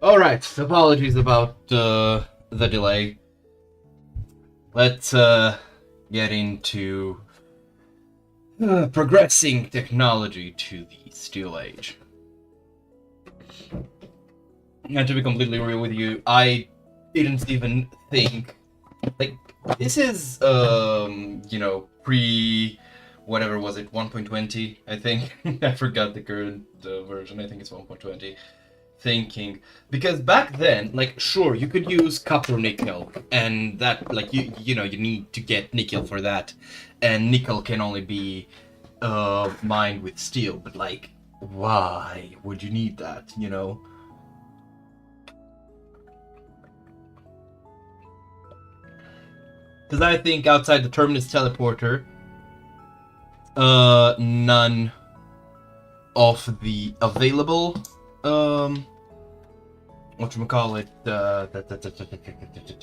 Alright, apologies about the delay. Let's get into progressing technology to the Steel Age. And to be completely real with you, I didn't even think, like, this is, pre, whatever was it, 1.20, I think. I forgot the current version, I think it's 1.20. Thinking, because back then, like, sure, you could use copper nickel, and that, like, you need to get nickel for that, and nickel can only be mined with steel, but, like, why would you need that, you know? Because I think outside the Terminus teleporter, none of the available, whatchamacallit,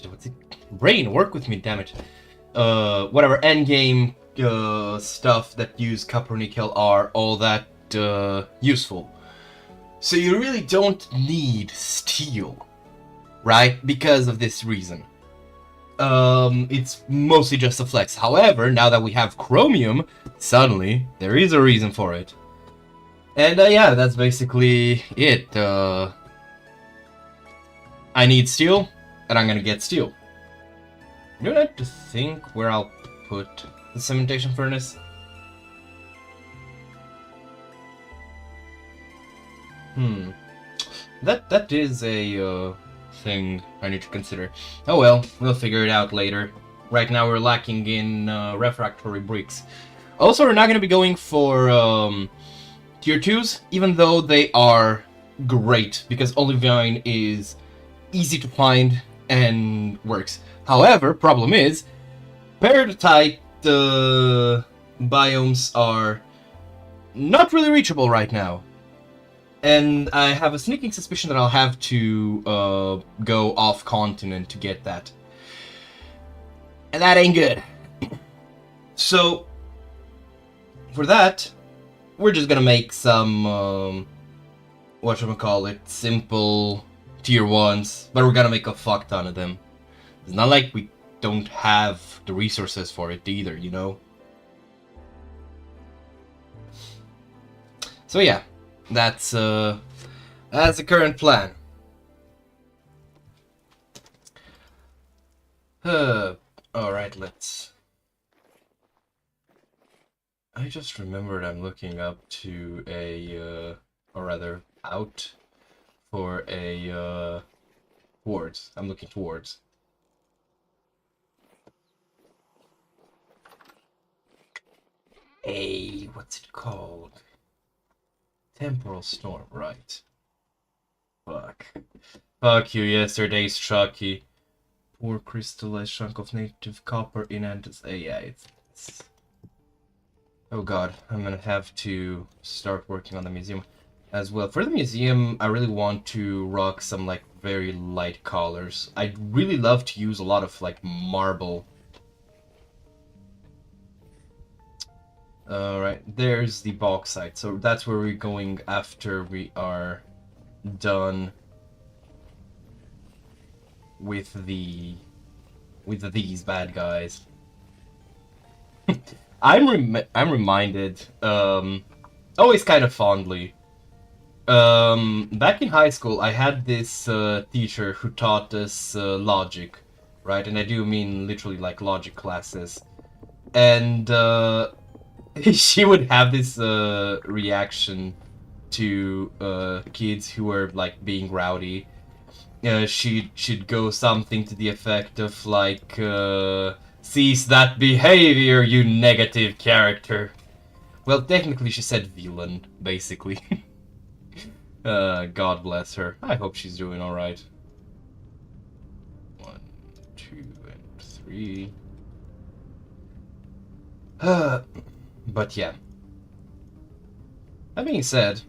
what's it? Brain, work with me, damn it. Whatever endgame stuff that use copper nickel are all that useful. So you really don't need steel, right? Because of this reason. It's mostly just a flex. However, now that we have chromium, suddenly there is a reason for it. And yeah, that's basically it. I need steel, and I'm gonna get steel. You don't have to think where I'll put the cementation furnace. That is a thing I need to consider. Oh well, we'll figure it out later. Right now we're lacking in refractory bricks. Also, we're not gonna be going for tier 2s, even though they are great, because olivine is easy to find and works. However, problem is, peridotite biomes are not really reachable right now. And I have a sneaking suspicion that I'll have to go off continent to get that. And that ain't good. So, for that, we're just gonna make some, whatchamacallit, simple tier 1s, but we're gonna make a fuck ton of them. It's not like we don't have the resources for it either, you know? So yeah, that's the current plan. Alright, let's... I just remembered I'm looking up to a, or rather, out for a, towards. I'm looking towards. What's it called? Temporal Storm, right. Fuck. Fuck you, yesterday's Chucky. Poor crystallized chunk of native copper in Antis. Yeah, it's... Oh god, I'm gonna have to start working on the museum as well. For the museum, I really want to rock some, like, very light colors. I'd really love to use a lot of, like, marble. Alright, there's the bauxite. So that's where we're going after we are done with these bad guys. I'm reminded, always kind of fondly. Back in high school, I had this teacher who taught us logic, right? And I do mean literally like logic classes. And she would have this reaction to kids who were like being rowdy. She'd go something to the effect of like, cease that behavior, you negative character. Well, technically she said villain, basically. God bless her. I hope she's doing alright. 1, 2, and 3. But yeah. That being said,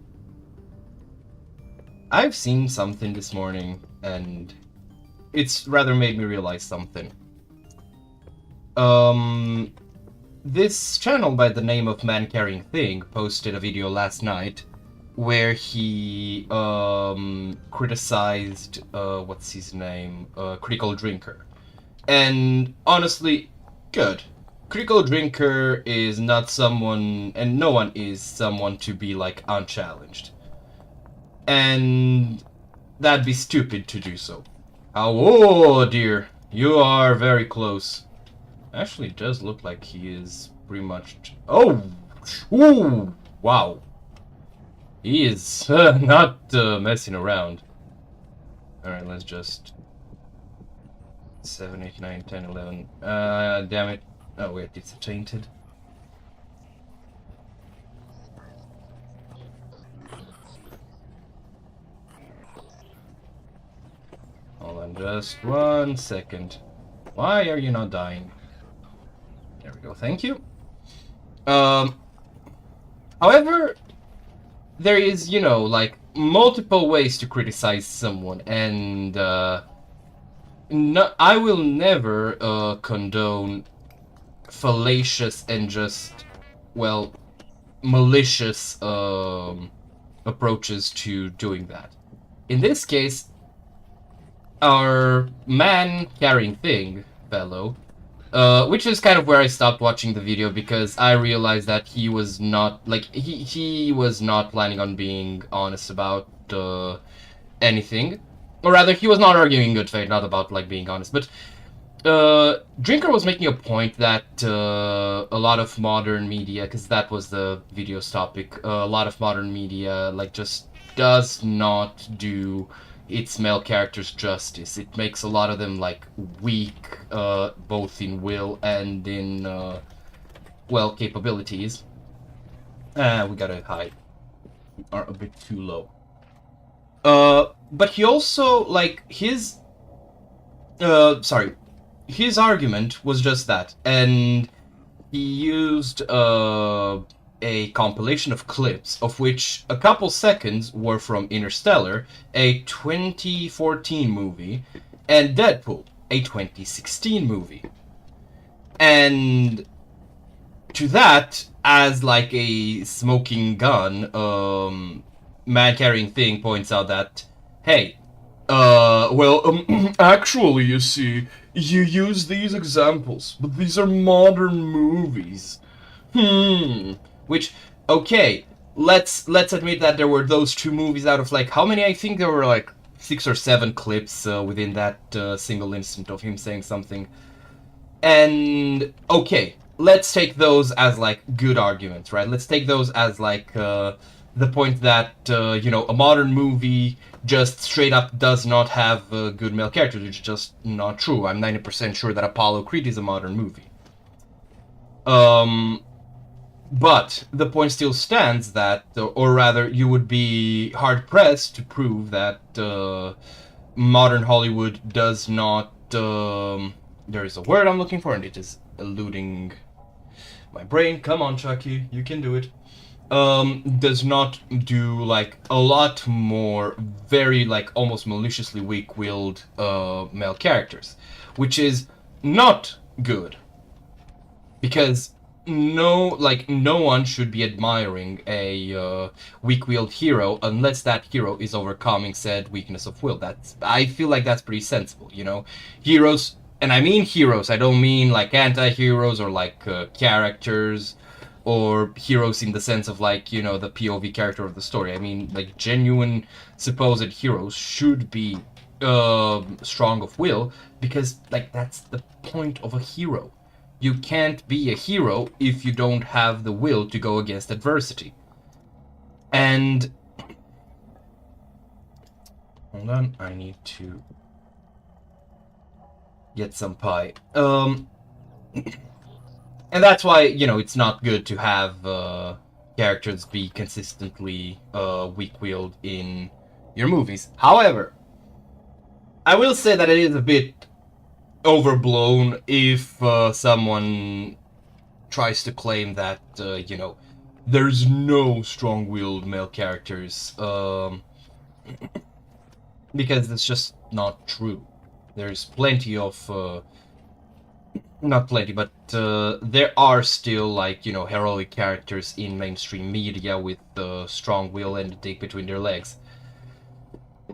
I've seen something this morning, and it's rather made me realize something. This channel by the name of Man Carrying Thing posted a video last night where he criticized, what's his name, Critical Drinker. And honestly, good. Critical Drinker is not someone, and no one is someone to be, like, unchallenged. And that'd be stupid to do so. Oh dear, you are very close. Actually, it does look like he is pretty much... Oh! Ooh! Wow. He is not messing around. Alright, let's just... 7, 8, 9, 10, 11... damn it. Oh wait, it's tainted. Hold on just 1 second. Why are you not dying? There we go, thank you. However, there is, you know, like, multiple ways to criticize someone, and, no, I will never, condone fallacious and just, well, malicious, approaches to doing that. In this case, our man-carrying thing, fellow, which is kind of where I stopped watching the video because I realized that he was not, like, he was not planning on being honest about, anything. Or rather, he was not arguing in good faith, not about, like, being honest. But, Drinker was making a point that, a lot of modern media, because that was the video's topic, a lot of modern media, like, just does not do its male characters justice. It makes a lot of them, like, weak, both in will and in, well, capabilities. We gotta hide. We are a bit too low. But he also, like, his argument was just that, and he used, a compilation of clips, of which a couple seconds were from Interstellar, a 2014 movie, and Deadpool, a 2016 movie. And to that, as like a smoking gun, man-carrying thing points out that, hey, actually, you see, you use these examples, but these are modern movies. Which, okay, let's admit that there were those two movies out of, like, how many? I think there were, like, 6 or 7 clips within that single instant of him saying something. And, okay, let's take those as, like, good arguments, right? Let's take those as, like, the point that, you know, a modern movie just straight up does not have good male characters, which is just not true. I'm 90% sure that Apollo Creed is a modern movie. But the point still stands that, or rather, you would be hard-pressed to prove that modern Hollywood does not... there is a word I'm looking for, and it is eluding my brain. Come on, Chucky, you can do it. Does not do, like, a lot more very, like, almost maliciously weak-willed male characters. Which is not good. Because... no one should be admiring a weak-willed hero unless that hero is overcoming said weakness of will. I feel like that's pretty sensible, you know? Heroes, and I mean heroes, I don't mean like anti-heroes or like characters or heroes in the sense of, like, you know, the POV character of the story. I mean, like, genuine supposed heroes should be strong of will because, like, that's the point of a hero. You can't be a hero if you don't have the will to go against adversity. And... hold on, I need to get some pie. And that's why, you know, it's not good to have characters be consistently weak-willed in your movies. However, I will say that it is a bit overblown if someone tries to claim that, you know, there's no strong-willed male characters, because it's just not true. There's plenty of, not plenty, but there are still, like, you know, heroic characters in mainstream media with strong will and a dick between their legs.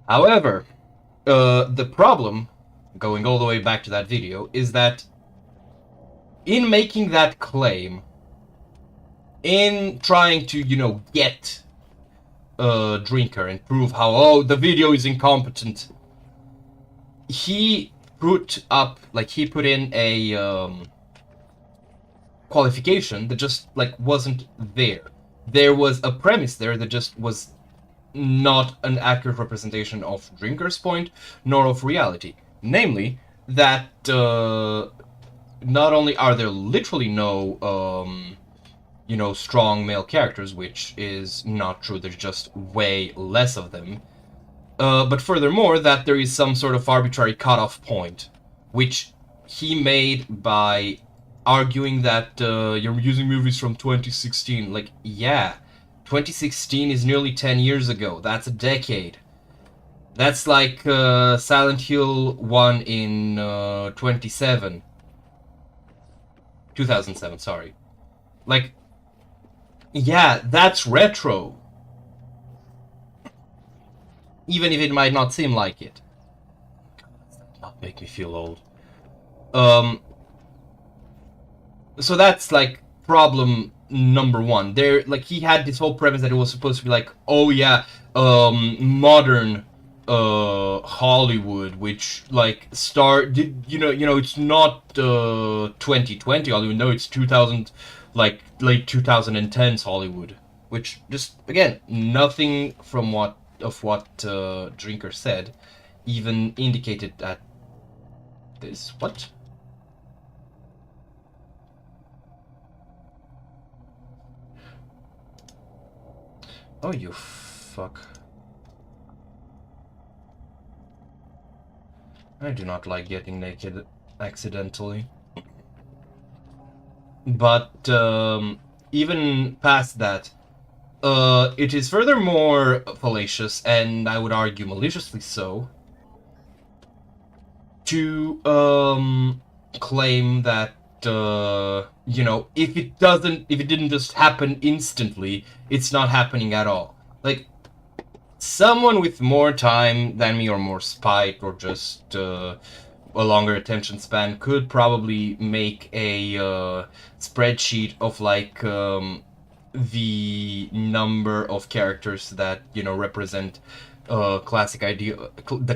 However, the problem, going all the way back to that video, is that in making that claim, in trying to, get a drinker and prove how, oh, the video is incompetent, he put in a qualification that just, wasn't there. There was a premise there that just was not an accurate representation of Drinker's point, nor of reality. Namely, that not only are there literally no, strong male characters, which is not true, there's just way less of them, but furthermore, that there is some sort of arbitrary cutoff point, which he made by arguing that you're using movies from 2016. Like, yeah, 2016 is nearly 10 years ago. That's a decade. That's like Silent Hill 1 in 2007, sorry. Like, yeah, that's retro. Even if it might not seem like it. God, not make me feel old. So that's, problem number one. He had this whole premise that it was supposed to be like, oh yeah, modern Hollywood, which it's not 2020 Hollywood, no, it's 2000, late 2010s Hollywood, which just, again, nothing from what Drinker said even indicated that this. What? Oh, you fuck. I do not like getting naked accidentally. But even past that, it is furthermore fallacious, and I would argue maliciously so, to claim that if it didn't just happen instantly, it's not happening at all. Like, someone with more time than me, or more spite, or just a longer attention span, could probably make a spreadsheet of the number of characters that represent the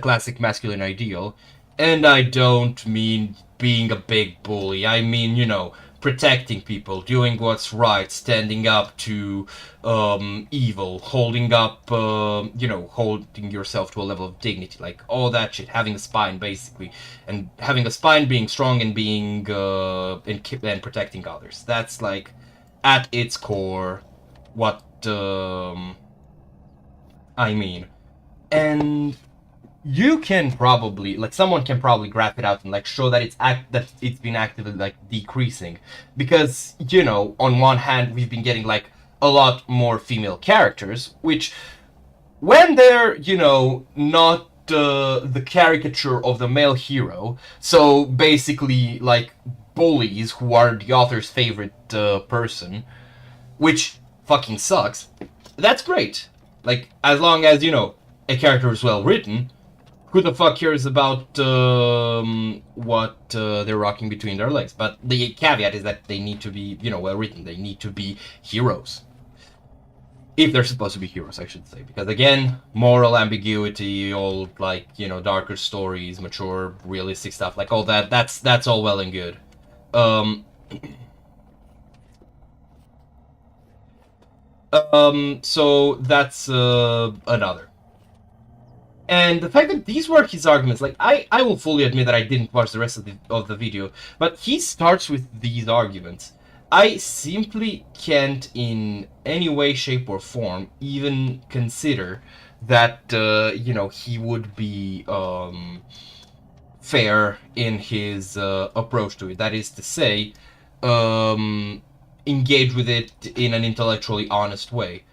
classic masculine ideal. And I don't mean being a big bully. I mean, protecting people, doing what's right, standing up to evil, holding up, holding yourself to a level of dignity, like all that shit, having a spine, basically, and having a spine, being strong, and being and protecting others. That's at its core what I mean. And you can probably, someone can probably graph it out and show that it's been actively decreasing, because on one hand we've been getting a lot more female characters, which, when they're not the caricature of the male hero, so basically bullies who are the author's favorite person, which fucking sucks, that's great. As long as a character is well written, who the fuck cares about what they're rocking between their legs? But the caveat is that they need to be, well written. They need to be heroes. If they're supposed to be heroes, I should say. Because again, moral ambiguity, all darker stories, mature, realistic stuff, all that, that's all well and good. So that's another. And the fact that these were his arguments, I will fully admit that I didn't watch the rest of the video, but he starts with these arguments. I simply can't in any way, shape, or form even consider that, he would be fair in his approach to it. That is to say, engage with it in an intellectually honest way.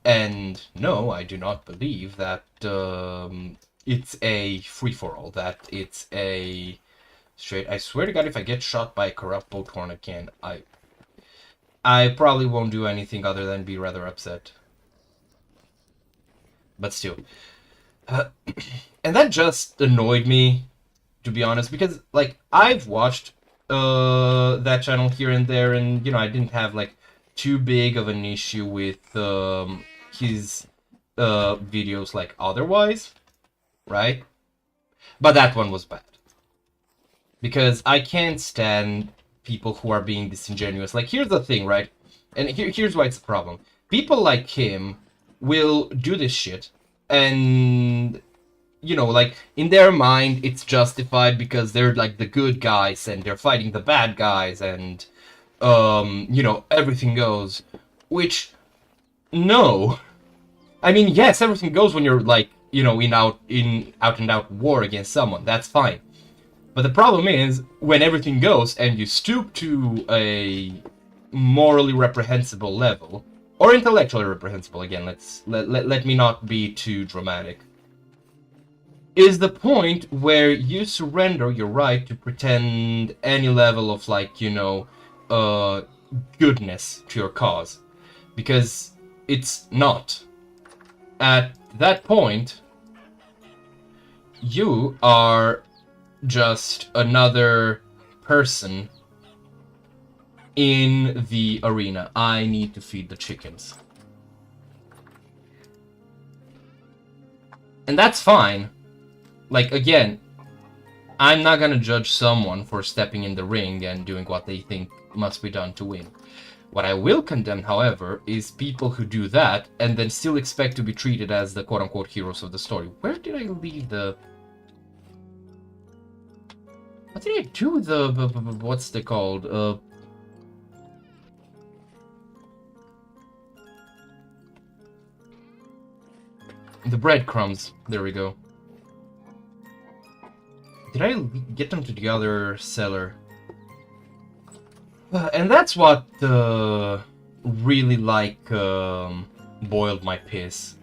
And no, I do not believe that it's a free-for-all, that it's a straight... I swear to God, if I get shot by a corrupt boathorn again, I probably won't do anything other than be rather upset. But still. And that just annoyed me, to be honest, because like I've watched that channel here and there, and you know I didn't have like too big of an issue with his videos like otherwise, right? But that one was bad because I can't stand people who are being disingenuous. Like here's the thing, right? And here's why it's a problem. People like him will do this shit, and you know, like in their mind it's justified because they're like the good guys and they're fighting the bad guys, and you know, everything goes. Which, no. I mean, yes, everything goes when you're like, you know, in out and out war against someone. That's fine. But the problem is when everything goes and you stoop to a morally reprehensible level, or intellectually reprehensible. Again, let me not be too dramatic. Is the point where you surrender your right to pretend any level of, like, you know, goodness to your cause. Because it's not. At that point, you are just another person in the arena. I need to feed the chickens. And that's fine. Like, again, I'm not gonna judge someone for stepping in the ring and doing what they think must be done to win. What I will condemn, however, is people who do that and then still expect to be treated as the quote-unquote heroes of the story. Where did I leave the... What did I do with the... what's they called? The breadcrumbs. There we go. Did I get them to the other cellar? And that's what really, like, boiled my piss.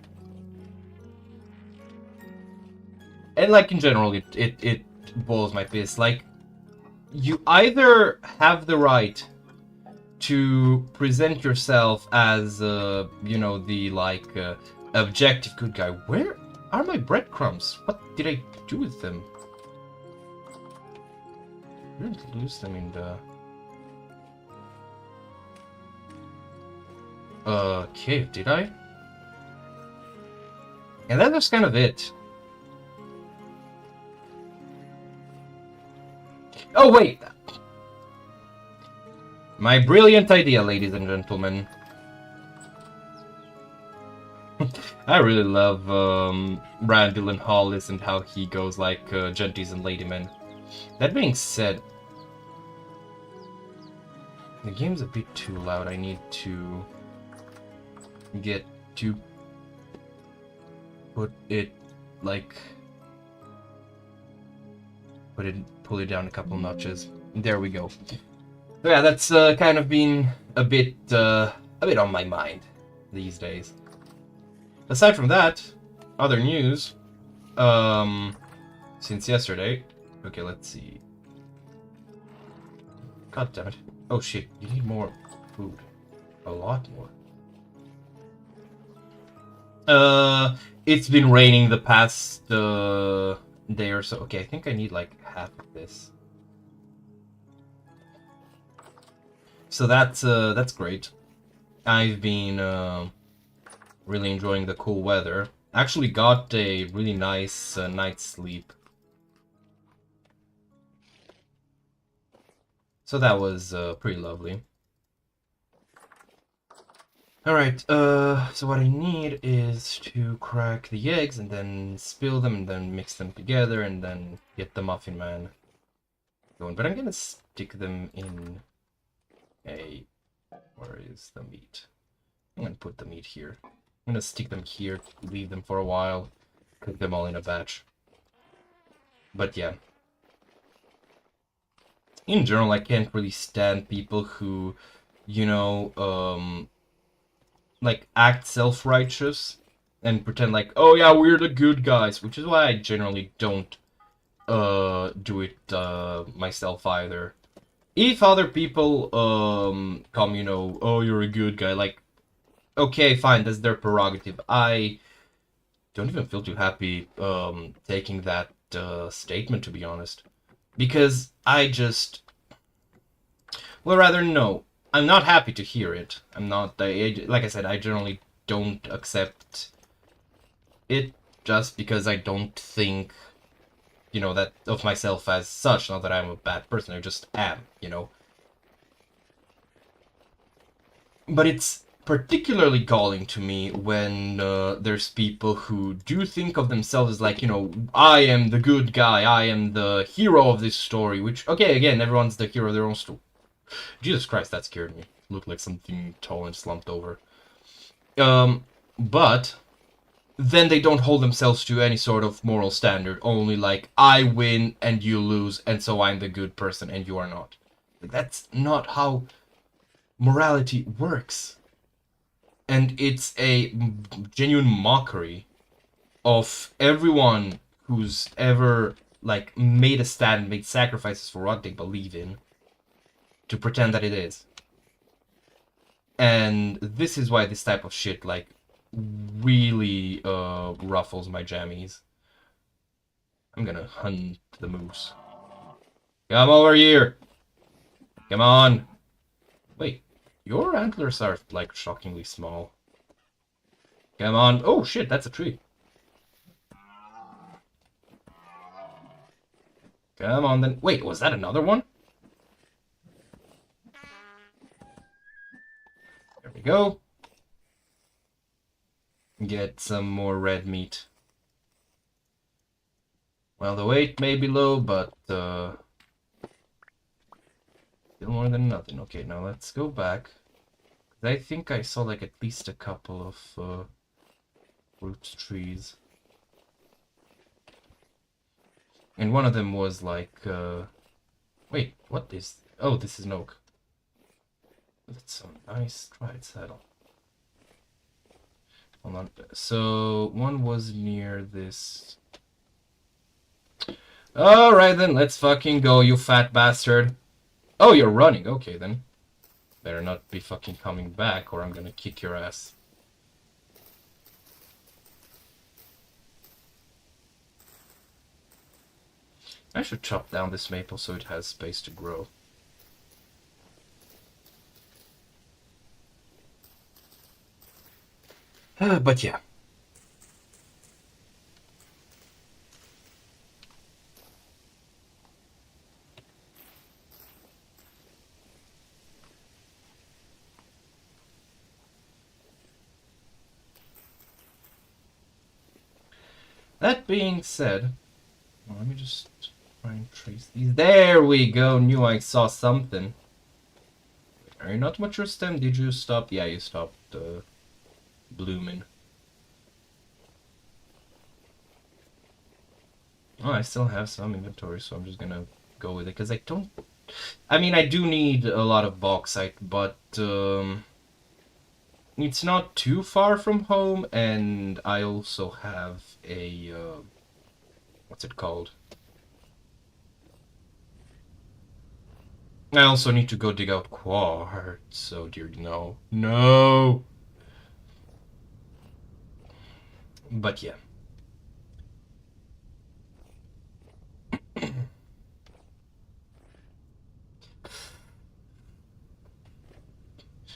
And, like, in general, it boils my piss. Like, you either have the right to present yourself as, you know, the, like, objective good guy. Where are my breadcrumbs? What did I do with them? I didn't lose them in the... cave, did I? And that was kind of it. Oh, wait! My brilliant idea, ladies and gentlemen. I really love Randall and Hollis and how he goes like genties and ladymen. That being said, the game's a bit too loud. I need to get to put it like pull it down a couple notches. There we go. So yeah, that's kind of been a bit on my mind these days. Aside from that, other news since yesterday. Okay, let's see. God damn it. Oh shit, you need more food. A lot more. It's been raining the past day or so. Okay, I think I need like half of this. So that's great. I've been really enjoying the cool weather. Actually got a really nice night's sleep. So that was pretty lovely. Alright, so what I need is to crack the eggs and then spill them and then mix them together and then get the Muffin Man going. But I'm gonna stick them in a... Where is the meat? I'm gonna put the meat here. I'm gonna stick them here, leave them for a while, cook them all in a batch. But yeah. In general, I can't really stand people who, you know, like act self-righteous and pretend like, oh yeah, we're the good guys, which is why I generally don't do it myself either. If other people come, you know, oh, you're a good guy, like, okay, fine, that's their prerogative. I don't even feel too happy taking that statement, to be honest. Because I just... Well, rather, no. I'm not happy to hear it. I'm not... like I said, I generally don't accept it just because I don't think, you know, that of myself as such. Not that I'm a bad person, I just am, you know. But it's particularly galling to me when there's people who do think of themselves as like, you know, I am the good guy, I am the hero of this story, which, okay, again, everyone's the hero of their own story. Jesus Christ, that scared me. Looked like something tall and slumped over. But then they don't hold themselves to any sort of moral standard, only like, I win and you lose, and so I'm the good person and you are not. Like, that's not how morality works. And it's a genuine mockery of everyone who's ever, like, made a stand, made sacrifices for what they believe in, to pretend that it is. And this is why this type of shit, like, really ruffles my jammies. I'm gonna hunt the moose. Come over here! Come on! Wait, your antlers are, like, shockingly small. Come on. Oh, shit, that's a tree. Come on, then. Wait, was that another one? There we go. Get some more red meat. Well, the weight may be low, but still more than nothing. Okay, now let's go back. I think I saw like at least a couple of fruit trees. And one of them was like wait, what is... Oh, this is an oak. That's a nice dried saddle. Hold on. So one was near this. Alright then, let's fucking go, you fat bastard. Oh, you're running. Okay then. Better not be fucking coming back or I'm gonna kick your ass. I should chop down this maple so it has space to grow. But yeah. That being said, well, let me just try and trace these. There we go. Knew I saw something. Are you not mature stem? Did you stop? Yeah, you stopped blooming. Oh, I still have some inventory, so I'm just gonna go with it because I don't. I mean, I do need a lot of bauxite, but it's not too far from home, and I also have a what's it called? I also need to go dig out quartz. So dear, no, no. But yeah.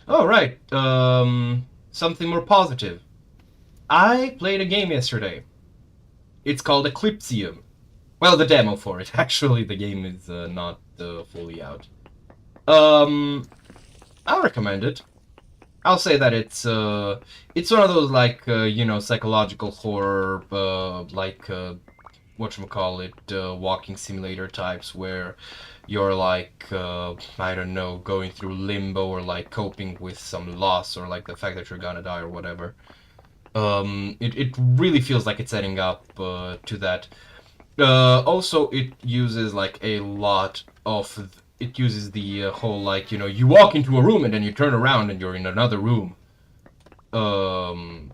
Oh, right. Something more positive. I played a game yesterday. It's called Eclipsium. Well, the demo for it. Actually, the game is not fully out. I'll recommend it. I'll say that it's one of those, like, you know, psychological horror, like, whatchamacallit, walking simulator types where you're like, I don't know, going through limbo or like coping with some loss or like the fact that you're gonna die or whatever. It really feels like it's setting up to that. Also, it uses like a lot of... It uses the whole, like, you know, you walk into a room and then you turn around and you're in another room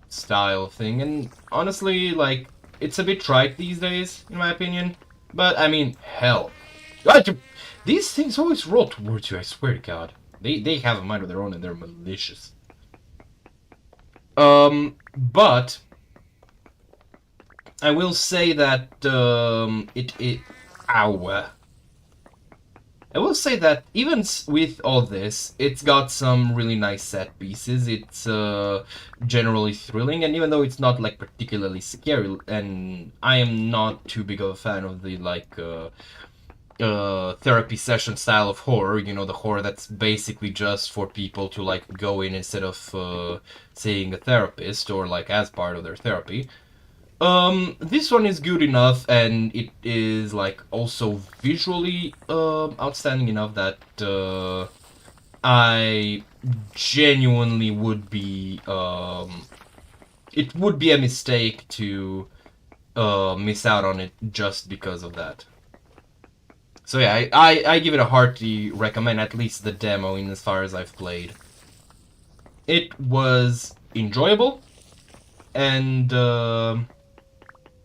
style thing. And honestly, like, it's a bit trite these days, in my opinion. But, I mean, hell. These things always roll towards you, I swear to God. They have a mind of their own and they're malicious. But I will say that ow. I will say that even with all this, it's got some really nice set pieces. It's generally thrilling, and even though it's not like particularly scary, and I am not too big of a fan of the like therapy session style of horror, you know, the horror that's basically just for people to like go in instead of seeing a therapist or like as part of their therapy. This one is good enough, and it is like also visually outstanding enough that I genuinely would be it would be a mistake to miss out on it just because of that. So yeah, I give it a hearty recommend, at least the demo in as far as I've played. It was enjoyable, and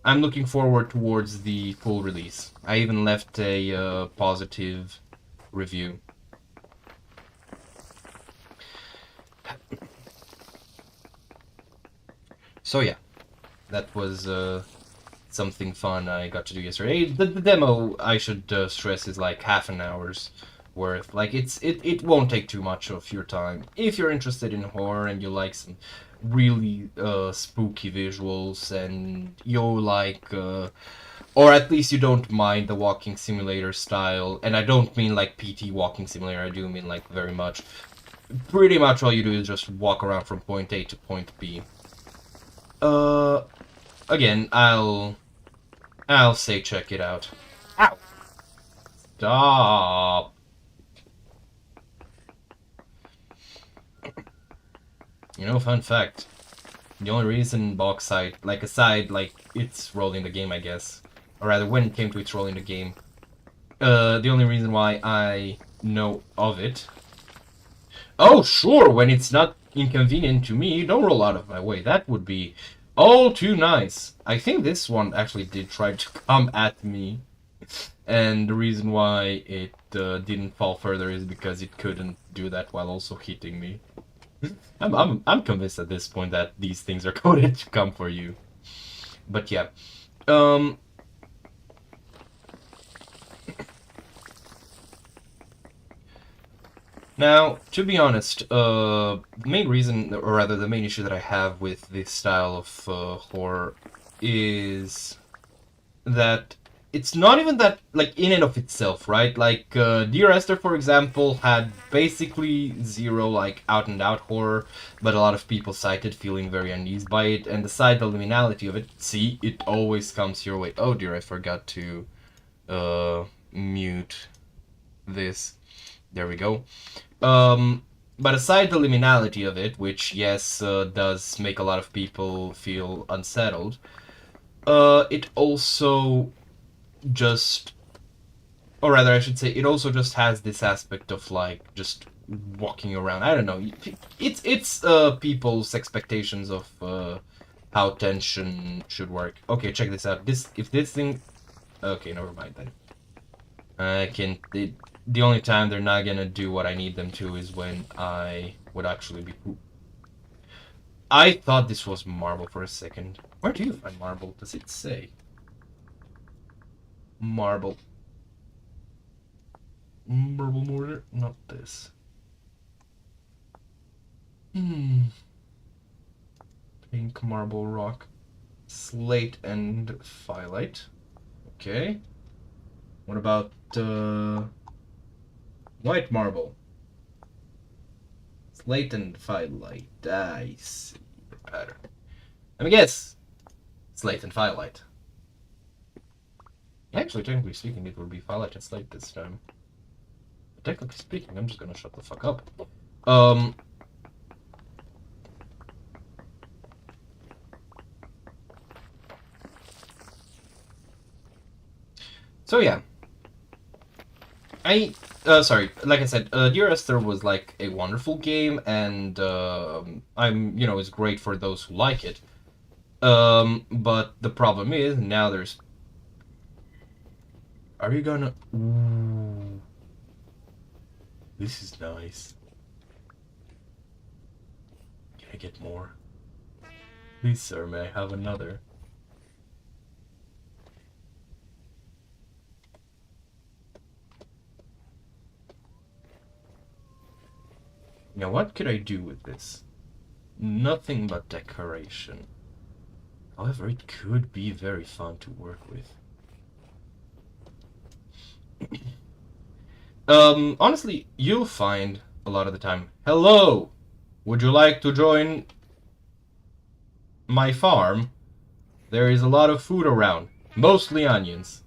I'm looking forward towards the full release. I even left a positive review. So yeah, that was something fun I got to do yesterday. The demo, I should stress, is like half an hour's worth. Like it won't take too much of your time if you're interested in horror and you like some really spooky visuals, and you like or at least you don't mind the walking simulator style. And I don't mean like PT walking simulator, I do mean like very much. Pretty much all you do is just walk around from point A to point B. Again, I'll say check it out. Ow! Stop! You know, fun fact. The only reason bauxite, like aside, like, it's rolling the game, I guess. Or rather, when it came to its rolling the game. The only reason why I know of it. Oh, sure, when it's not inconvenient to me, don't roll out of my way. That would be all too nice. I think this one actually did try to come at me. And the reason why it didn't fall further is because it couldn't do that while also hitting me. I'm convinced at this point that these things are coded to come for you. But yeah. Now, to be honest, the main reason, or rather the main issue that I have with this style of horror is that it's not even that, like, in and of itself, right? Like, Dear Esther, for example, had basically zero, like, out-and-out horror, but a lot of people cited feeling very uneasy by it, and the liminality of it, see, it always comes your way. Oh dear, I forgot to mute this. There we go. But aside the liminality of it, which, yes, does make a lot of people feel unsettled, it also just, or rather I should say, it also just has this aspect of like just walking around. I don't know. It's people's expectations of how tension should work. Okay, check this out. If this thing, okay, never mind then. I can. The only time they're not gonna do what I need them to is when I would actually be. I thought this was marble for a second. Where do you find marble? Does it say? Marble. Marble mortar? Not this. Pink marble rock. Slate and phyllite. Okay. What about white marble? Slate and phyllite. I see the pattern. Let me guess. Slate and phyllite. Actually, technically speaking, it would be phyllite and slate this time. But technically speaking, I'm just gonna shut the fuck up. So yeah. Sorry, like I said, Dear Esther was like a wonderful game, and it's great for those who like it. But the problem is, now there's... Are you gonna... Ooh. This is nice. Can I get more? Please, sir, may I have another? Now, what could I do with this? Nothing but decoration. However, it could be very fun to work with. Honestly, you'll find a lot of the time, hello! Would you like to join my farm? There is a lot of food around. Mostly onions.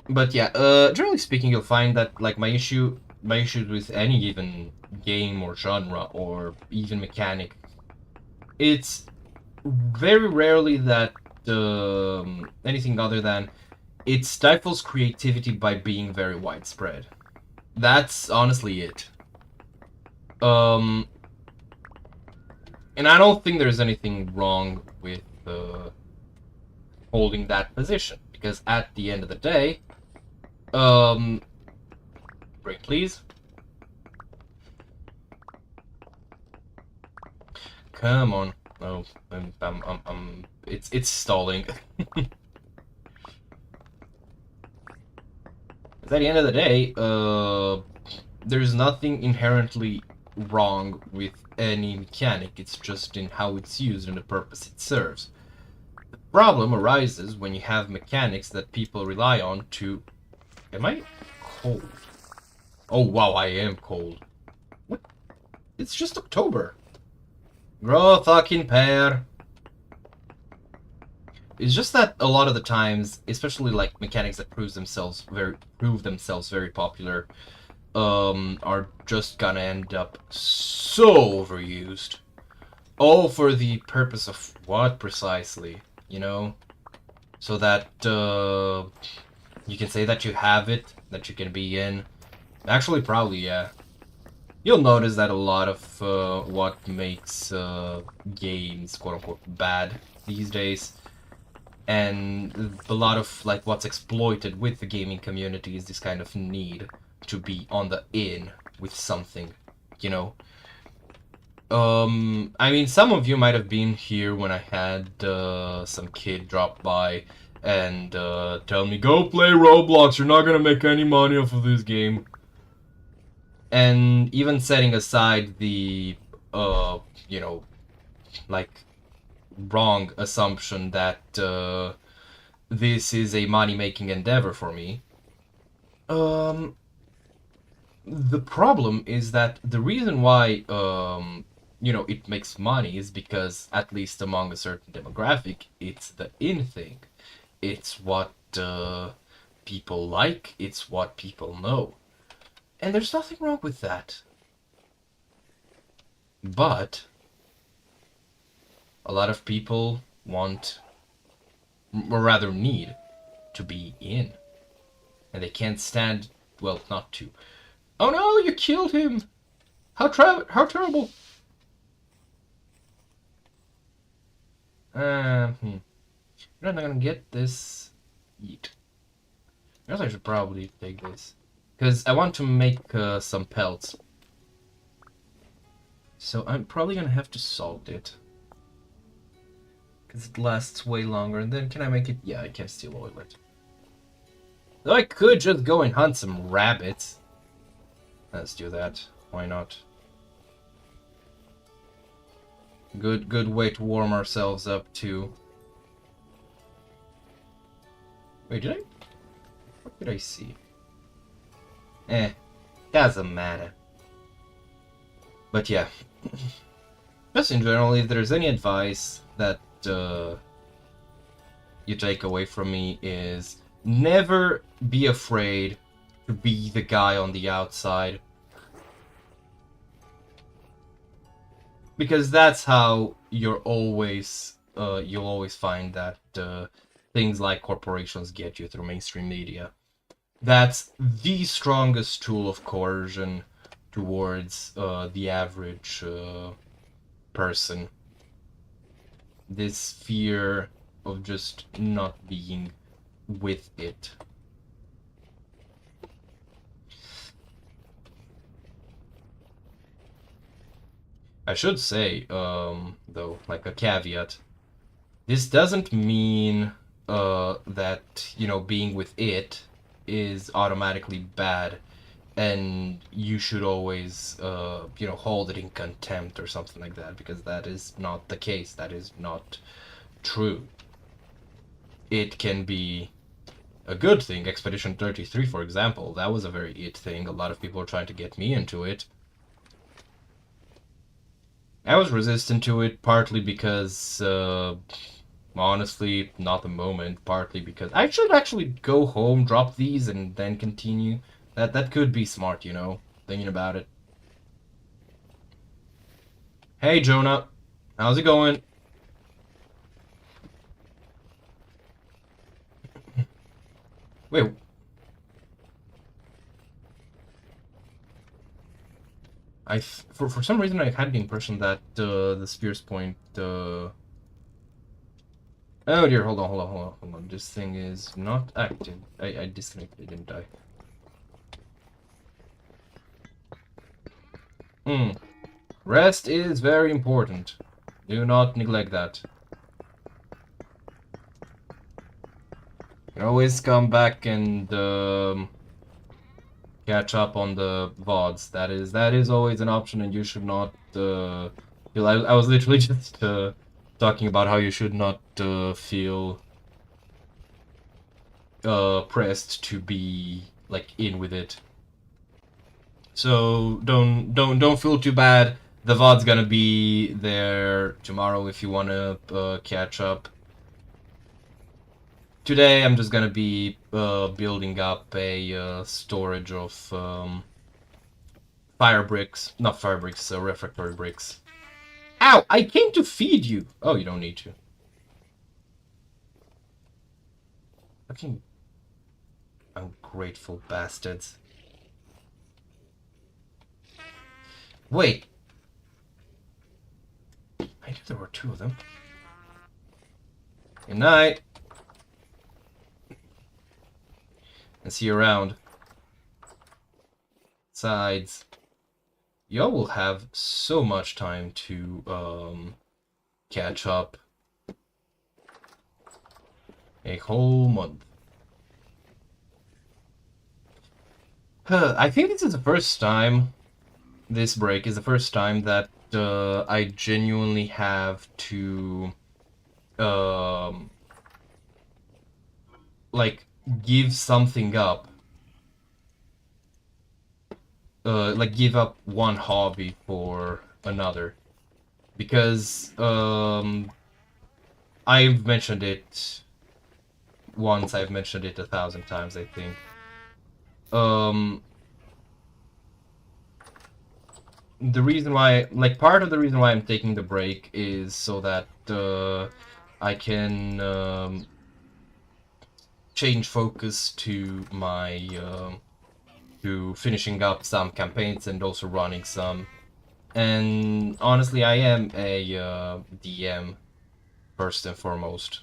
But yeah, generally speaking, you'll find that, like, my issues with any given game or genre or even mechanic, it's very rarely that anything other than it stifles creativity by being very widespread. That's honestly it. And I don't think there's anything wrong with holding that position, because at the end of the day, break please. Come on. Oh, it's stalling. At the end of the day, there's nothing inherently wrong with any mechanic, it's just in how it's used and the purpose it serves. The problem arises when you have mechanics that people rely on to... Am I cold? Oh wow, I am cold. What? It's just October. Grow a fucking pair. It's just that a lot of the times, especially like mechanics that prove themselves very popular, are just gonna end up so overused. All for the purpose of what precisely, you know? So that you can say that you have it, that you can be in. Actually, probably, yeah. You'll notice that a lot of what makes games, quote-unquote, bad these days, and a lot of like what's exploited with the gaming community is this kind of need to be on the in with something, you know? I mean, some of you might have been here when I had some kid drop by and tell me, go play Roblox, you're not gonna make any money off of this game. And even setting aside the, you know, like, wrong assumption that this is a money-making endeavor for me, the problem is that the reason why, you know, it makes money is because, at least among a certain demographic, it's the in thing. It's what people like, it's what people know. And there's nothing wrong with that. But a lot of people want, or rather need, to be in. And they can't stand, well, not to. Oh no, you killed him! How terrible! You're not gonna get this. Yeet. I guess I should probably take this. Because I want to make some pelts. So I'm probably gonna have to salt it. Because it lasts way longer. And then can I make it? Yeah, I can still oil it. Though I could just go and hunt some rabbits. Let's do that. Why not? Good way to warm ourselves up too. Wait, did I? What did I see? Doesn't matter. But yeah. Just in general, if there's any advice that you take away from me is never be afraid to be the guy on the outside. Because that's how you'll always find that things like corporations get you through mainstream media. That's the strongest tool of coercion towards the average person. This fear of just not being with it. I should say, though, like a caveat, this doesn't mean that, you know, being with it is automatically bad. and you should always, hold it in contempt or something like that, because that is not the case. That is not true. It can be a good thing. Expedition 33, for example, that was a very it thing. A lot of people were trying to get me into it. I was resistant to it, partly because, honestly, not the moment. Partly because I should actually go home, drop these, and then continue. That could be smart, thinking about it. Hey, Jonah. How's it going? Wait. For some reason I had the impression that the Spears Point. Oh dear, hold on. This thing is not active. I disconnected, didn't I? Rest is very important. Do not neglect that. You can always come back and catch up on the VODs. That is always an option, and you should not feel. I was literally just talking about how you should not feel pressed to be like in with it. So don't feel too bad. The VOD's gonna be there tomorrow if you wanna catch up. Today I'm just gonna be building up a storage of fire bricks, not fire bricks, refractory bricks. Ow! I came to feed you. Oh, you don't need to. Fucking ungrateful bastards. Wait. I knew there were two of them. Good night. And see you around. Besides, y'all will have so much time to catch up. A whole month. I think this is the first time. This break is the first time that I genuinely have to like give something up. Like give up one hobby for another. Because I've mentioned it once, I've mentioned it 1,000 times, I think. The reason why, like, part of the reason why I'm taking the break is so that I can change focus to my to finishing up some campaigns and also running some. And honestly, I am a DM first and foremost.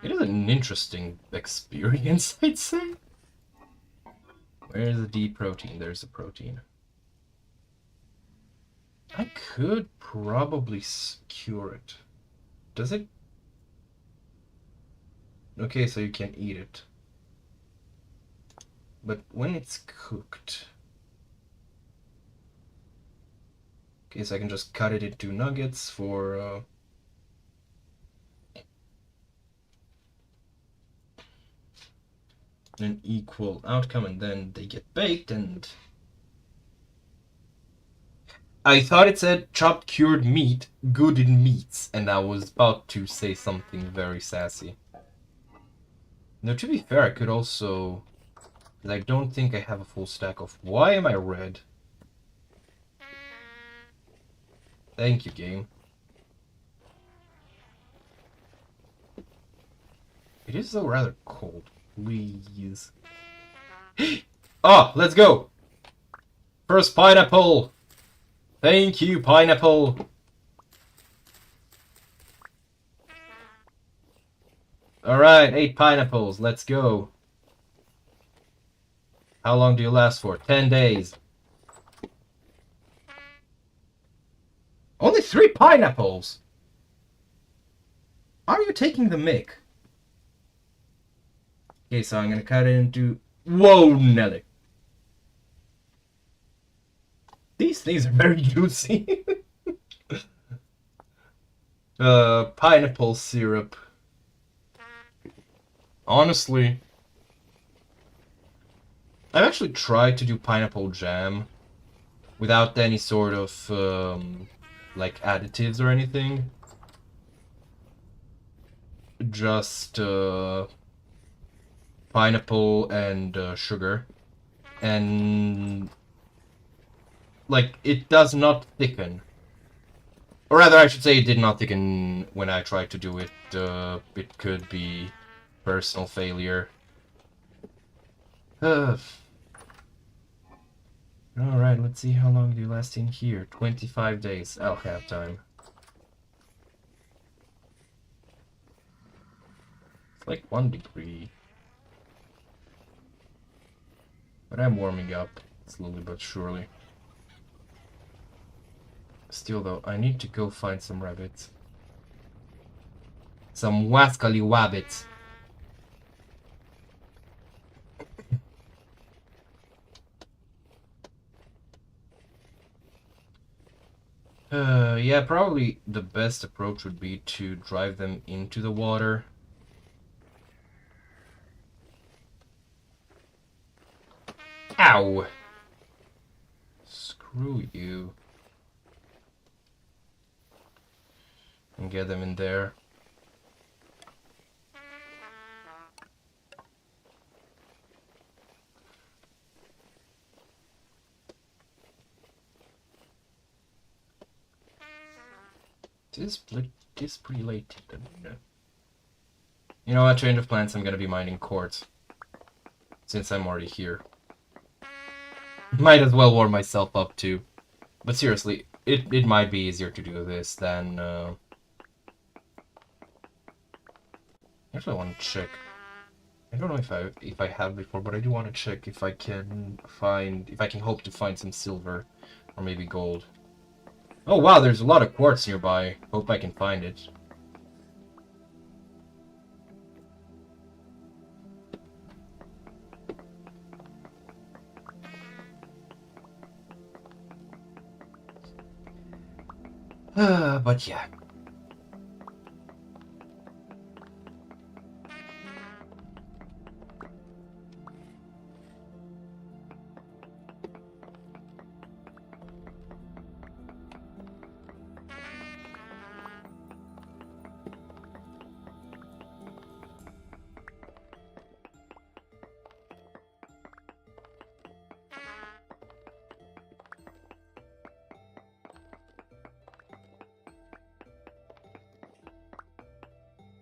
It is an interesting experience, I'd say. Where's the D protein? There's the protein. I could probably cure it. Does it? Okay, so you can eat it. But when it's cooked... Okay, so I can just cut it into nuggets for... an equal outcome, and then they get baked, and... I thought it said chopped cured meat, good in meats, and I was about to say something very sassy. Now, to be fair, I could also... Because I don't think I have a full stack of... Why am I red? Thank you, game. It is, though, rather cold. Please. Oh, let's go! First pineapple! Thank you, pineapple! Alright, 8 pineapples, let's go. How long do you last for? 10 days. Only 3 pineapples? Are you taking the mick? Okay, so I'm gonna cut it into... Whoa, Nelly! These things are very juicy. Pineapple syrup. Honestly, I've actually tried to do pineapple jam without any sort of, like, additives or anything. Just, pineapple and sugar. And, like, it does not thicken. Or rather, I should say it did not thicken when I tried to do it. It could be personal failure. Alright, let's see how long do you last in here. 25 days. I'll have time. It's like 1 degree. But I'm warming up slowly but surely. Still though, I need to go find some rabbits. Some wascally wabbits. Yeah, probably the best approach would be to drive them into the water. Ow! Screw you. And get them in there. It is pretty late. You know what, change of plans, I'm gonna be mining quartz. Since I'm already here. Might as well warm myself up too. But seriously, it might be easier to do this than... Actually, I want to check. I don't know if I have before, but I do want to check if I can hope to find some silver or maybe gold. Oh wow, there's a lot of quartz nearby. Hope I can find it. But yeah.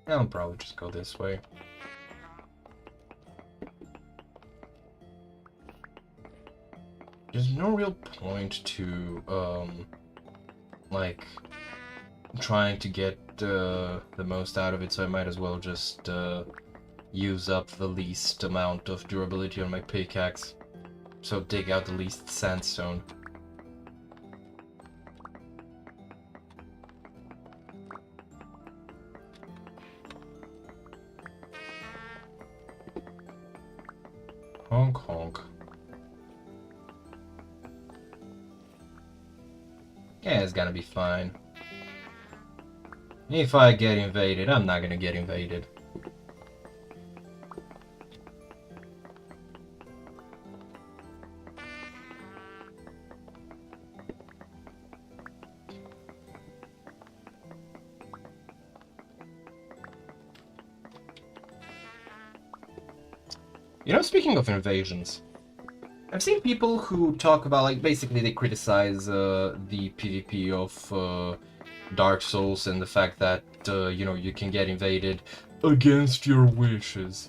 I'll probably just go this way. There's no real point to, like, trying to get the most out of it, so I might as well just use up the least amount of durability on my pickaxe. So dig out the least sandstone. Honk honk. Yeah, it's gonna be fine. If I get invaded, I'm not gonna get invaded. You know, speaking of invasions, I've seen people who talk about, like, basically they criticize the PvP of Dark Souls and the fact that, you know, you can get invaded against your wishes.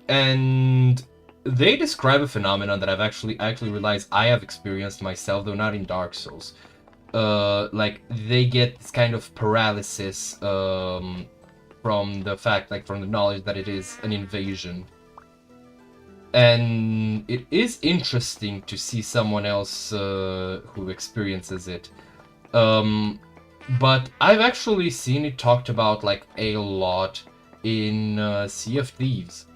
And they describe a phenomenon that I've actually realized I have experienced myself, though not in Dark Souls. Like, they get this kind of paralysis from the fact, like, from the knowledge that it is an invasion. And it is interesting to see someone else who experiences it. But I've actually seen it talked about, like, a lot in Sea of Thieves.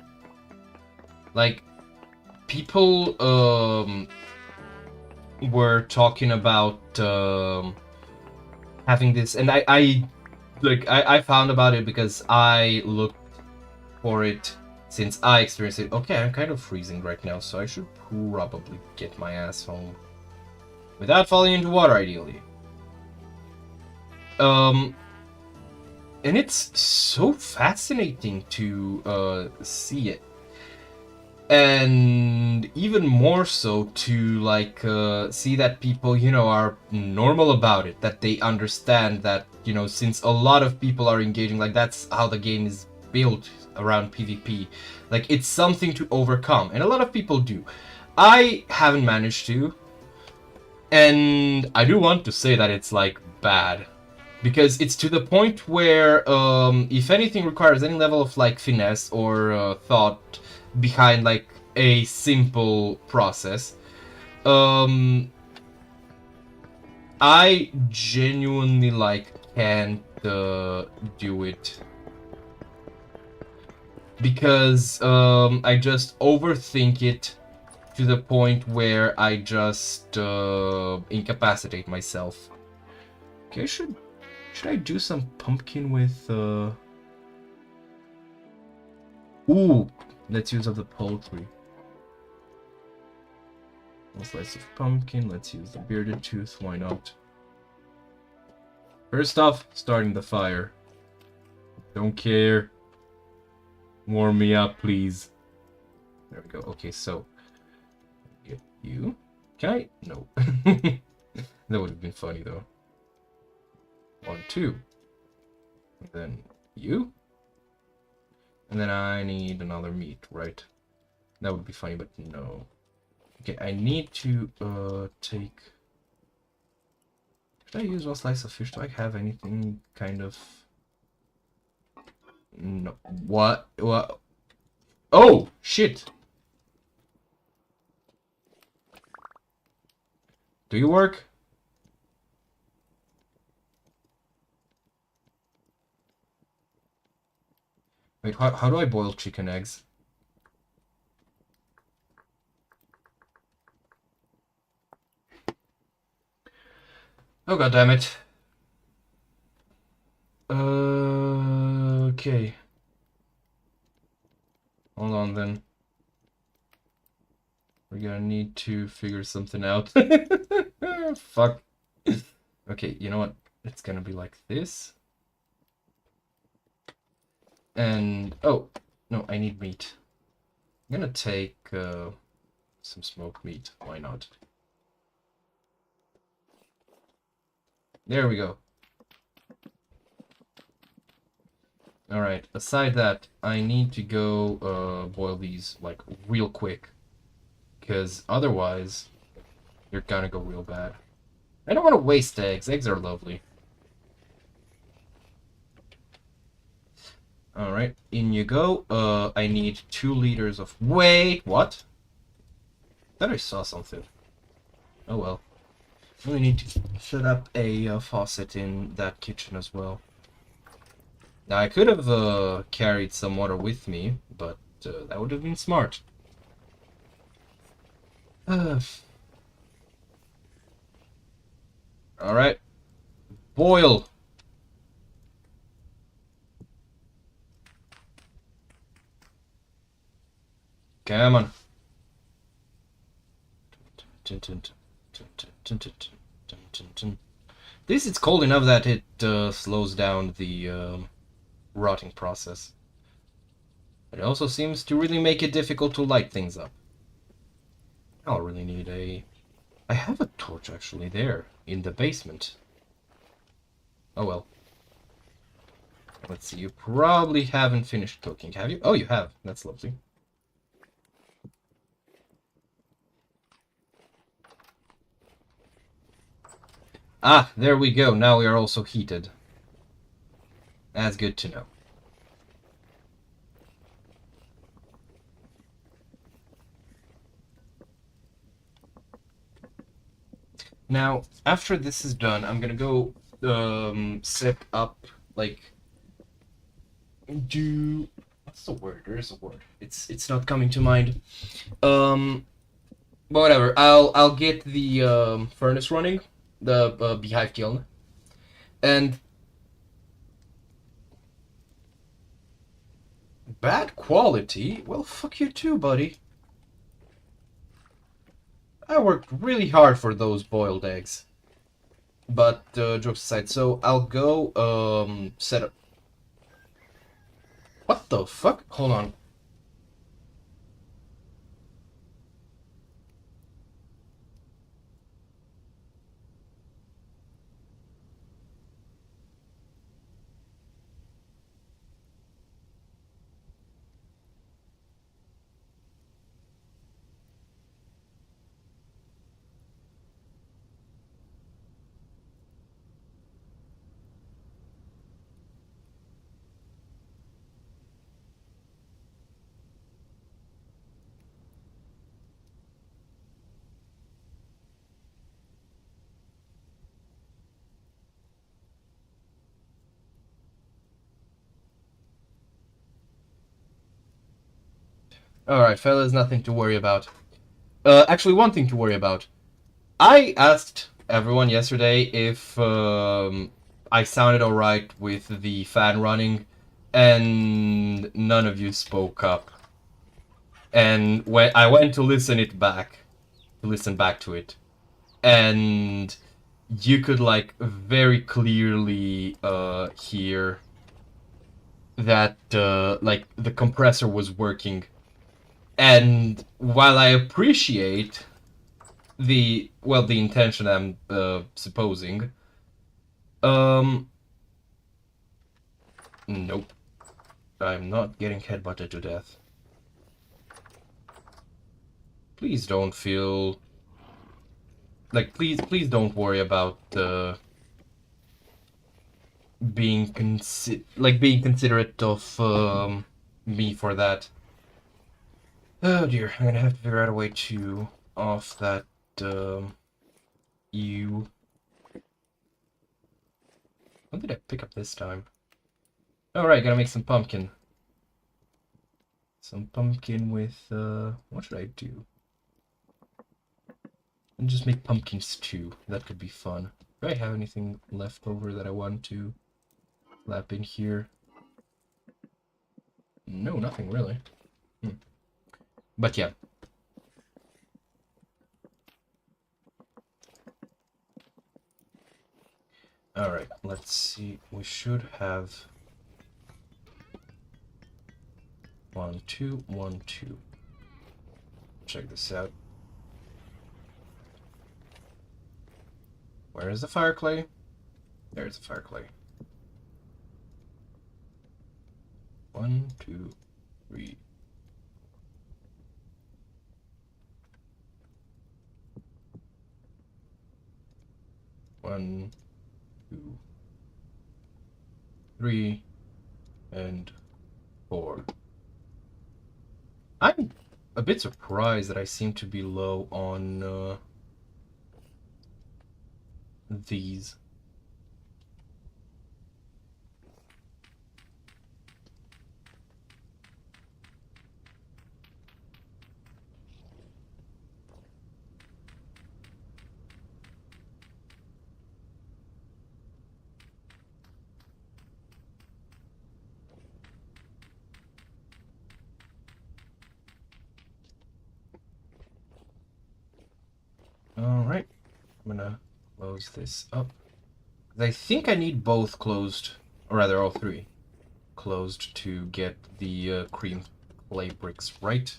Like, people were talking about having this, and I found about it because I looked for it since I experienced it. Okay, I'm kind of freezing right now, so I should probably get my ass home without falling into water, ideally. And it's so fascinating to see it, and even more so to like see that people, you know, are normal about it, that they understand that, you know, since a lot of people are engaging, like that's how the game is built around PvP, like it's something to overcome, and a lot of people do. I haven't managed to, and I do want to say that it's like bad, because it's to the point where if anything requires any level of like finesse or thought behind like a simple process, I genuinely like can't do it, because I just overthink it to the point where I just incapacitate myself. Okay, should I do some pumpkin with Ooh, let's use up the poultry. One slice of pumpkin, let's use the bearded tooth, why not? First off, starting the fire. Don't care. Warm me up, please. There we go. Okay, so get you. Can I? No. That would have been funny though. 1, 2. And then you. And then I need another meat, right? That would be funny, but no. Okay, I need to take... Should I use one slice of fish? Do I have anything kind of... No. What? What? Oh! Shit! Do you work? Wait, how do I boil chicken eggs? Oh, god damn it. Okay. Hold on then. We're gonna need to figure something out. Fuck. Okay, you know what? It's gonna be like this. And, oh, no, I need meat. I'm gonna take some smoked meat. Why not? There we go. Alright, aside that, I need to go boil these, like, real quick. Because otherwise, you're gonna go real bad. I don't want to waste eggs. Eggs are lovely. Alright, in you go. I need 2 liters of... Wait, what? I thought I saw something. Oh well. We need to set up a faucet in that kitchen as well. Now, I could have carried some water with me, but that would have been smart. Alright. Boil! Come on. This it's cold enough that it slows down the rotting process. It also seems to really make it difficult to light things up. I'll really need a... I have a torch actually there, in the basement. Oh well. Let's see, you probably haven't finished cooking, have you? Oh, you have. That's lovely. Ah, there we go. Now we are also heated. That's good to know. Now, after this is done, I'm gonna go set up, like, What's the word? There is a word. It's not coming to mind. But whatever. I'll get the furnace running, the beehive kiln, and bad quality. Well, fuck you too, buddy. I worked really hard for those boiled eggs. But jokes aside, so I'll go set up. What the fuck? Hold on. Alright, fellas, nothing to worry about. Actually, one thing to worry about. I asked everyone yesterday if I sounded alright with the fan running, and none of you spoke up. And when I went to listen back to it, and you could like very clearly hear that like the compressor was working. And while I appreciate the intention I'm supposing, nope, I'm not getting headbutted to death. Please don't feel like please don't worry about being considerate of me for that. Oh dear, I'm gonna have to figure out a way to off that you. What did I pick up this time? Oh right, gotta make some pumpkin. Some pumpkin with what should I do? And just make pumpkin stew. That could be fun. Do I have anything left over that I want to lap in here? No, nothing really. But yeah. Alright, let's see. We should have 1, 2, 1, 2. Check this out. Where is the fire clay? There's the fire clay. 1, 2, 3. One, 2, 3, and 4. I'm a bit surprised that I seem to be low on these. Alright, I'm gonna close this up. I think I need both closed, or rather all three closed to get the cream clay bricks right.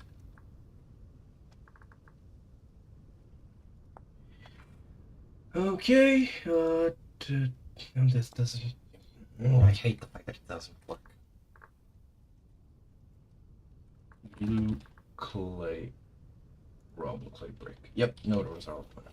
Okay, no, this doesn't... Oh, I hate the fact that it doesn't work. Blue clay. Raw blue clay brick. Yep, no doors are open.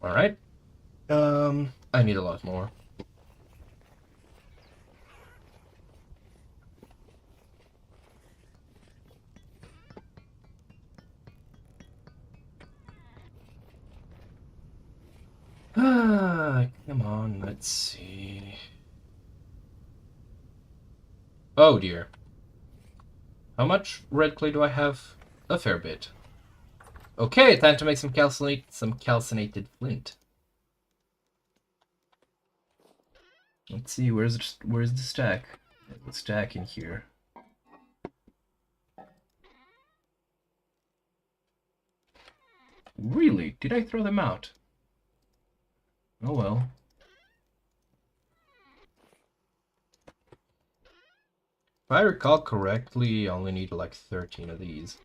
Alright. I need a lot more. Come on, let's see. Oh dear. How much red clay do I have? A fair bit. Okay, time to make some calcinated flint. Let's see, where's the stack? The stack in here. Really? Did I throw them out? Oh well. If I recall correctly, I only need like 13 of these.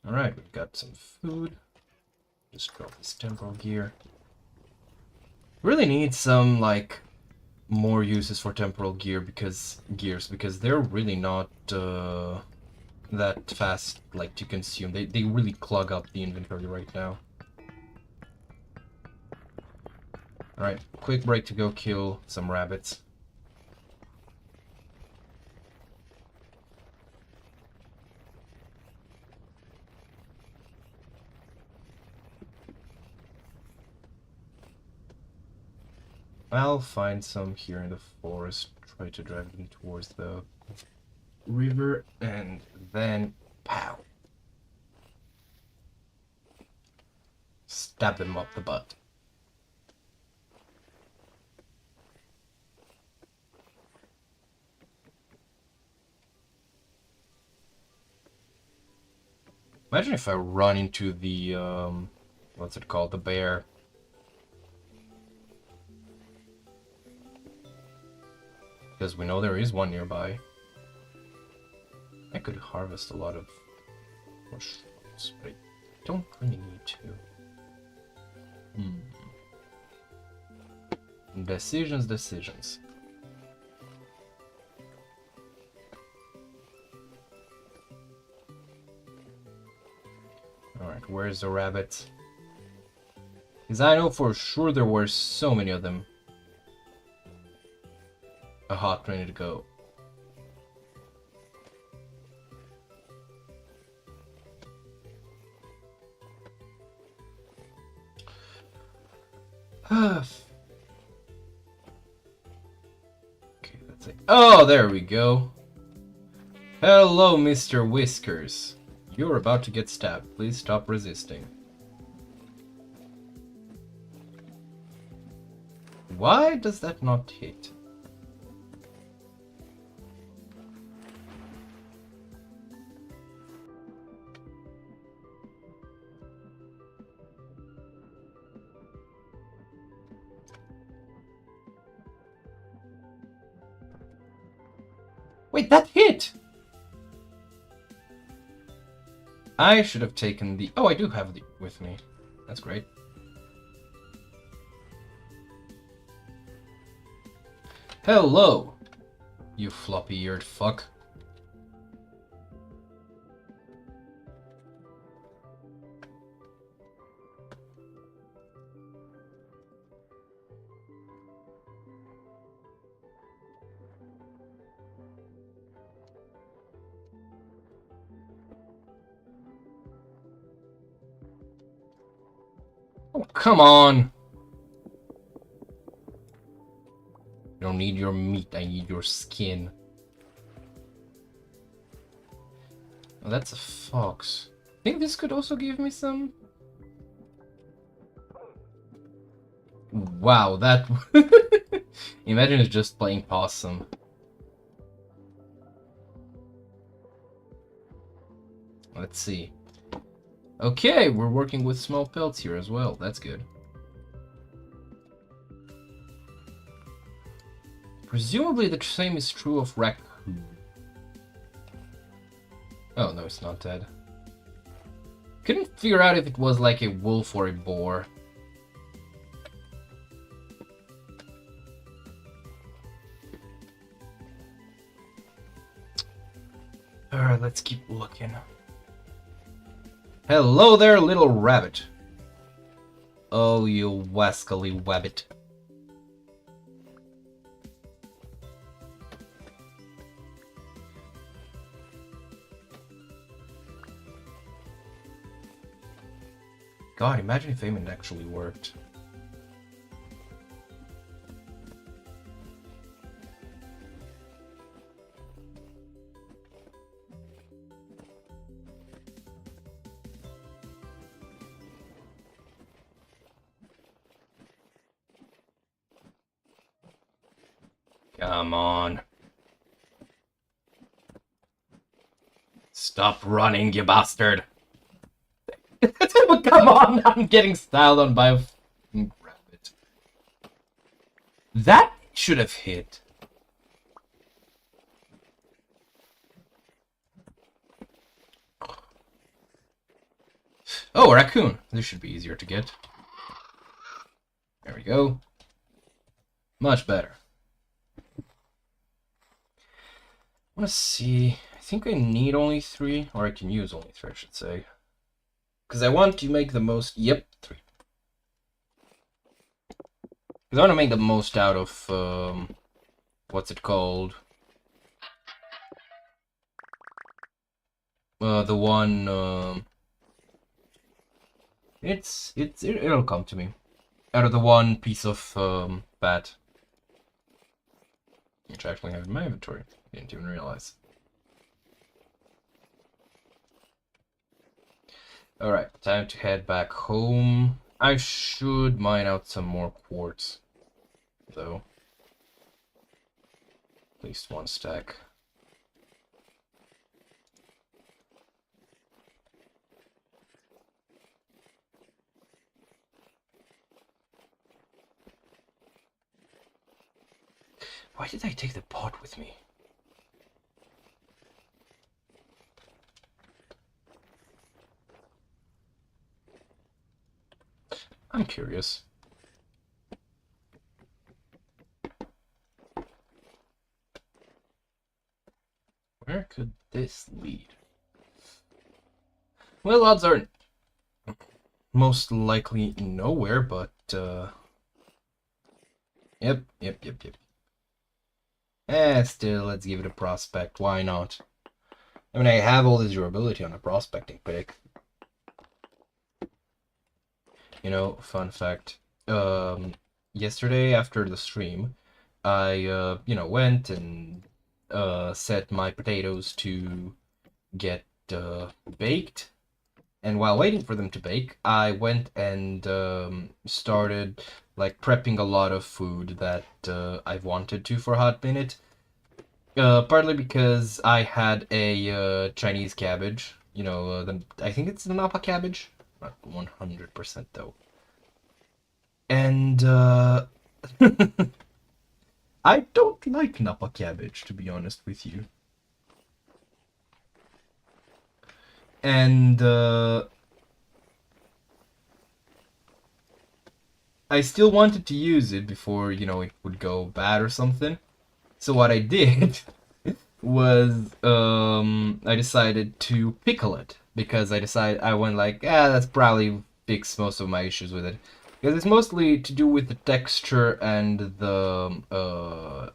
Alright, we've got some food. Just drop this temporal gear. Really need some, like, more uses for temporal gears because they're really not that fast, like, to consume. They really clog up the inventory right now. Alright, quick break to go kill some rabbits. I'll find some here in the forest, try to drive them towards the river, and then pow! Stab them up the butt. Imagine if I run into the, what's it called, the bear. Because we know there is one nearby. I could harvest a lot of mushrooms, but I don't really need to. Decisions. Alright, where's the rabbit? Because I know for sure there were so many of them. A hot minute ago. Okay, that's it. Oh, there we go. Hello, Mr. Whiskers. You're about to get stabbed. Please stop resisting. Why does that not hit? Wait, that hit! I should have taken the... Oh, I do have the with me. That's great. Hello, you floppy-eared fuck. Oh, come on! I don't need your meat, I need your skin. Oh, that's a fox. I think this could also give me some... Wow, that... Imagine it's just playing possum. Let's see. Okay, we're working with small pelts here as well. That's good. Presumably the same is true of raccoon. Oh, no, it's not dead. Couldn't figure out if it was like a wolf or a boar. Alright, let's keep looking. Hello there, little rabbit. Oh, you wascally wabbit. God, imagine if aiming actually worked. Come on. Stop running, you bastard. Come on, I'm getting styled on by a f***ing rabbit. That should have hit. Oh, a raccoon. This should be easier to get. There we go. Much better. I want to see. I think I need only 3, or I can use only 3, I should say. Because I want to make the most. Yep, 3. Because I want to make the most out of. What's it called? The one. It'll come to me. Out of the one piece of bat. Which I actually have in my inventory. Didn't even realize. Alright, time to head back home. I should mine out some more quartz, though. At least 1 stack. Why did I take the pot with me? I'm curious. Where could this lead? Well, odds are most likely nowhere, but Yep. Still, let's give it a prospect. Why not? I mean, I have all this durability on a prospecting pick. You know, fun fact. Yesterday after the stream, I went and set my potatoes to get baked. And while waiting for them to bake, I went and started like prepping a lot of food that I've wanted to for a hot minute. Partly because I had a Chinese cabbage. You know, I think it's the Napa cabbage. Not 100% though. And I don't like Napa cabbage, to be honest with you. And I still wanted to use it before, you know, it would go bad or something. So what I did was I decided to pickle it, because I went like, that's probably fix most of my issues with it. Because it's mostly to do with the texture and the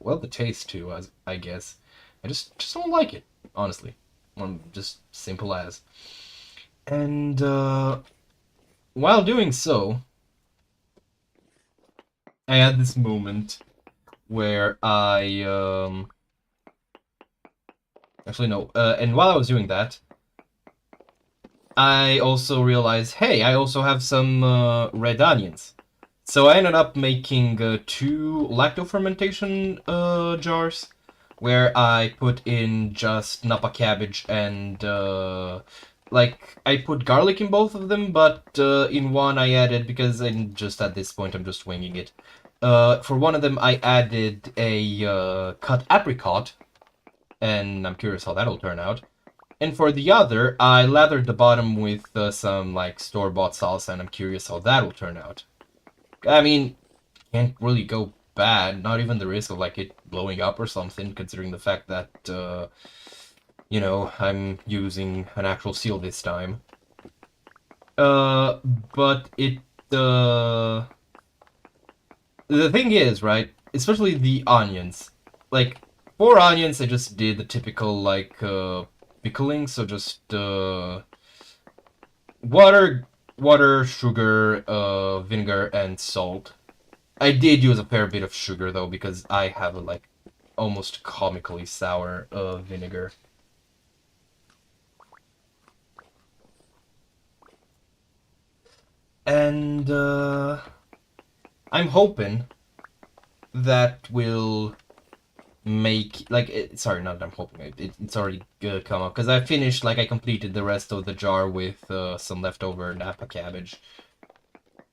well, the taste too, as I guess. I just don't like it, honestly. Just simple as. And while doing so, I had this moment where I actually no, and while I was doing that, I also realized, hey, I also have some red onions. So I ended up making 2 lacto fermentation jars, where I put in just Napa cabbage and like I put garlic in both of them, but in one I added, because I'm just at this point I'm just winging it. For one of them I added a cut apricot, and I'm curious how that'll turn out. And for the other, I lathered the bottom with some like store-bought salsa, and I'm curious how that'll turn out. I mean, can't really go bad, not even the risk of like it blowing up or something, considering the fact that, you know, I'm using an actual seal this time. But the thing is, right? Especially the onions. Like, for onions, I just did the typical, like, pickling, so just, water, sugar, vinegar, and salt. I did use a fair bit of sugar, though, because I have a, like, almost comically sour, vinegar. And, I'm hoping that will make like sorry, not that I'm hoping it's already come up because I finished, like, I completed the rest of the jar with some leftover Napa cabbage,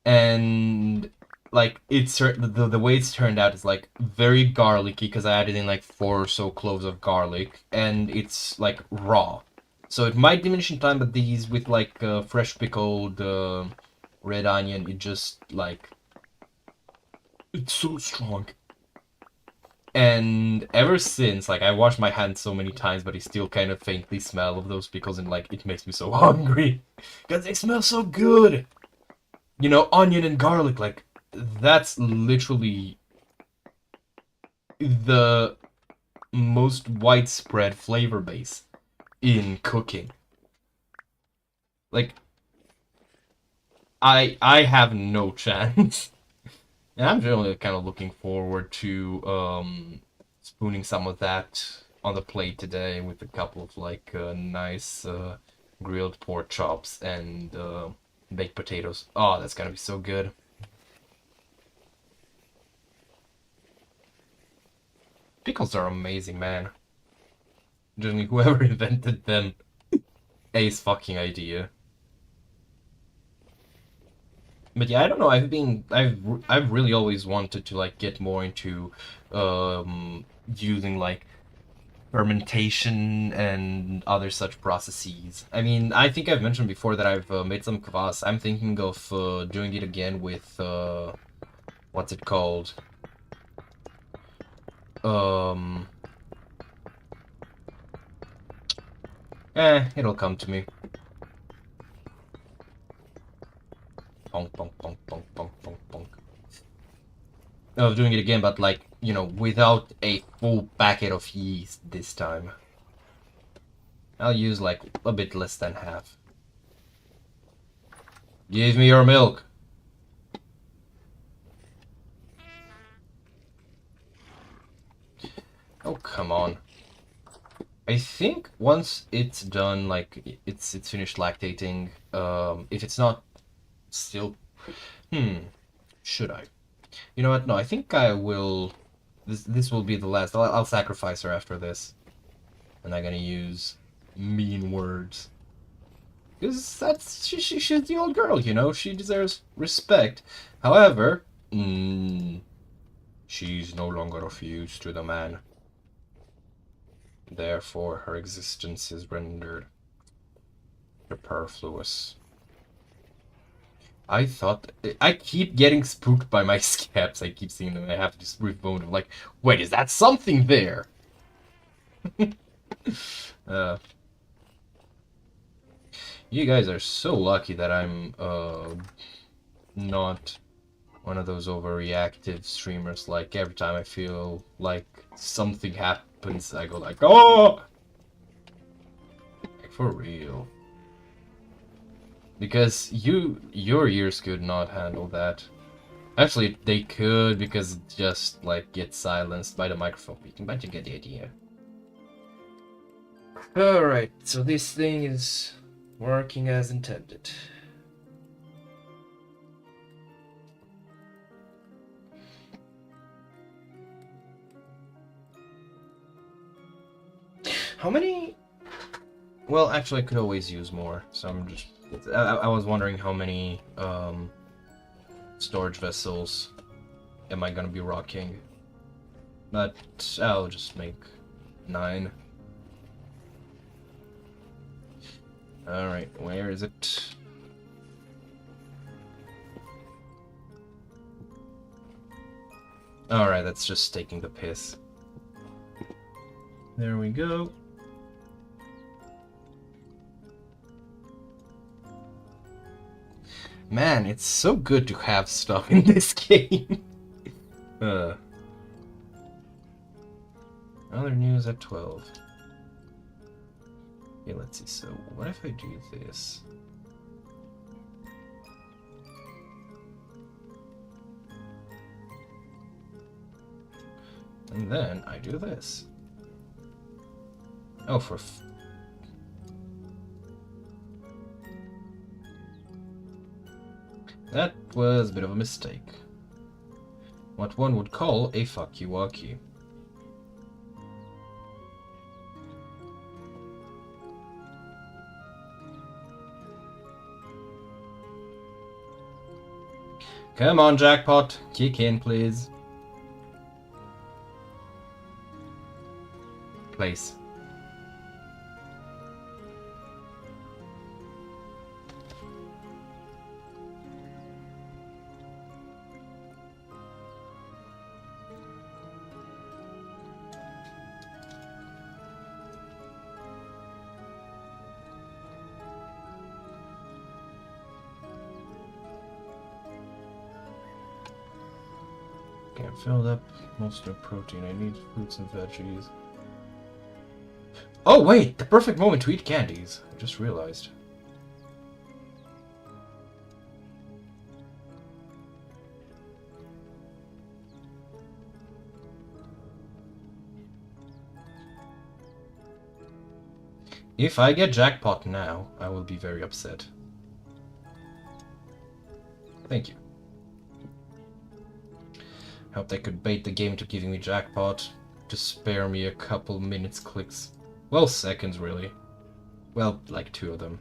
and like it's the way it's turned out is like very garlicky because I added in like 4 or so cloves of garlic, and it's like raw, so it might diminish in time, but these with like fresh pickled red onion, it just like it's so strong. And ever since, like, I washed my hands so many times, but I still kind of faintly smell of those pickles, and, like, it makes me so hungry. Because they smell so good! You know, onion and garlic, like, that's literally the most widespread flavor base in cooking. Like, I have no chance. And I'm generally kind of looking forward to spooning some of that on the plate today with a couple of like nice grilled pork chops and baked potatoes. Oh, that's gonna be so good. Pickles are amazing, man. Generally, whoever invented them, ace fucking idea. But yeah, I don't know. I've really always wanted to like get more into using like fermentation and other such processes. I mean, I think I've mentioned before that I've made some kvass. I'm thinking of doing it again with what's it called? Um, it'll come to me. Bonk, bonk, bonk, bonk, bonk, bonk, bonk. Of doing it again, but like, you know, without a full packet of yeast this time. I'll use like a bit less than half. Give me your milk. Oh, come on. I think once it's done, like it's finished lactating, if it's not still, should I? You know what? No, I think I will. This will be the last. I'll sacrifice her after this, and I'm gonna use mean words. Because she's the old girl, you know. She deserves respect. However, she's no longer of use to the man. Therefore, her existence is rendered superfluous. I thought I keep getting spooked by my scaps. I keep seeing them. And I have to just rephone them. Like, wait, is that something there? You guys are so lucky that I'm not one of those overreactive streamers. Like every time I feel like something happens, I go like, oh, like, for real. Because your ears could not handle that. Actually, they could, because it just like gets silenced by the microphone beeping, but you get the idea. Alright, so this thing is working as intended. How many? Well, actually, I could always use more, so I'm just... I was wondering how many storage vessels am I gonna be rocking. But I'll just make 9. Alright, where is it? Alright, that's just taking the piss. There we go. Man, it's so good to have stuff in this game. Other news at 12. Okay, let's see. So, what if I do this? And then I do this. Oh, that was a bit of a mistake. What one would call a fucky-wucky. Come on, jackpot. Kick in, please. Place. Okay, I've filled up most of the protein. I need fruits and veggies. Oh wait, the perfect moment to eat candies. I just realized. If I get jackpot now, I will be very upset. Thank you. Hope they could bait the game to giving me jackpot to spare me a couple minutes clicks. Well, seconds really. Well, like 2 of them.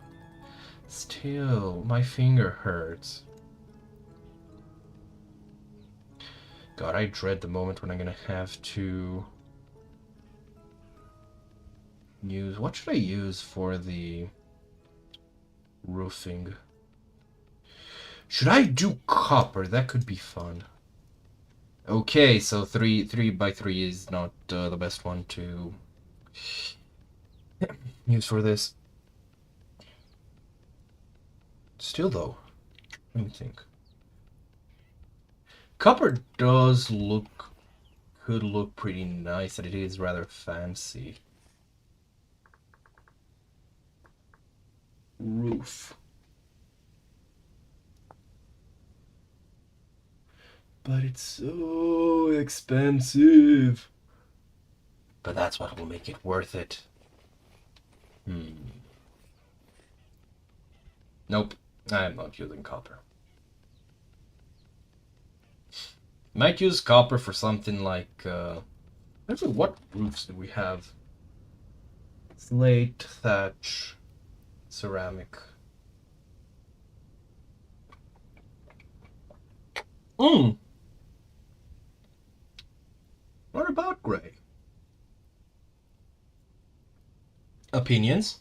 Still, my finger hurts. God, I dread the moment when I'm gonna have to use... What should I use for the roofing? Should I do copper? That could be fun. Okay, so 3 by 3 is not the best one to use for this. Still though, let me think. Copper does look, could look pretty nice, and it is rather fancy. Roof. But it's so expensive. But that's what will make it worth it. Nope, I'm not using copper. Might use copper for something like, actually, what roofs do we have? Slate, thatch, ceramic. What about gray? Opinions?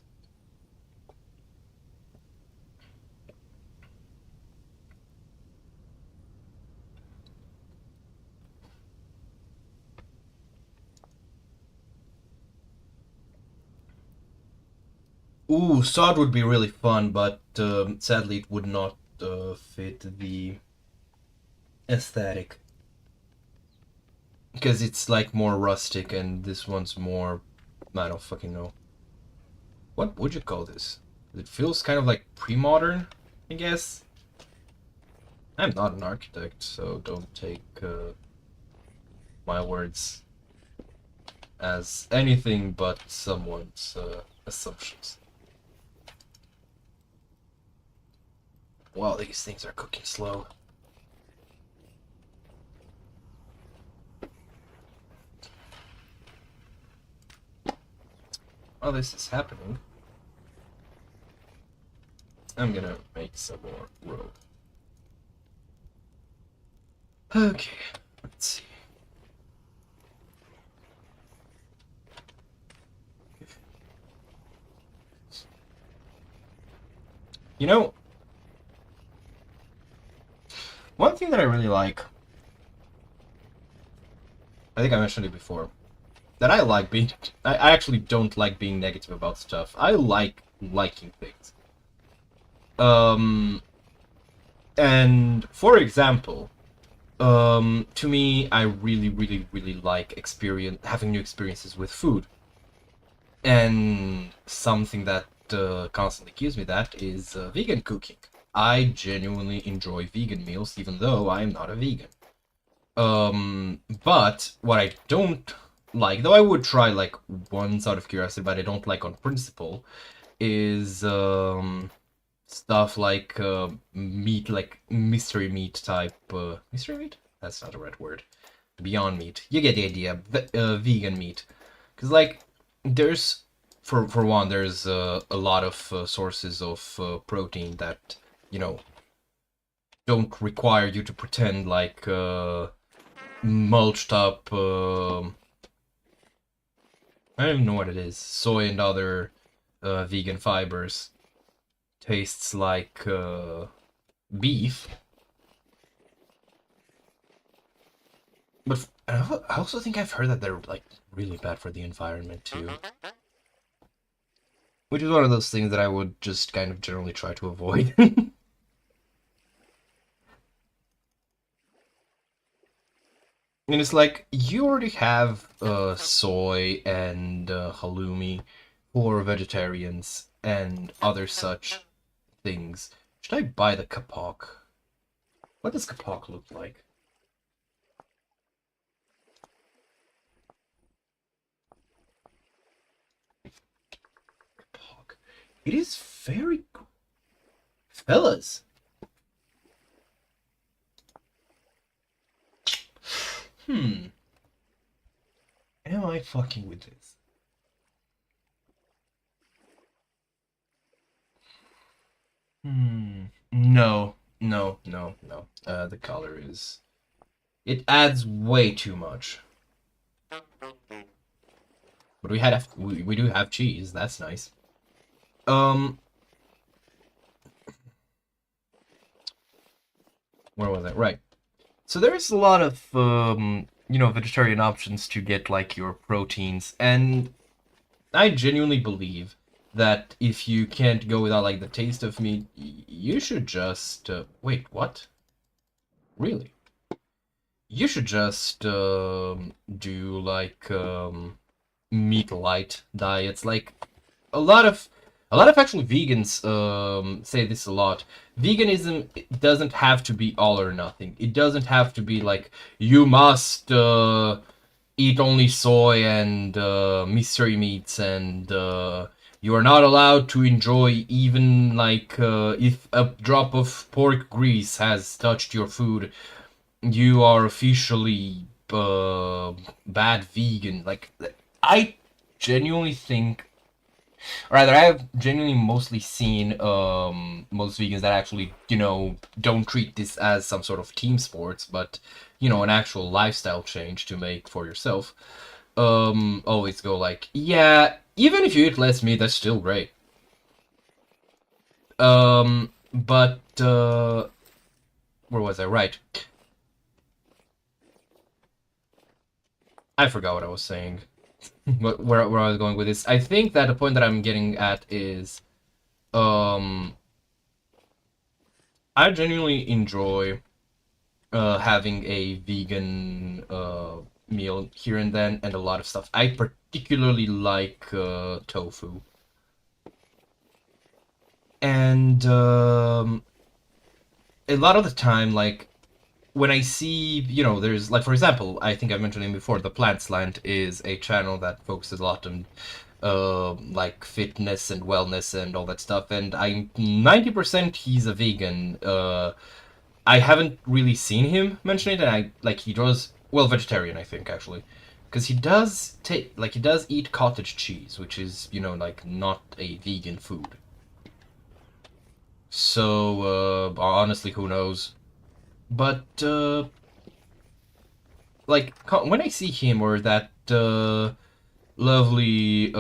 Ooh, sod would be really fun, but sadly it would not fit the aesthetic. Because it's like more rustic and this one's more... I don't fucking know. What would you call this? It feels kind of like pre-modern, I guess. I'm not an architect, so don't take my words as anything but someone's assumptions. Wow, these things are cooking slow. While this is happening, I'm gonna make some more rope. Okay, let's see. You know, one thing that I really like, I think I mentioned it before, that I like being... I actually don't like being negative about stuff. I like liking things. And for example, to me, I really, really, really like having new experiences with food. And something that constantly gives me that is vegan cooking. I genuinely enjoy vegan meals, even though I am not a vegan. But what I don't like, though I would try like once out of curiosity, but I don't like on principle, is stuff like meat, like mystery meat type. Mystery meat? That's not the right word. Beyond meat. You get the idea. Vegan meat, because like there's for one, there's a lot of sources of protein that don't require you to pretend like mulched up. I don't even know what it is. Soy and other vegan fibers. Tastes like beef. But I also think I've heard that they're like really bad for the environment too. Which is one of those things that I would just kind of generally try to avoid. And it's like, you already have soy and halloumi for vegetarians and other such things. Should I buy the kapok? What does kapok look like? Kapok. It is very... Fellas! Am I fucking with this? No. The color is... It adds way too much. But we do have cheese, that's nice. Where was I? Right. So there's a lot of vegetarian options to get like your proteins, and I genuinely believe that if you can't go without like the taste of meat, you should just wait, what? Really? You should just do like meat light diets. Like a lot of actual vegans say this a lot. Veganism doesn't have to be all or nothing. It doesn't have to be like you must eat only soy and mystery meats, and you are not allowed to enjoy even like if a drop of pork grease has touched your food, you are officially bad vegan. Like I genuinely think, or rather, I have genuinely mostly seen most vegans that actually, don't treat this as some sort of team sports, but, an actual lifestyle change to make for yourself. Always go like, yeah, even if you eat less meat, that's still great. But, where was I? Right. I forgot what I was saying. Where I was going with this. I think that the point that I'm getting at is, I genuinely enjoy having a vegan meal here and then, and a lot of stuff. I particularly like tofu. And a lot of the time, like, when I see, there's, like, for example, I think I mentioned him before, the Plant Slant is a channel that focuses a lot on, like, fitness and wellness and all that stuff, and I'm 90% he's a vegan. I haven't really seen him mention it, and he does, well, vegetarian, I think, actually. Because he does eat cottage cheese, which is, like, not a vegan food. So, honestly, who knows? But, like, when I see him or that lovely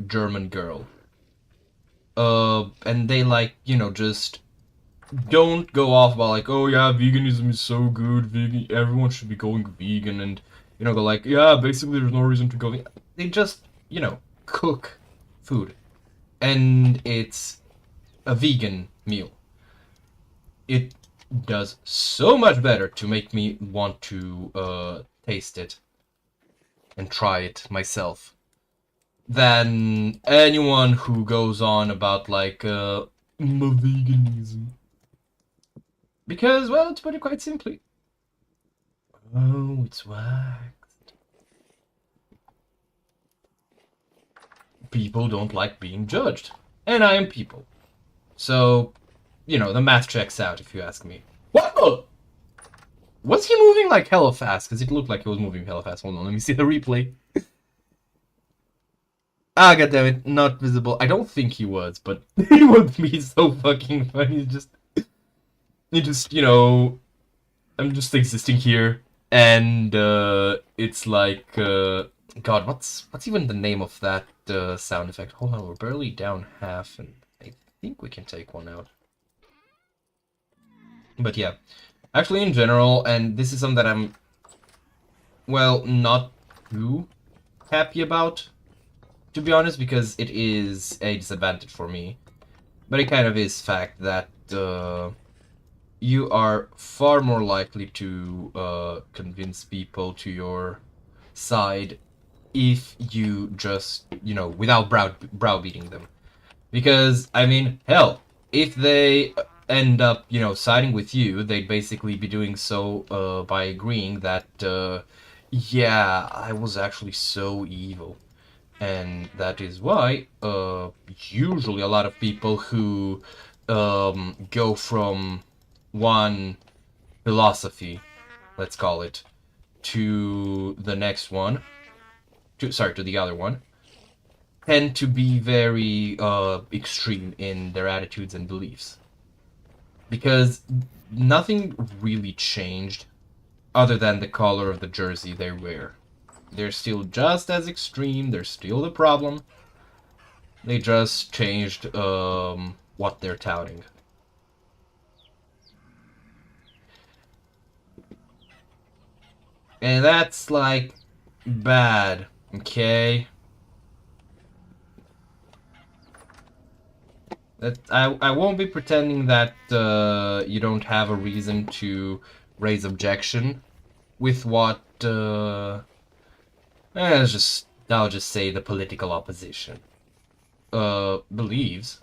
German girl, and they, like, just don't go off about, like, oh yeah, veganism is so good, everyone should be going vegan, and, go like, yeah, basically there's no reason to go vegan. They just, cook food. And it's a vegan meal. It does so much better to make me want to taste it and try it myself than anyone who goes on about like veganism. Because, well, to put it quite simply, oh, it's waxed. People don't like being judged, and I am people. So, you know, the math checks out, if you ask me. What the? Was he moving like hella fast? Because it looked like he was moving hella fast. Hold on, let me see the replay. Ah, goddammit, not visible. I don't think he was, but it would be so fucking funny. Just, you know, I'm just existing here, and it's like, God, what's even the name of that sound effect? Hold on, we're barely down half, and I think we can take one out. But yeah, actually in general, and this is something that I'm, well, not too happy about, to be honest, because it is a disadvantage for me. But it kind of is fact that you are far more likely to convince people to your side if you just, you know, without browbeating them. Because, I mean, hell, if they end up, you know, siding with you, they'd basically be doing so by agreeing that, yeah, I was actually so evil. And that is why, usually a lot of people who go from one philosophy, let's call it, to the next one, to the other one, tend to be very extreme in their attitudes and beliefs. Because nothing really changed other than the color of the jersey they wear. They're still just as extreme, they're still the problem. They just changed what they're touting. And that's like bad, okay? That I won't be pretending that you don't have a reason to raise objection with what I'll just say the political opposition believes,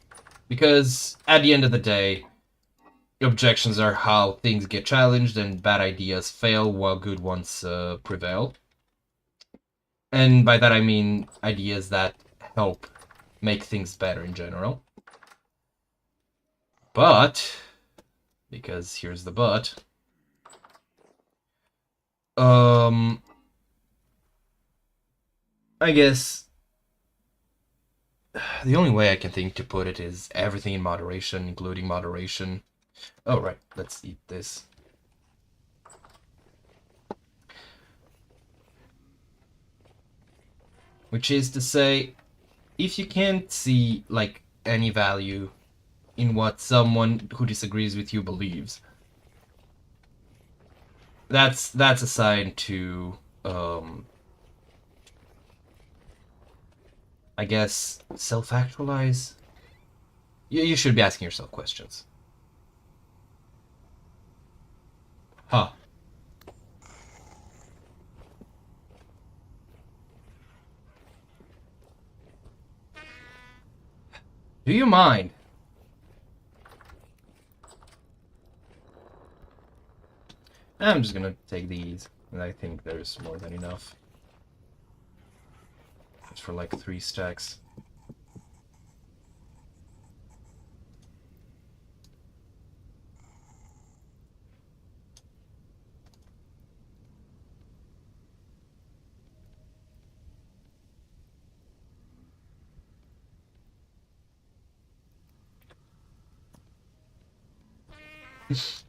because at the end of the day, objections are how things get challenged and bad ideas fail while good ones prevail. And by that I mean ideas that help make things better in general. But, because here's the but, I guess the only way I can think to put it is everything in moderation, including moderation. Oh, right, let's eat this. Which is to say, if you can't see, like, any value in what someone who disagrees with you believes, that's a sign to, I guess, self-actualize. You should be asking yourself questions. Huh. Do you mind? I'm just gonna take these, and I think there's more than enough. It's for like 3 stacks.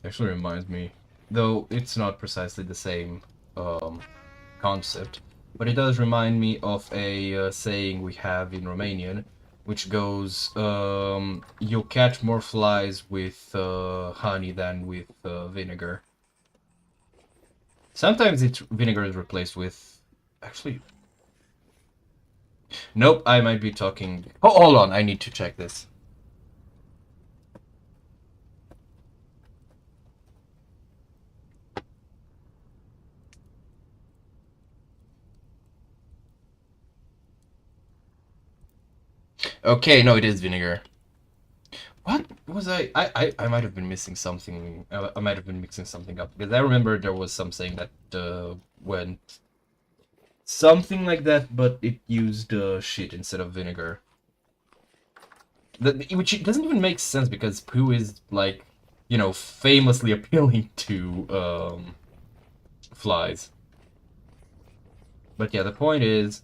Actually reminds me, though it's not precisely the same concept, but it does remind me of a saying we have in Romanian, which goes, you'll catch more flies with honey than with vinegar. Sometimes vinegar is replaced with... Actually... Nope, I might be talking... Oh, hold on, I need to check this. Okay, no, it is vinegar. What was I might have been missing something. I might have been mixing something up because I remember there was some saying that went something like that, but it used shit instead of vinegar. Which doesn't even make sense because poo is like, you know, famously appealing to flies. But yeah, the point is,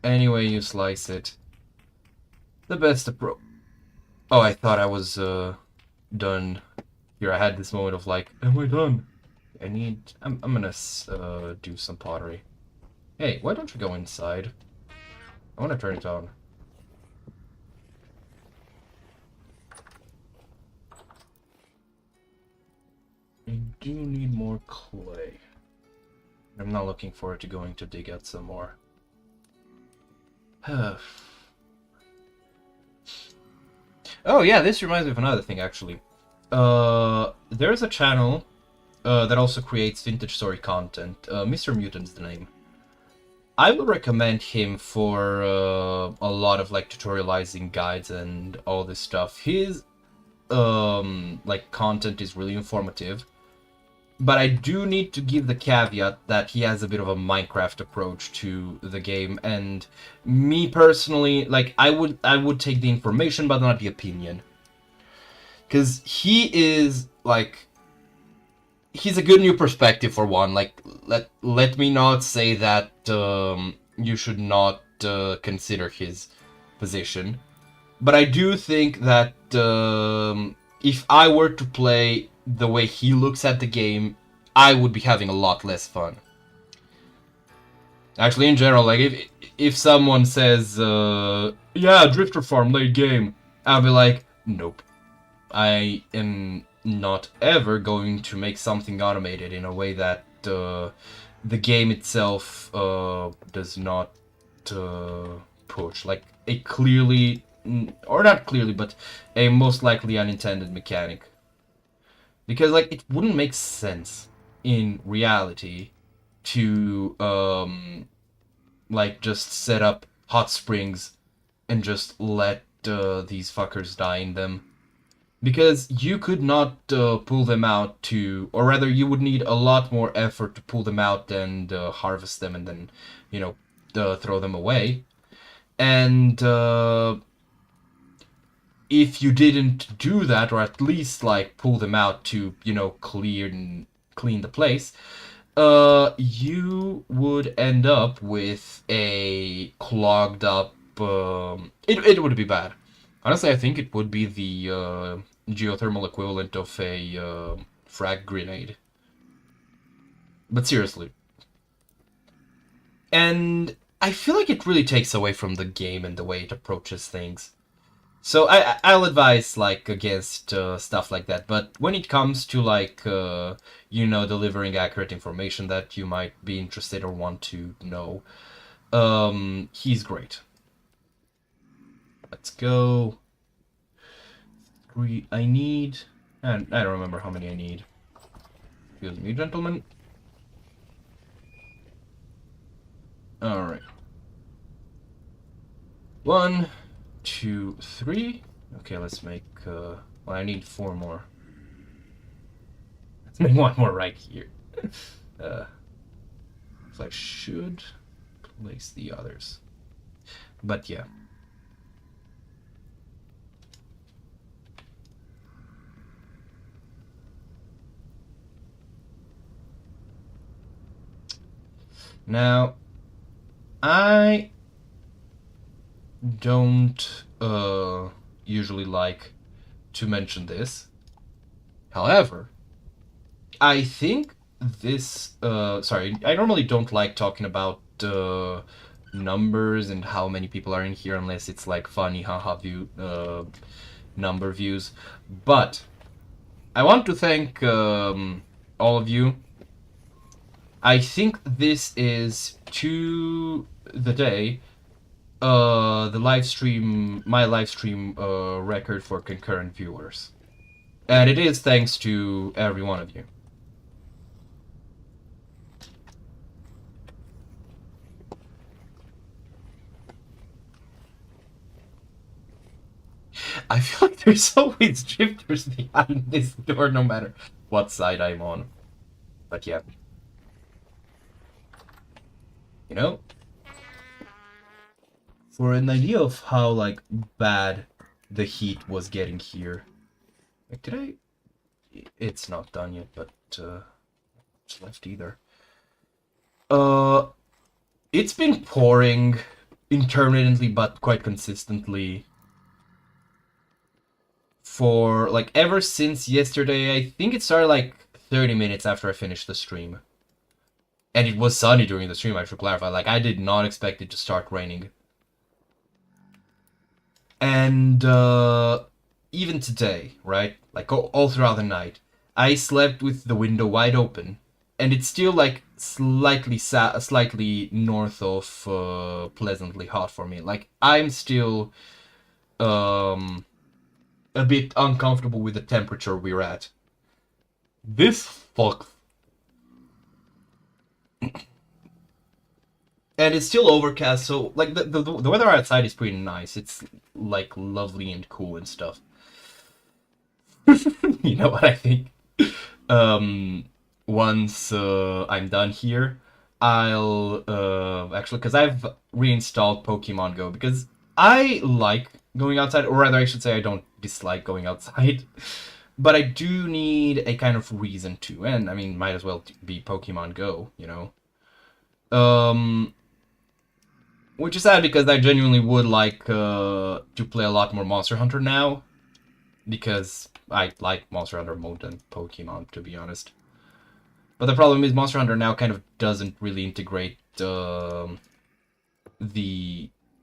anyway you slice it, the best approach. Oh, I thought I was done. Here, I had this moment of like, am I done? I'm gonna do some pottery. Hey, why don't you go inside? I want to turn it on. I do need more clay. I'm not looking forward to going to dig out some more. Oh yeah, this reminds me of another thing actually. There's a channel that also creates vintage story content. Mr. Mutant's the name. I will recommend him for a lot of like tutorializing guides and all this stuff. His like content is really informative, but I do need to give the caveat that he has a bit of a Minecraft approach to the game, and me personally, like I would take the information but not the opinion, because he is like, he's a good new perspective for one. Like, let me not say that you should not consider his position, but I do think that if I were to play the way he looks at the game, I would be having a lot less fun. Actually, in general, like if someone says, "Yeah, Drifter Farm late game," I'll be like, "Nope, I am not ever going to make something automated in a way that the game itself does not push." Like a clearly, or not clearly, but a most likely unintended mechanic. Because like it wouldn't make sense in reality to like just set up hot springs and just let these fuckers die in them. Because you could not pull them out to, or rather you would need a lot more effort to pull them out and harvest them and then, you know, throw them away. And if you didn't do that, or at least like pull them out to, you know, clean the place, you would end up with a clogged up. It would be bad. Honestly, I think it would be the geothermal equivalent of a frag grenade. But seriously. And I feel like it really takes away from the game and the way it approaches things. So I'll advise like against stuff like that. But when it comes to like you know, delivering accurate information that you might be interested or want to know, he's great. Let's go. 3 I need, and I don't remember how many I need. Excuse me, gentlemen. All right. 1, 2, 3. Okay, let's make. Well, I need 4 more. Let's make 1 more right here. So I should place the others. But yeah. Now, I don't usually like to mention this. However, I think this sorry, I normally don't like talking about numbers and how many people are in here unless it's like funny haha view number views. But I want to thank all of you. I think this is to the day the live stream, my live stream record for concurrent viewers, and it is thanks to every one of you. I feel like there's always drifters behind this door, no matter what side I'm on. But yeah. You know? For an idea of how, like, bad the heat was getting here. Like, did I... It's not done yet, but, it's left either. It's been pouring intermittently, but quite consistently. For, like, ever since yesterday. I think it started, like, 30 minutes after I finished the stream. And it was sunny during the stream, I should clarify. Like, I did not expect it to start raining. And, even today, right? Like, all throughout the night, I slept with the window wide open. And it's still, like, slightly north of, pleasantly hot for me. Like, I'm still, a bit uncomfortable with the temperature we're at. This fuck. And it's still overcast, so, like, the weather outside is pretty nice. It's, like, lovely and cool and stuff. You know what I think? Once I'm done here, I'll, actually, because I've reinstalled Pokemon Go, because I like going outside, or rather I should say I don't dislike going outside, but I do need a kind of reason to, and I mean, might as well be Pokemon Go, you know? Which is sad because I genuinely would like to play a lot more Monster Hunter now, because I like Monster Hunter more than Pokemon, to be honest. But the problem is Monster Hunter now kind of doesn't really integrate the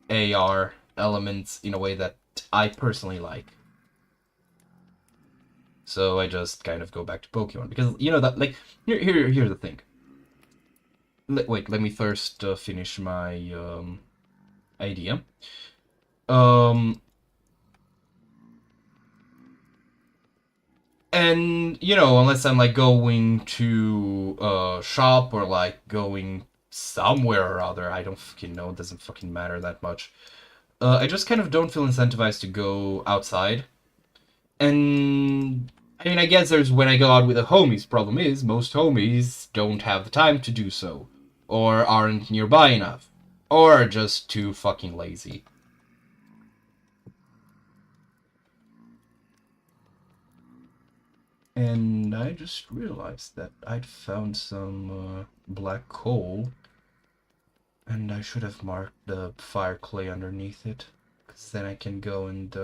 AR elements in a way that I personally like. So I just kind of go back to Pokemon, because, you know, that, like, here's the thing. Wait, let me first finish my idea. And, you know, unless I'm, like, going to shop or, like, going somewhere or other, I don't fucking know, it doesn't fucking matter that much. I just kind of don't feel incentivized to go outside. And, I mean, I guess there's when I go out with the homies. Problem is, most homies don't have the time to do so. Or aren't nearby enough. Or are just too fucking lazy. And I just realized that I'd found some black coal. And I should have marked the fire clay underneath it. Because then I can go and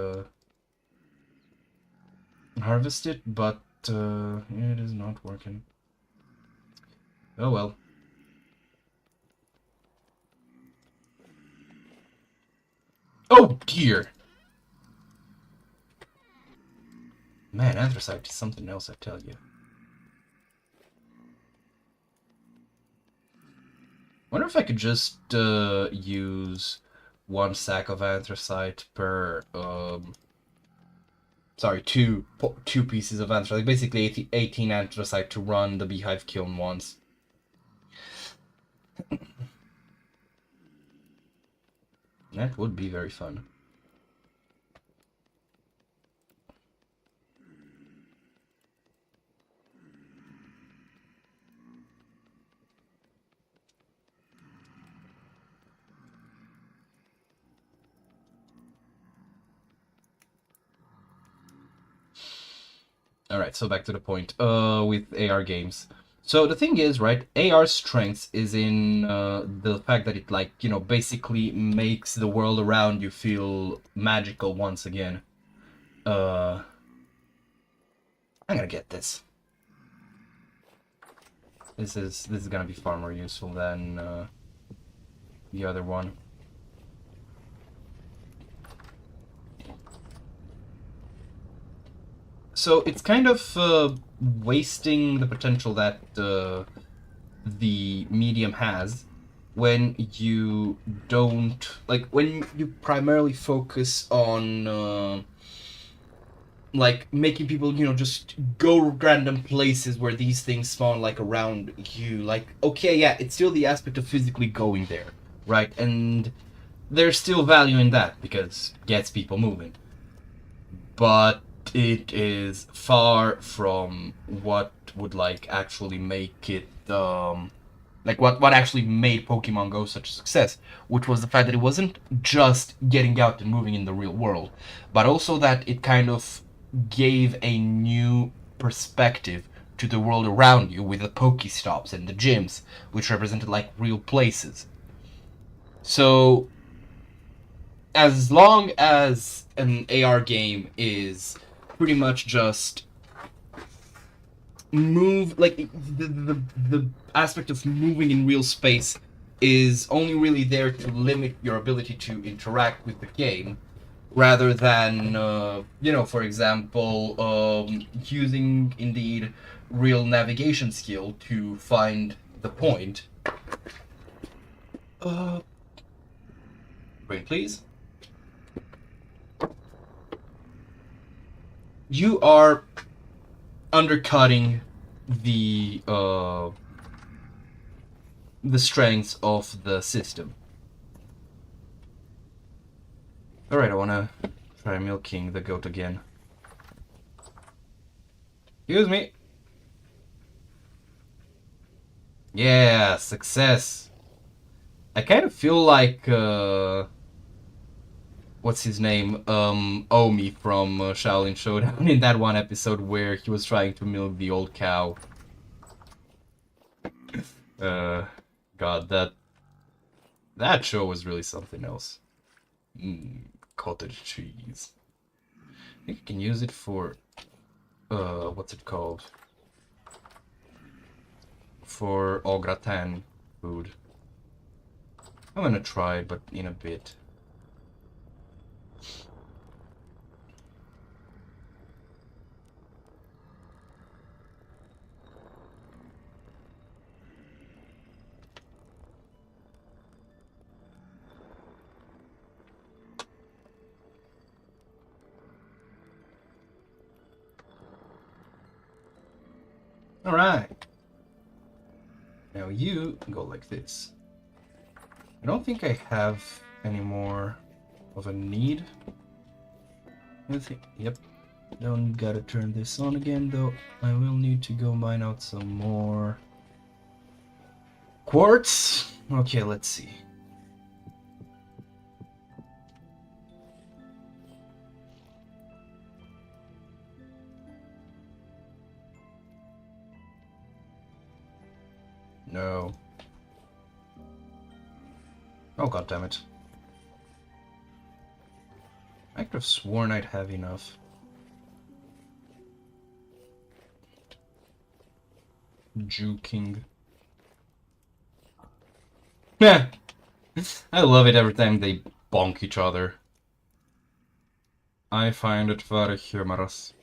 harvest it, but it is not working. Oh well. Oh dear! Man, anthracite is something else, I tell you. Wonder if I could just use 1 sack of anthracite per sorry, two pieces of anthracite, basically 18 anthracite to run the beehive kiln once. That would be very fun. Alright, so back to the point, with AR games. So the thing is, right, AR's strength is in the fact that it, like, you know, basically makes the world around you feel magical once again. I'm gonna get this. This is gonna be far more useful than the other one. So it's kind of wasting the potential that the medium has when you don't, like, when you primarily focus on like making people, you know, just go random places where these things spawn, like, around you. Like, okay, yeah, it's still the aspect of physically going there, right? And there's still value in that because it gets people moving. but it is far from what would like actually make it like what actually made Pokemon Go such a success, which was the fact that it wasn't just getting out and moving in the real world, but also that it kind of gave a new perspective to the world around you with the Pokestops and the gyms, which represented like real places. So as long as an AR game is pretty much just move, like the aspect of moving in real space is only really there to limit your ability to interact with the game, rather than for example, using indeed real navigation skill to find the point. Brain, please. You are undercutting the strengths of the system. Alright, I wanna try milking the goat again. Excuse me. Yeah, success. I kind of feel like what's his name? Omi from Shaolin Showdown in that one episode where he was trying to milk the old cow. God, that show was really something else. Cottage cheese. I think I can use it for what's it called? For au gratin food. I'm gonna try, but in a bit. Alright. Now you go like this. I don't think I have any more of a need. Yep. Don't gotta turn this on again though. I will need to go mine out some more quartz. Okay, let's see. No. Oh, god damn it. I could have sworn I'd have enough. Juking. Yeah. I love it every time they bonk each other. I find it very humorous.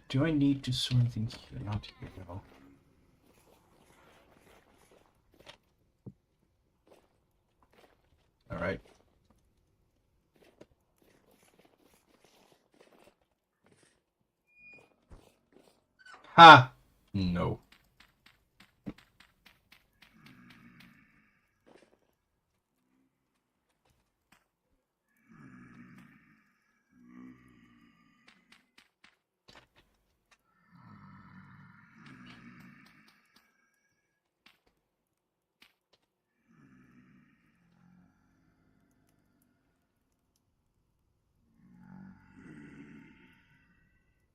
Do I need to store anything here? Not here, no. Alright. Ha! No.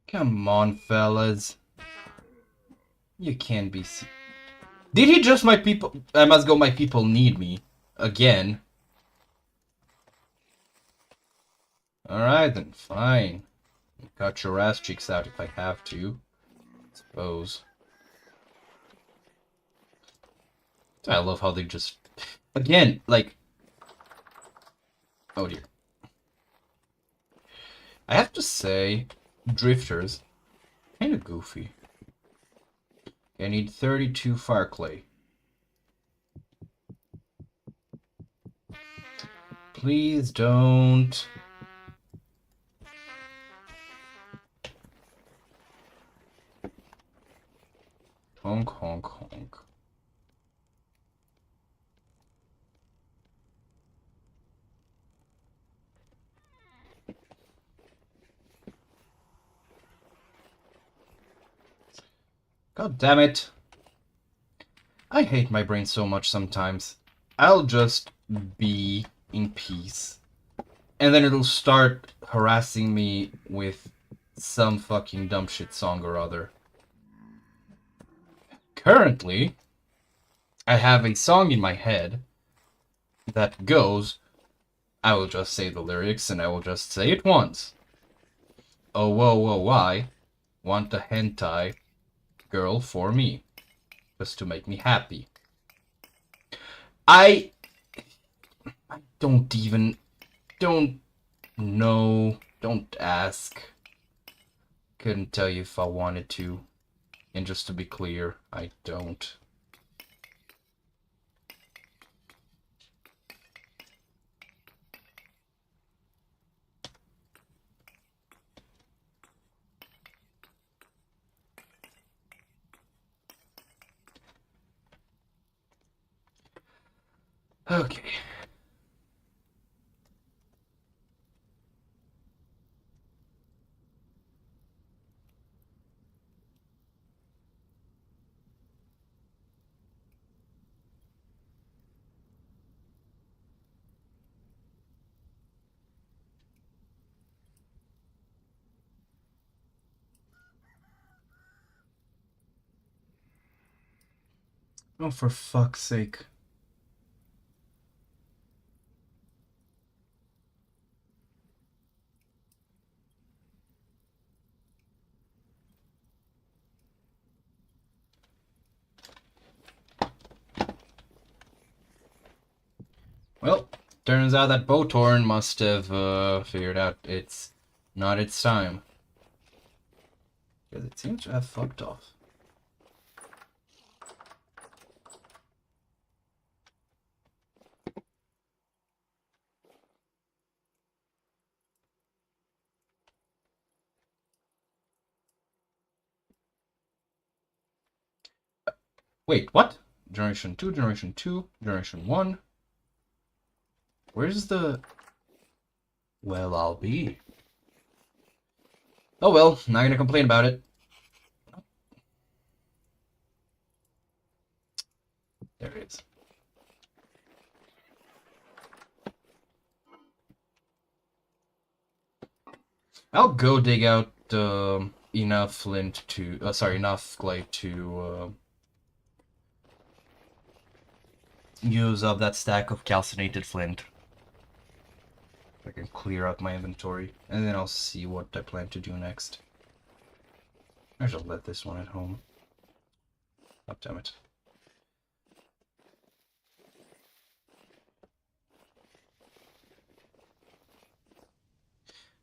Come on, fellas. You can't be Did he just my people? I must go, my people need me. Again. Alright then, fine. Cut your ass cheeks out if I have to. Suppose. I love how they just... Again, like... Oh dear. I have to say, drifters, kinda goofy. I need 32 fire clay. Please don't. Honk, honk, honk. God damn it. I hate my brain so much sometimes. I'll just be in peace. And then it'll start harassing me with some fucking dumb shit song or other. Currently, I have a song in my head that goes, I will just say the lyrics and I will just say it once. Oh, whoa, whoa, why? Want a hentai girl for me. Just to make me happy. I don't know. Don't ask. Couldn't tell you if I wanted to. And just to be clear, I don't. Okay. Oh, for fuck's sake. Well, turns out that Botorn must have figured out it's not its time. Because it seems to have fucked off. Wait, what? Generation 2, Generation 2, Generation 1? Where's the... Well, I'll be. Oh well, not gonna complain about it. There it is. I'll go dig out enough flint to... enough clay to use up that stack of calcinated flint. I can clear out my inventory, and then I'll see what I plan to do next. I shall let this one at home. Oh, damn it.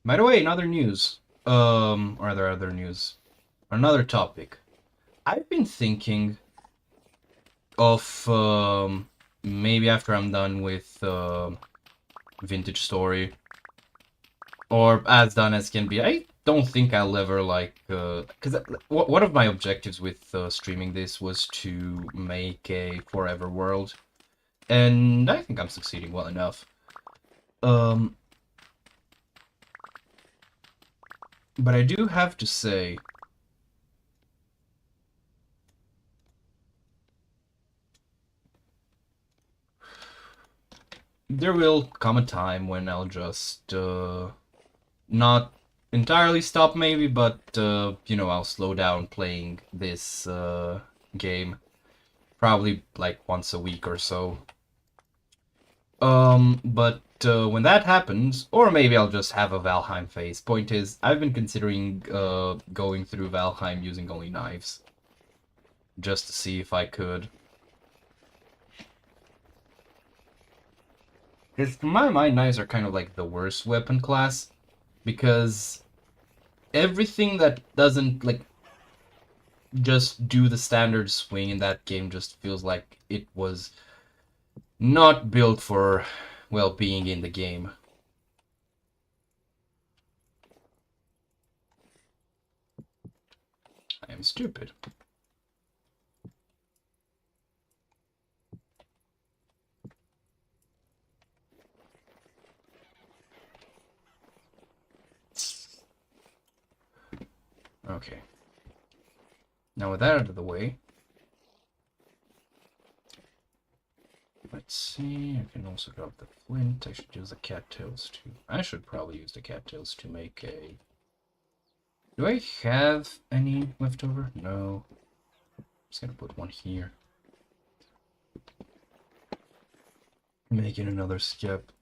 By the way, in other news, or are there other news? Another topic. I've been thinking of maybe after I'm done with Vintage Story, or as done as can be. I don't think I'll ever like because one of my objectives with streaming this was to make a forever world, and I think I'm succeeding well enough. But I do have to say, there will come a time when I'll just not entirely stop maybe, but you know, I'll slow down playing this game, probably like once a week or so. But when that happens, or maybe I'll just have a Valheim phase. Point is, I've been considering going through Valheim using only knives, just to see if I could. Because to my mind, knives are kind of like the worst weapon class, because everything that doesn't like just do the standard swing in that game just feels like it was not built for, well, being in the game. I am stupid. Now with that out of the way, let's see, I can also drop the flint. I should use the cattails too. I should probably use the cattails to make a... Do I have any left over? No. I'm just gonna put one here. Making another step.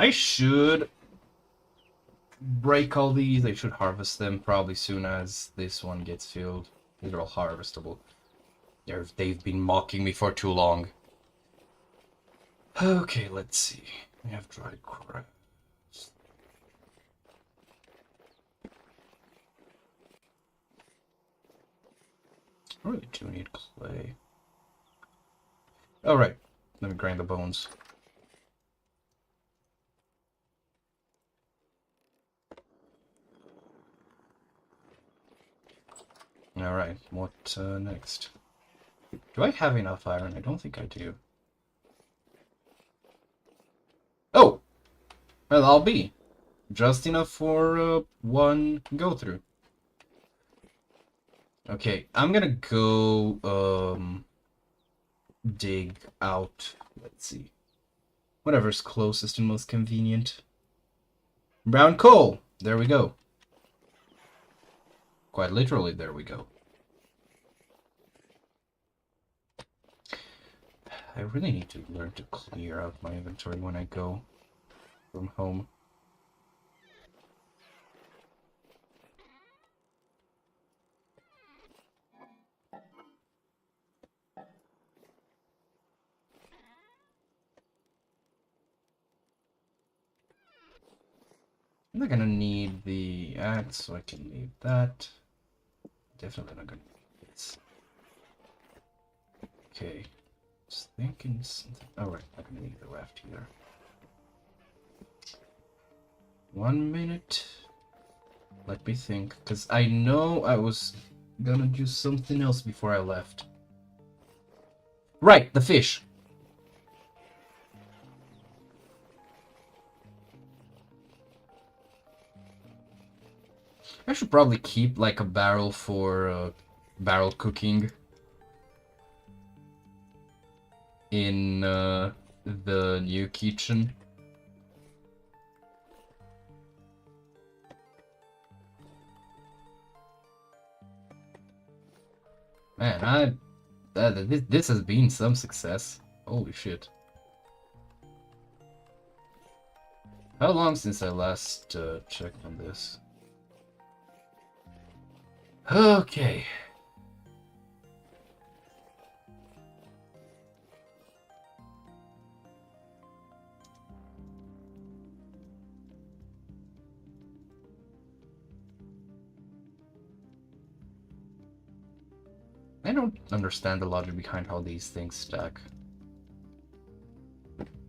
I should break all these. I should harvest them probably soon as this one gets filled. These are all harvestable. They've been mocking me for too long. Okay, let's see. We have dried crabs. I really do need clay. Alright, let me grind the bones. Alright, what next? Do I have enough iron? I don't think I do. Oh! Well, I'll be. Just enough for one go-through. Okay, I'm gonna go dig out, let's see, whatever's closest and most convenient. Brown coal! There we go. Quite literally, there we go. I really need to learn to clear out my inventory when I go from home. I'm not gonna need the axe, so I can leave that. Definitely not gonna need this. Okay. Just thinking something. Alright, not gonna need the raft either. 1 minute. Let me think, because I know I was gonna do something else before I left. Right, the fish. I should probably keep like a barrel for barrel cooking in the new kitchen. Man, this has been some success. Holy shit. How long since I last checked on this? Okay. I don't understand the logic behind how these things stack.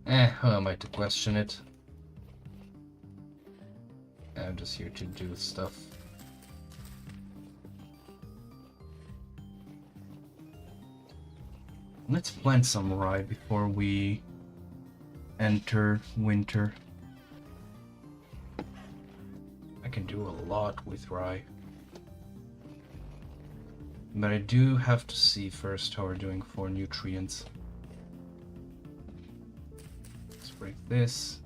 Who am I to question it? I'm just here to do stuff. Let's plant some rye before we enter winter. I can do a lot with rye. But I do have to see first how we're doing for nutrients. Let's break this.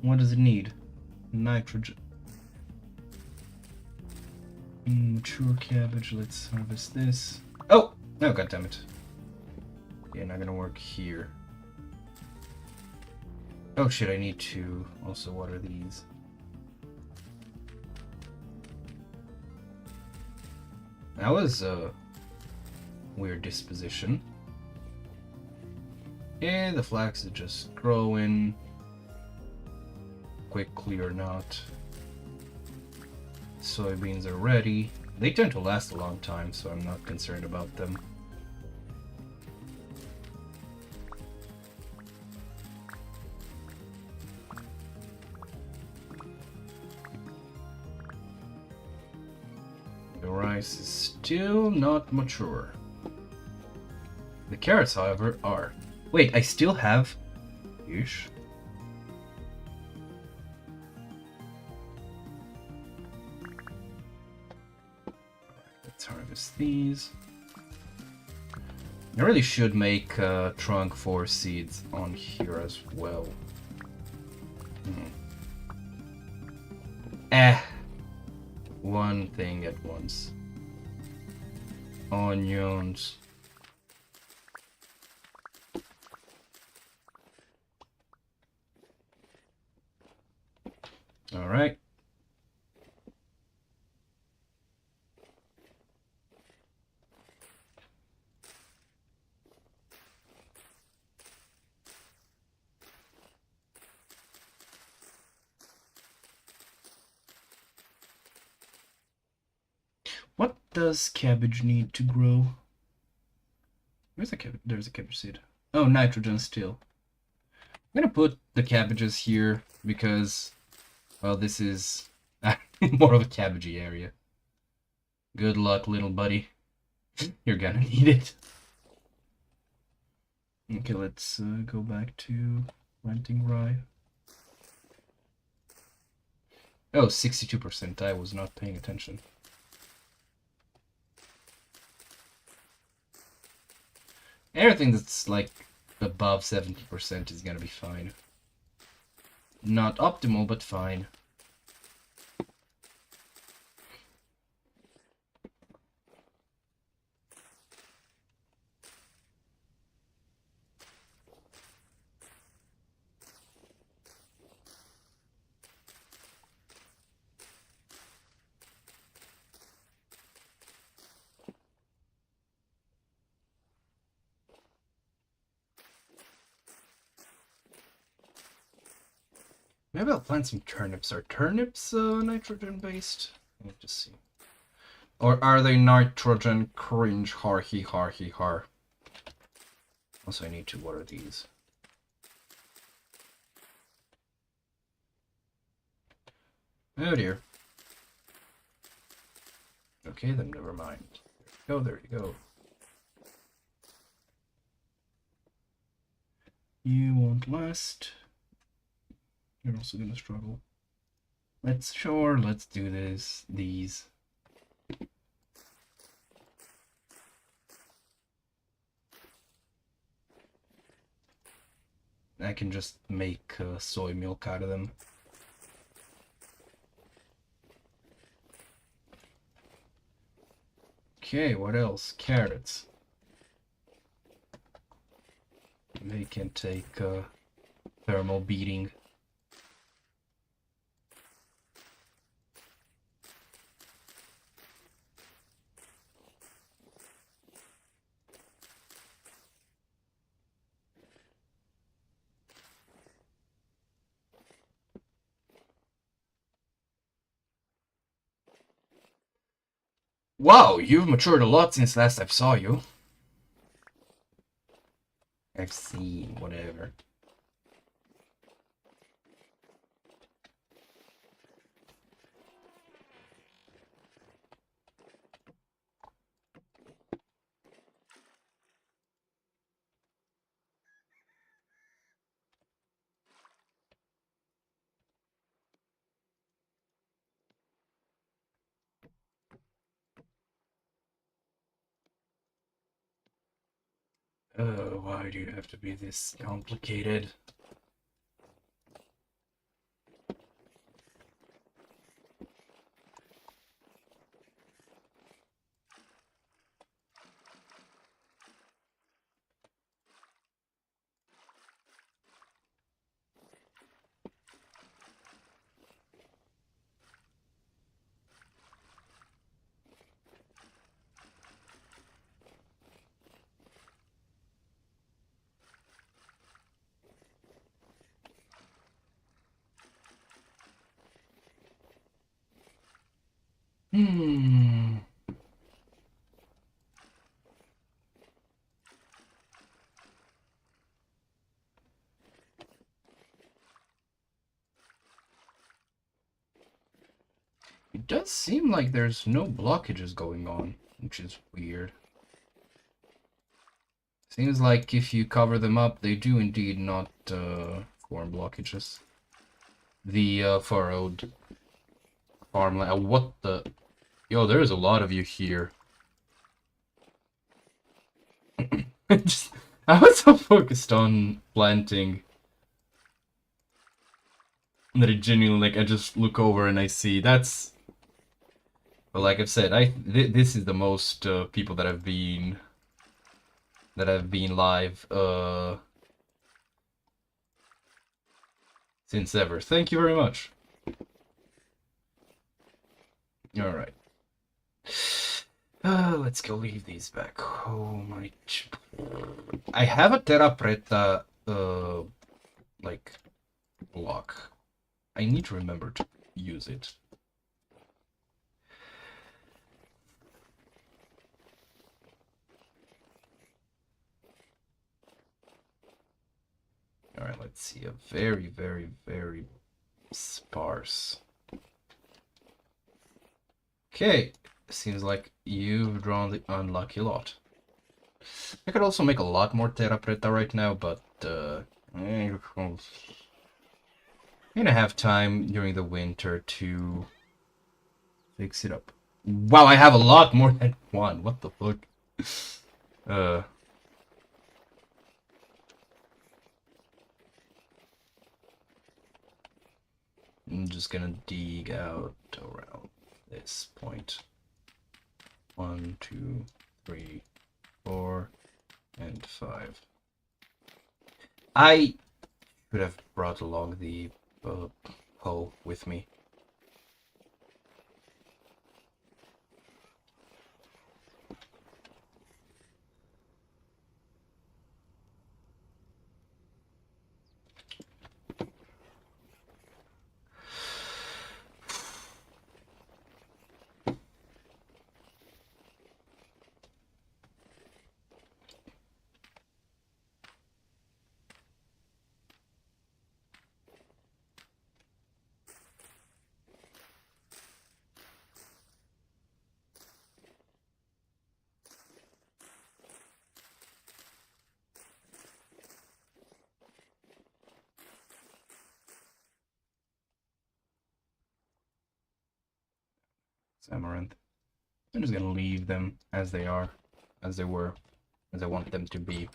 What does it need? Nitrogen. Mature cabbage, let's harvest this. Oh! No, goddammit. Yeah, not gonna work here. Oh shit, I need to also water these. That was a weird disposition. Yeah, the flax is just growing. Quickly or not. Soybeans are ready. They tend to last a long time, so I'm not concerned about them. rice is still not mature. The carrots, however, are. Wait, I still have... Ish. Let's harvest these. I really should make a trunk for seeds on here as well. One thing at once. Onions. All right. What does cabbage need to grow? Where's the cabbage? There's a cabbage seed. Oh, nitrogen still. I'm gonna put the cabbages here because, well, this is more of a cabbagey area. Good luck, little buddy. You're gonna need it. Okay, let's go back to planting rye. Oh, 62%. I was not paying attention. Everything that's like above 70% is gonna be fine. Not optimal, but fine. Maybe I'll plant some turnips. Are turnips nitrogen based? Let me just see. Or are they nitrogen cringe har he har he har? Also, I need to water these. Oh dear. Okay, then never mind. There you go. You won't last. You're also gonna struggle. Let's do these. I can just make soy milk out of them. Okay, what else? Carrots. They can take thermal beating. Wow, you've matured a lot since last I saw you. I've seen, whatever. Why do you have to be this complicated? It does seem like there's no blockages going on, which is weird. Seems like if you cover them up, they do indeed not form blockages. The furrowed farmland. What the? Yo, there's a lot of you here. I was so focused on planting that I genuinely, I just look over and I see that's. But like I've said, this is the most people that have been live since ever. Thank you very much. All right. Let's go leave these back. Oh my! I have a terra preta like block. I need to remember to use it. All right, let's see. A very, very, very sparse. Okay, seems like you've drawn the unlucky lot. I could also make a lot more terra preta right now, but I'm gonna have time during the winter to fix it up. Wow, I have a lot more than one. What the fuck? I'm just gonna dig out around this point. 1, 2, 3, 4, and 5. I should have brought along the hoe with me. Amaranth. I'm just gonna leave them as they are, as they were, as I want them to be.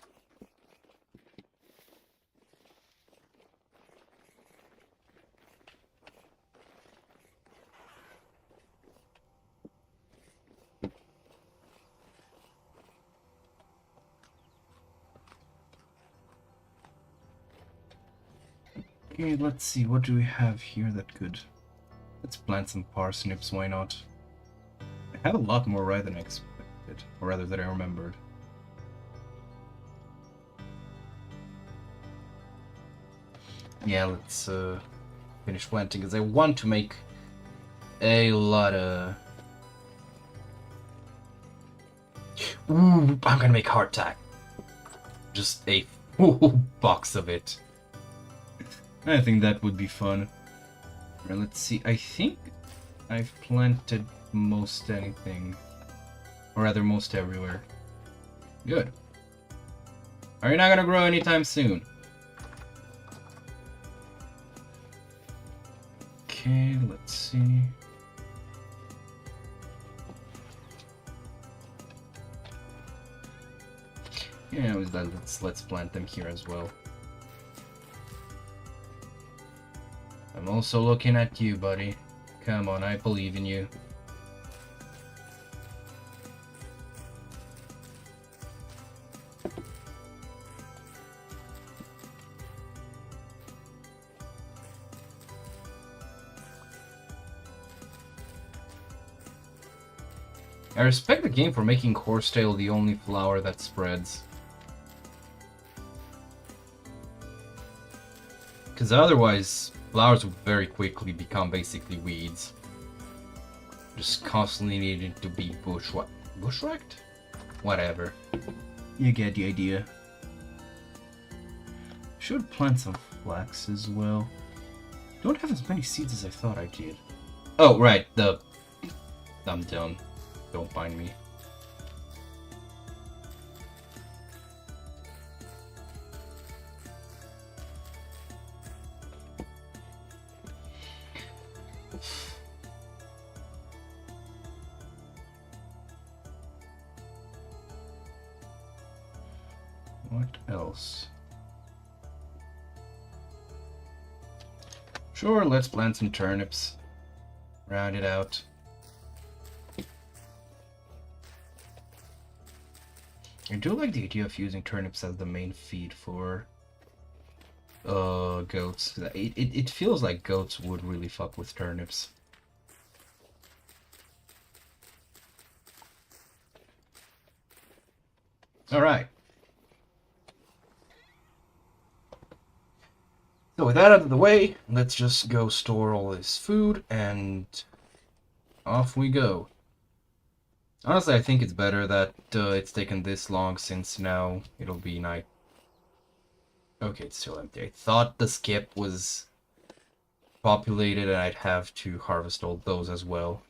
Okay, let's see, what do we have here that could... Let's plant some parsnips, why not? I have a lot more rye than I expected, or rather than I remembered. Yeah, let's finish planting, because I want to make a lot of... Ooh, I'm gonna make hardtack. Just a full box of it. I think that would be fun. Right, let's see, I think I've planted most anything. Or rather, most everywhere. Good. Are you not gonna grow anytime soon? Okay, let's see. Yeah, let's plant them here as well. I'm also looking at you, buddy. Come on, I believe in you. I respect the game for making horsetail the only flower that spreads. Because otherwise, flowers would very quickly become basically weeds. Just constantly needing to be bushwhacked? Whatever. You get the idea. Should plant some flax as well. Don't have as many seeds as I thought I did. Oh, right, the I'm done. Don't mind me. What else? Sure, let's plant some turnips. Round it out. I do like the idea of using turnips as the main feed for goats. It feels like goats would really fuck with turnips. Alright. So with that out of the way, let's just go store all this food, and off we go. Honestly, I think it's better that it's taken this long, since now it'll be night. Okay, it's still empty. I thought the skip was populated and I'd have to harvest all those as well.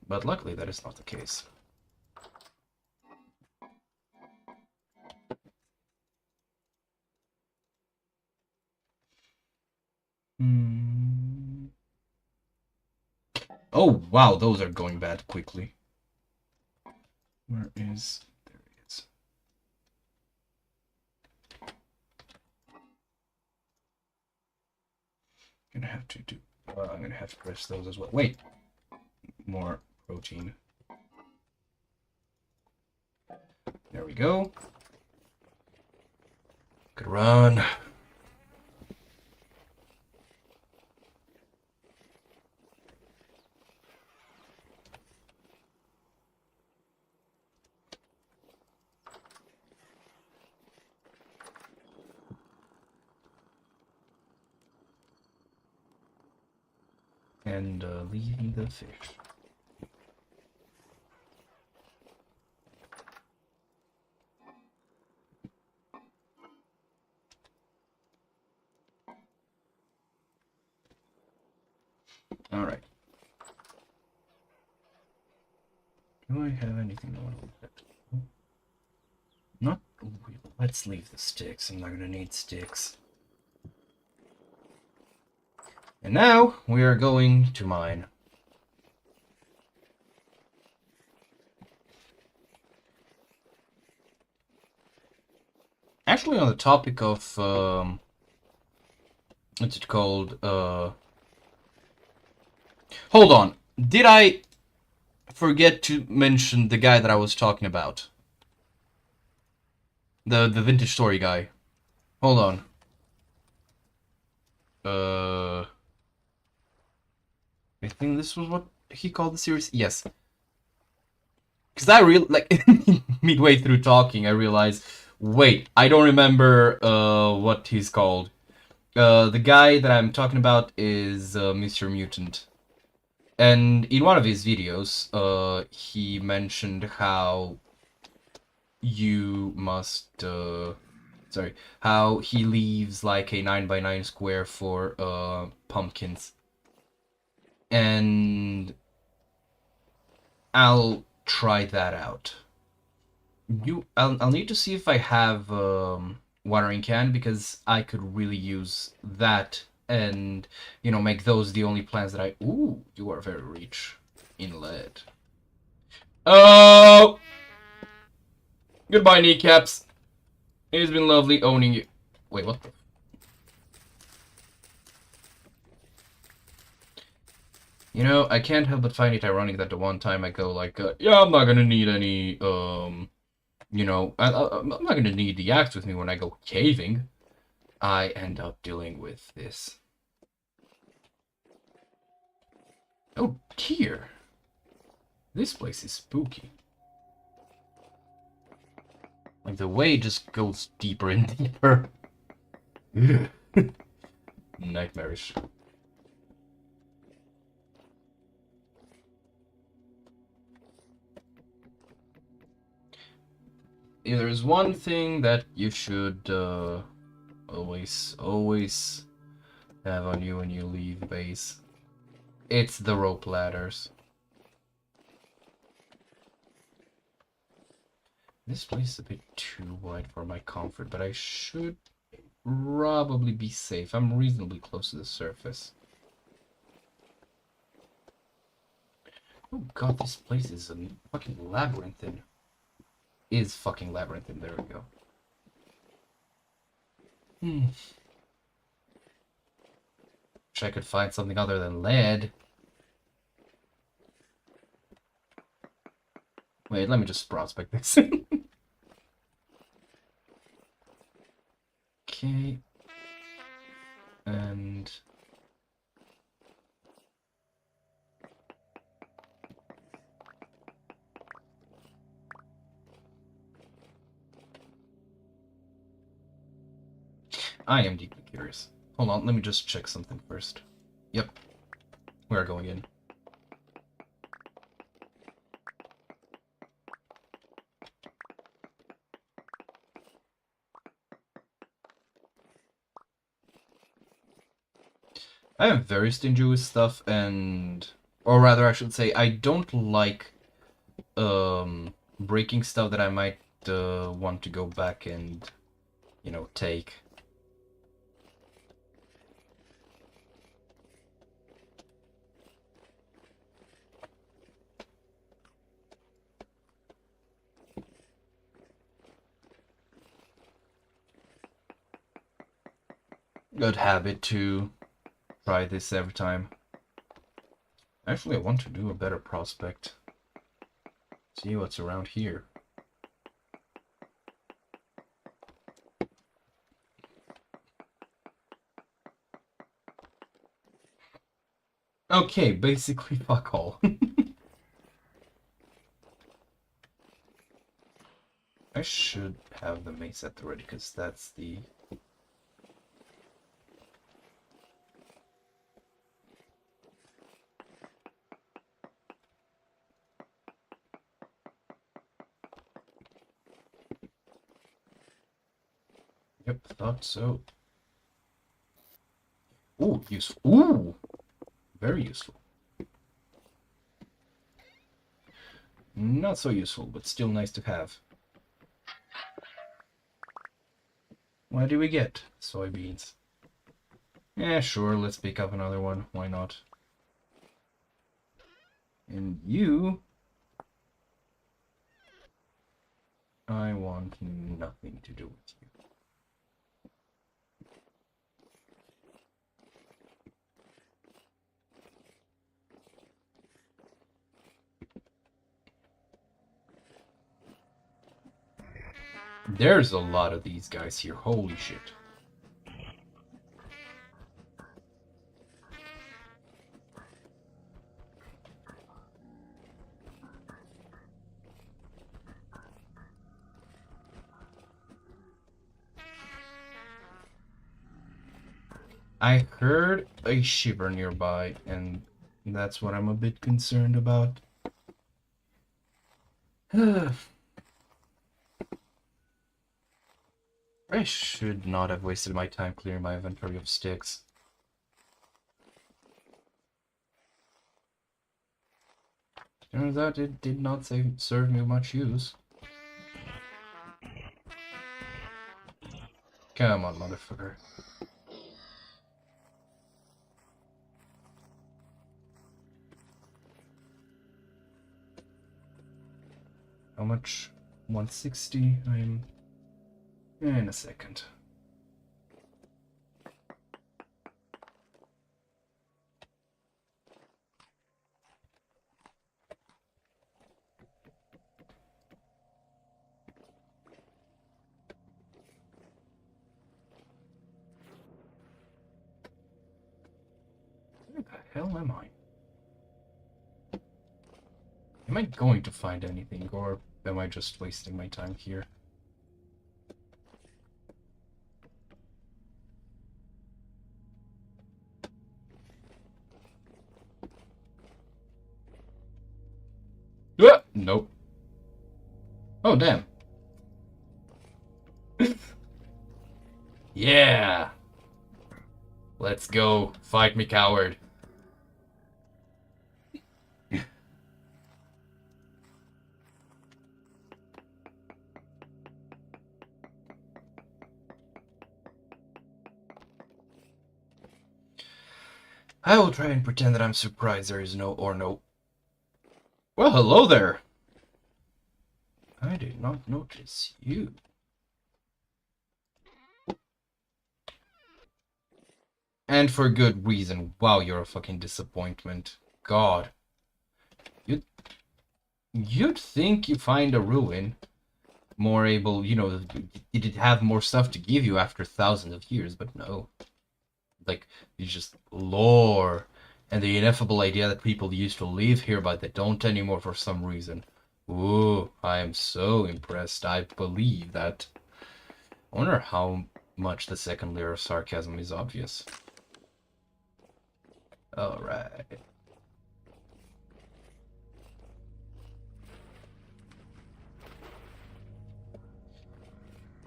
But luckily that is not the case. Oh, wow, those are going bad quickly. Where is... There it is. I'm gonna have to do... I'm gonna have to press those as well. Wait! More protein. There we go. Good run. And leaving the fish. All right. Do I have anything I want to look at? Not. Let's leave the sticks. I'm not gonna need sticks. And now we are going to mine. Actually, on the topic of what's it called? Hold on. Did I forget to mention the guy that I was talking about? The vintage story guy. Hold on. I think this was what he called the series. Yes. Because I midway through talking, I realized, wait, I don't remember what he's called. The guy that I'm talking about is Mr. Mutant. And in one of his videos, he mentioned how you must, how he leaves like a 9x9 square for pumpkins. And I'll try that out. I'll need to see if I have watering can, because I could really use that, and make those the only plants that I... Ooh, you are very rich in lead. Oh! Goodbye, kneecaps. It's been lovely owning you. Wait, what the... I can't help but find it ironic that the one time I go like, yeah, I'm not gonna need any, I'm not gonna need the axe with me when I go caving. I end up dealing with this. Oh dear. This place is spooky. Like, the way just goes deeper and deeper. Nightmarish. If there's one thing that you should always have on you when you leave base, It's the rope ladders. This place is a bit too wide for my comfort, but I should probably be safe. I'm reasonably close to the surface. Oh god, this place is a fucking labyrinthine. Is fucking labyrinthine, there we go. Wish I could find something other than lead. Wait, let me just prospect this. Okay. And... I am deeply curious. Hold on, let me just check something first. Yep. We're going in. I am very stingy with stuff, and... Or rather, I should say, I don't like breaking stuff that I might want to go back and, you know, take. Good habit to try this every time. Actually, I want to do a better prospect. See what's around here. Okay, basically fuck all. I should have the mace set already, because that's the... Yep, thought so. Ooh, useful. Ooh! Very useful. Not so useful, but still nice to have. What do we get? Soybeans. Yeah, sure, let's pick up another one. Why not? And you... I want nothing to do with you. There's a lot of these guys here, holy shit. I heard a shiver nearby, and that's what I'm a bit concerned about. I should not have wasted my time clearing my inventory of sticks. Turns out it did not serve me much use. Come on, motherfucker. How much? 160? I'm... in a second. Where the hell am I? Am I going to find anything, or am I just wasting my time here? Nope. Oh, damn. Yeah! Let's go. Fight me, coward. I will try and pretend that I'm surprised there is no or no. Well, hello there. I did not notice you. And for good reason. Wow, you're a fucking disappointment. God. You'd think you find a ruin more able, you know, it'd have more stuff to give you after thousands of years, but no. Like, it's just lore and the ineffable idea that people used to live here, but they don't anymore for some reason. Ooh, I am so impressed. I believe that. I wonder how much the second layer of sarcasm is obvious. Alright.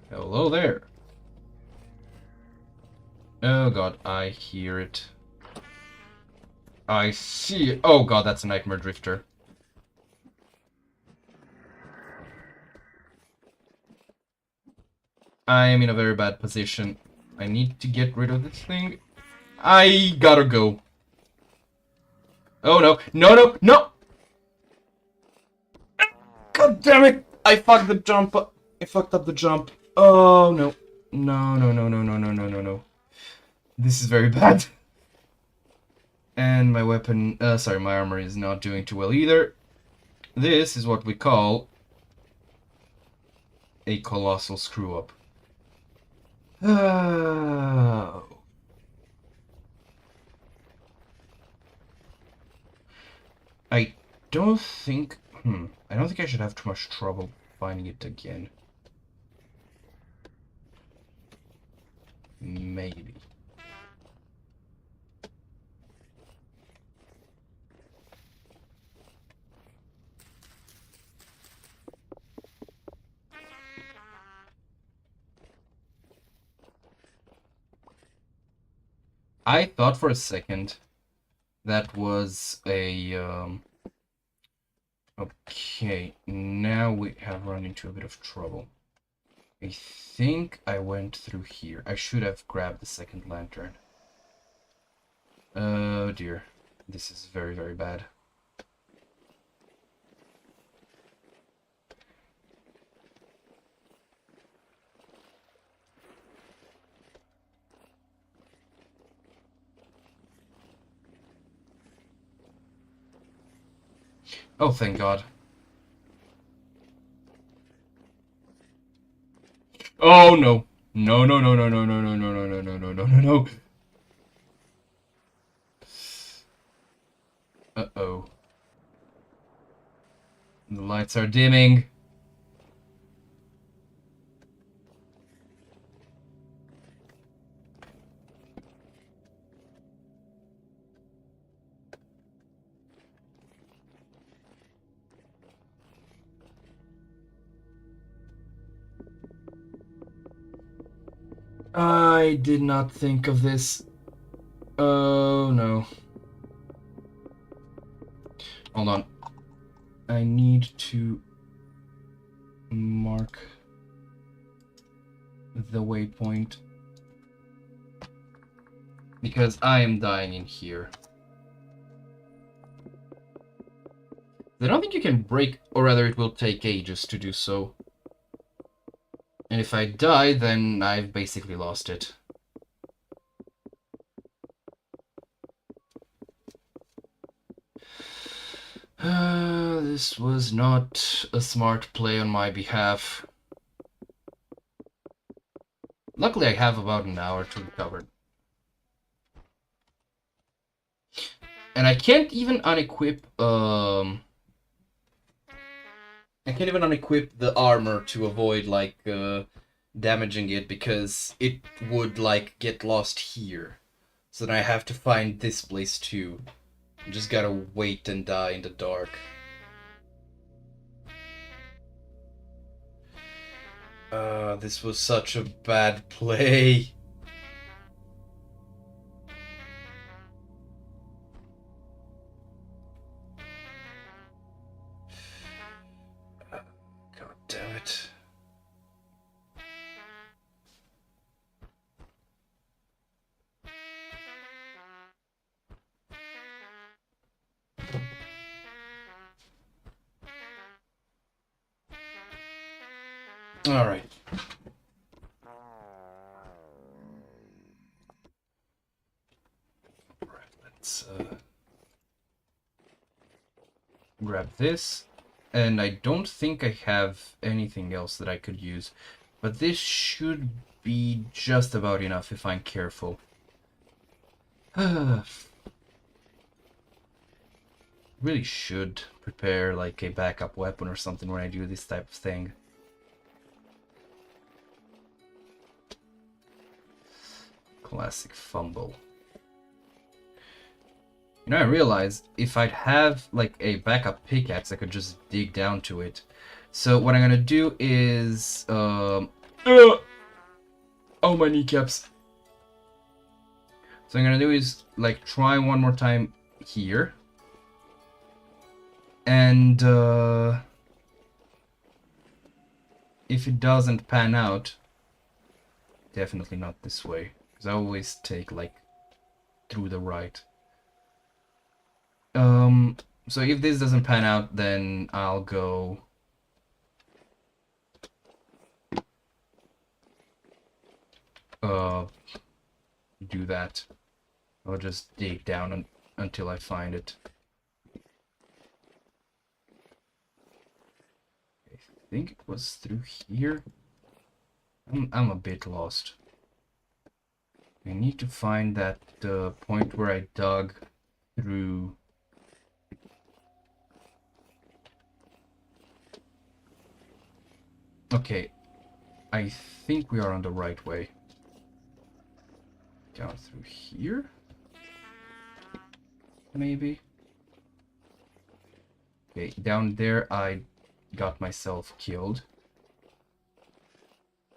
Hello there. Oh god, I hear it. I see it. Oh god, that's a Nightmare Drifter. I am in a very bad position. I need to get rid of this thing. I gotta go. Oh no. No, no, no! God damn it! I fucked the jump up. I fucked up the jump. Oh no. No, no, no, no, no, no, no, no, no. This is very bad. And my weapon, sorry, my armor is not doing too well either. This is what we call a colossal screw up. Oh. I don't think, I don't think I should have too much trouble finding it again. Maybe. I thought for a second that was a, okay, now we have run into a bit of trouble. I think I went through here. I should have grabbed the second lantern. Oh dear. This is very, very bad. Oh, thank God. Oh no. No, no, no, no, no, no, no, no, no, no, no, no, no, no, no. Uh-oh. The lights are dimming. I did not think of this. Oh no. Hold on. I need to mark the waypoint because I am dying in here. I don't think you can break, or rather it will take ages to do so. And if I die, then I've basically lost it. This was not a smart play on my behalf. Luckily I have about an hour to recover. And I can't even unequip, I can't even unequip the armor to avoid, like, damaging it, because it would, like, get lost here. So then I have to find this place, too. I just gotta wait and die in the dark. This was such a bad play. God damn it. Alright. Let's grab this. And I don't think I have anything else that I could use. But this should be just about enough if I'm careful. Really should prepare like a backup weapon or something when I do this type of thing. Classic fumble. You know, I realized if I'd have like a backup pickaxe, I could just dig down to it. So what I'm gonna do is, oh, my kneecaps. So I'm gonna do is like try one more time here. And if it doesn't pan out, definitely not this way, because I always take like through the right. So if this doesn't pan out, then I'll go do that. I'll just dig down until I find it. I think it was through here. I'm a bit lost. I need to find that point where I dug through. Okay, I think we are on the right way. Down through here? Maybe? Okay, down there I got myself killed.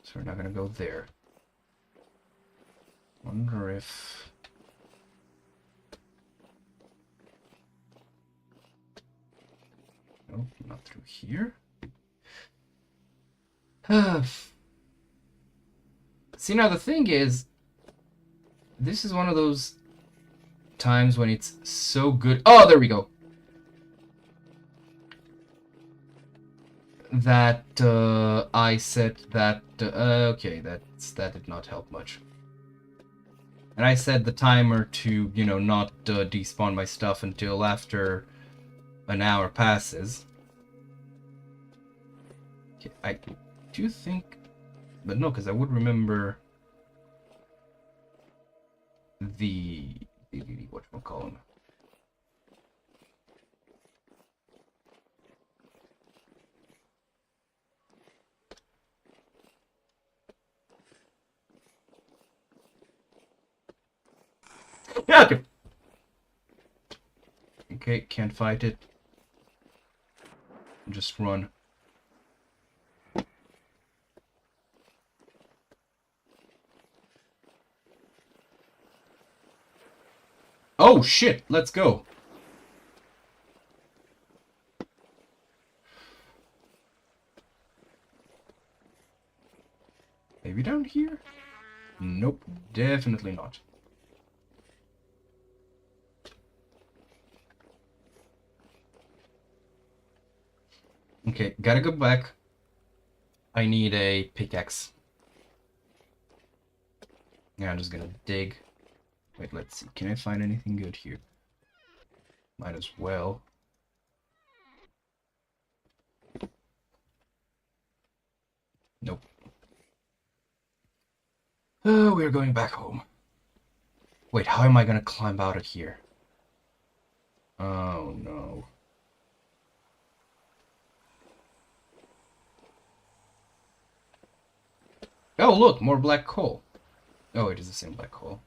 So we're not gonna go there. Wonder if... Nope, not through here. See, now the thing is, this is one of those times when it's so good. Oh, there we go. That I set that. Okay, that did not help much. And I set the timer to, you know, not despawn my stuff until after an hour passes. Okay, I do think, but no, because I would remember the whatchamacallit. Yeah, okay. Okay, can't fight it. Just run. Oh shit, let's go. Maybe down here? Nope, definitely not. Okay, gotta go back. I need a pickaxe. Yeah, I'm just gonna dig. Wait, let's see. Can I find anything good here? Might as well. Nope. Oh, we're going back home. Wait, how am I gonna climb out of here? Oh no. Oh, look, more black coal. Oh, it is the same black coal.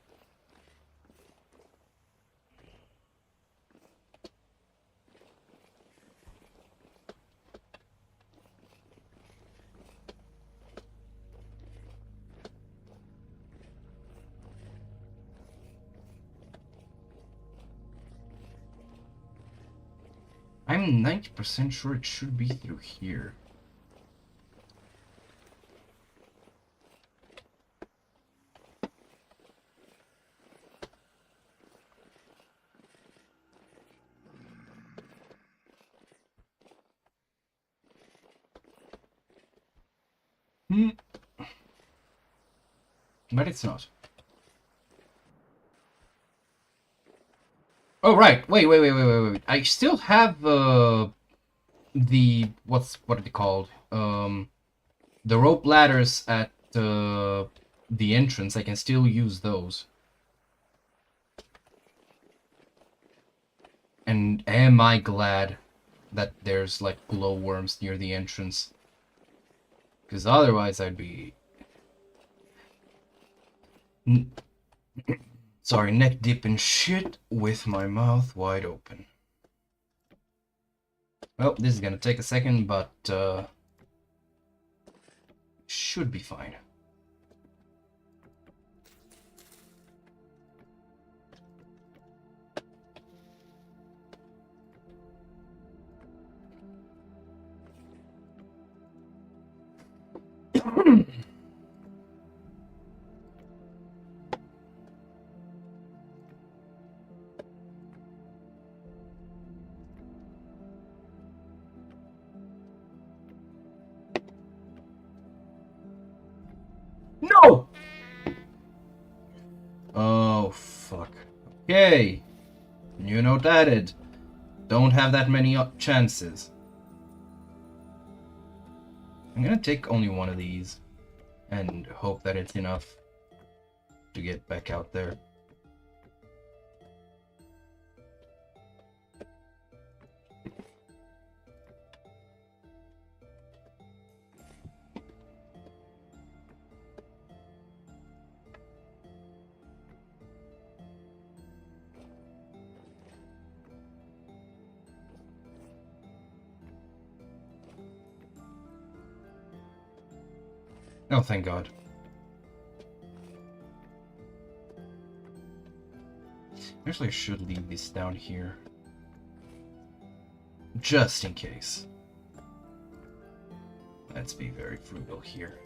I'm 90% sure it should be through here. But it's not. Oh, right. Wait. I still have, what are they called? The rope ladders at, the entrance. I can still use those. And am I glad that there's, like, glowworms near the entrance. Because otherwise I'd be... Sorry, neck deep in shit with my mouth wide open. Well, this is gonna take a second, but should be fine. No! Oh, fuck. Okay. New note added. Don't have that many chances. I'm gonna take only one of these and hope that it's enough to get back out there. Oh, thank God. Actually, I should leave this down here. Just in case. Let's be very frugal here.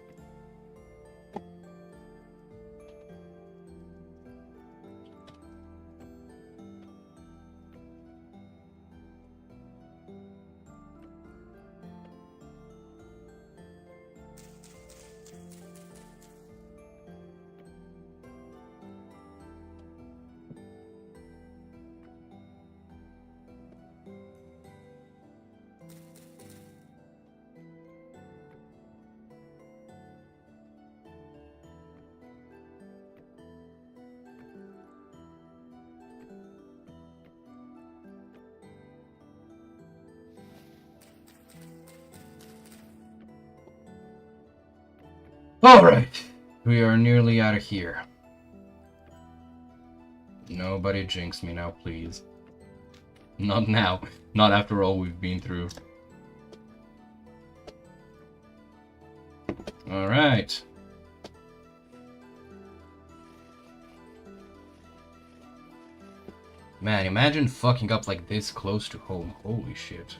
Alright, we are nearly out of here. Nobody jinx me now, please. Not now. Not after all we've been through. Alright. Man, imagine fucking up like this close to home. Holy shit.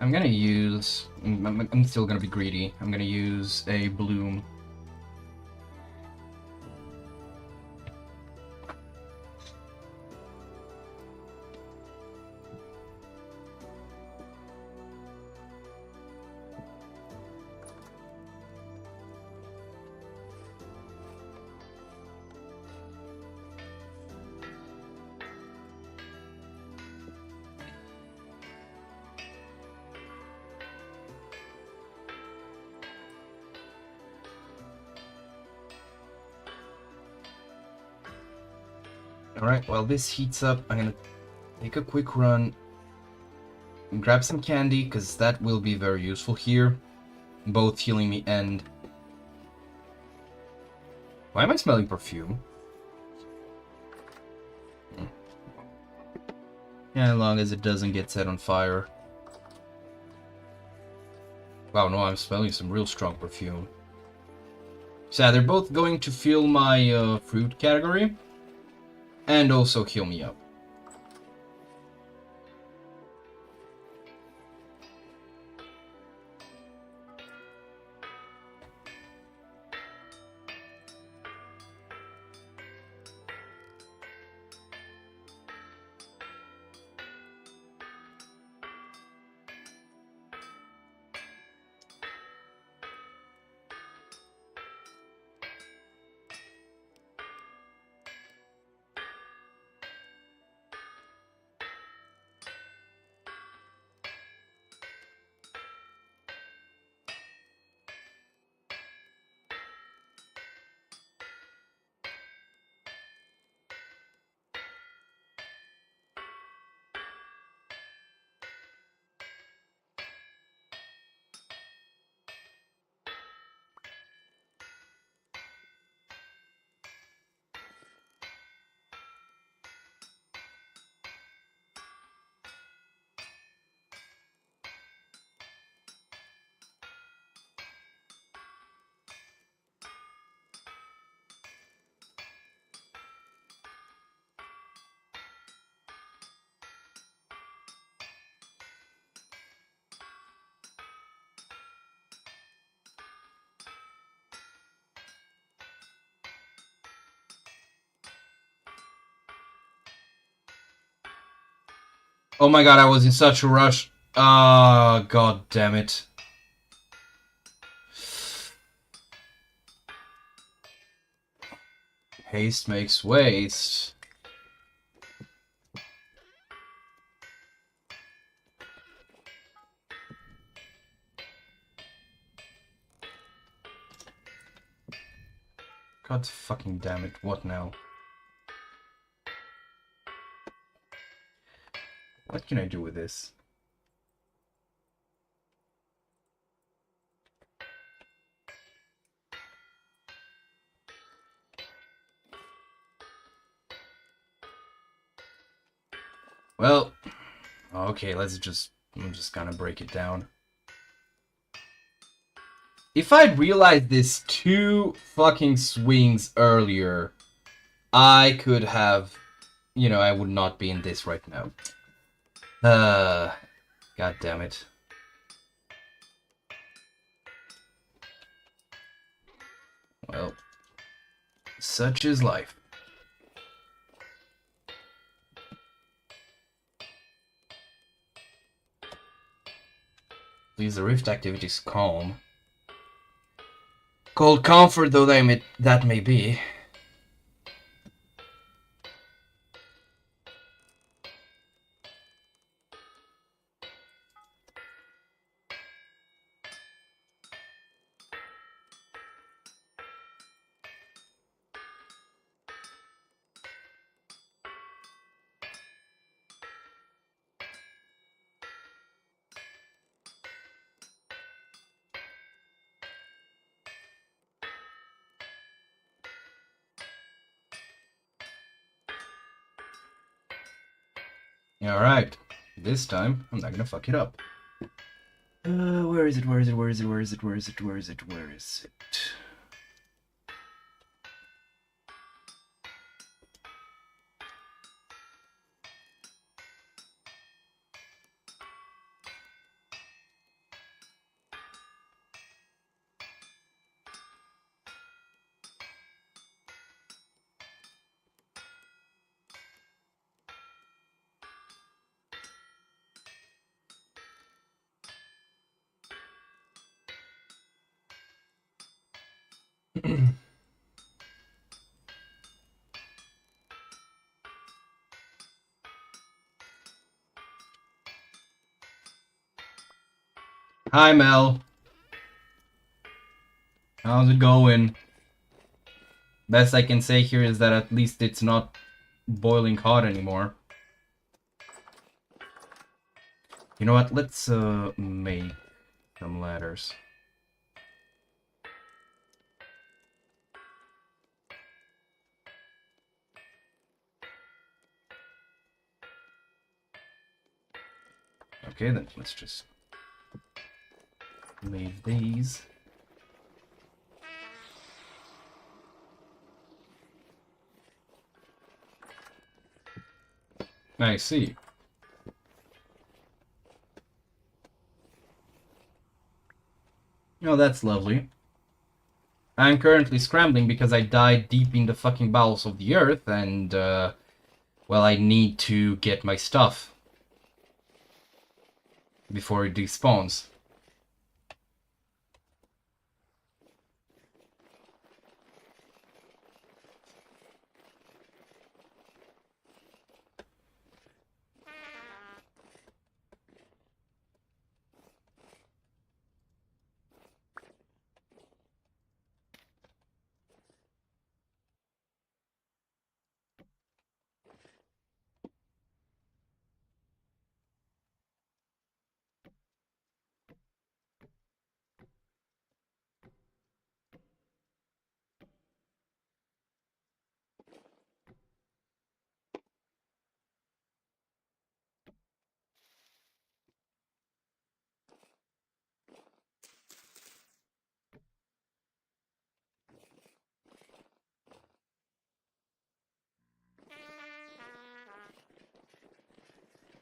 I'm gonna use... I'm still gonna be greedy. I'm gonna use a bloom. Alright, while this heats up, I'm gonna take a quick run and grab some candy, because that will be very useful here. Both healing me and... Why am I smelling perfume? Yeah, as long as it doesn't get set on fire. Wow, no, I'm smelling some real strong perfume. So yeah, they're both going to fill my fruit category. And also heal me up. Oh my god, I was in such a rush. Ah, god damn it. Haste makes waste. God fucking damn it, what now? What can I do with this? Well, okay, I'm just gonna break it down. If I'd realized this 2 fucking swings earlier, I could have, you know, I would not be in this right now. God damn it. Well, such is life. Please, the rift activity is calm. Cold comfort though that may be. Alright, this time I'm not gonna fuck it up. Where is it? Where is it? Where is it? Where is it? Where is it? Where is it? Where is it? Hi, Mel. How's it going? Best I can say here is that at least it's not boiling hot anymore. You know what? Let's make some ladders. Okay, then let's just make these. I see. Oh, that's lovely. I'm currently scrambling because I died deep in the fucking bowels of the earth, and, well, I need to get my stuff before it despawns.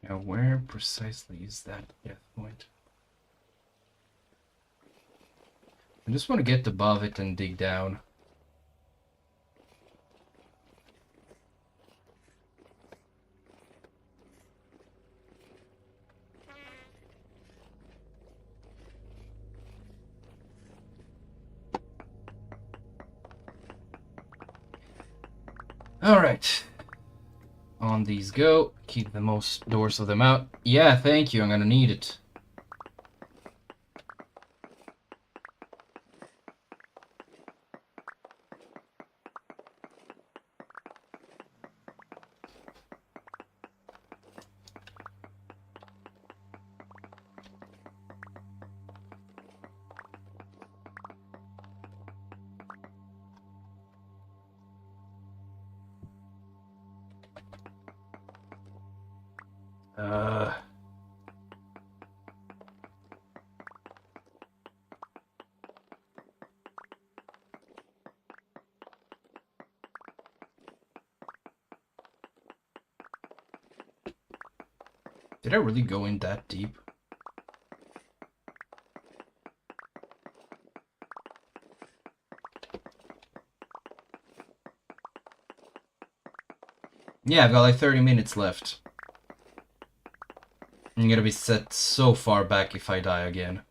Now, where precisely is that death point? I just want to get above it and dig down. Alright. On these go. Keep the most doors of them out. Yeah, thank you. I'm gonna need it. Did I really go in that deep? Yeah, I've got like 30 minutes left. I'm gonna be set so far back if I die again.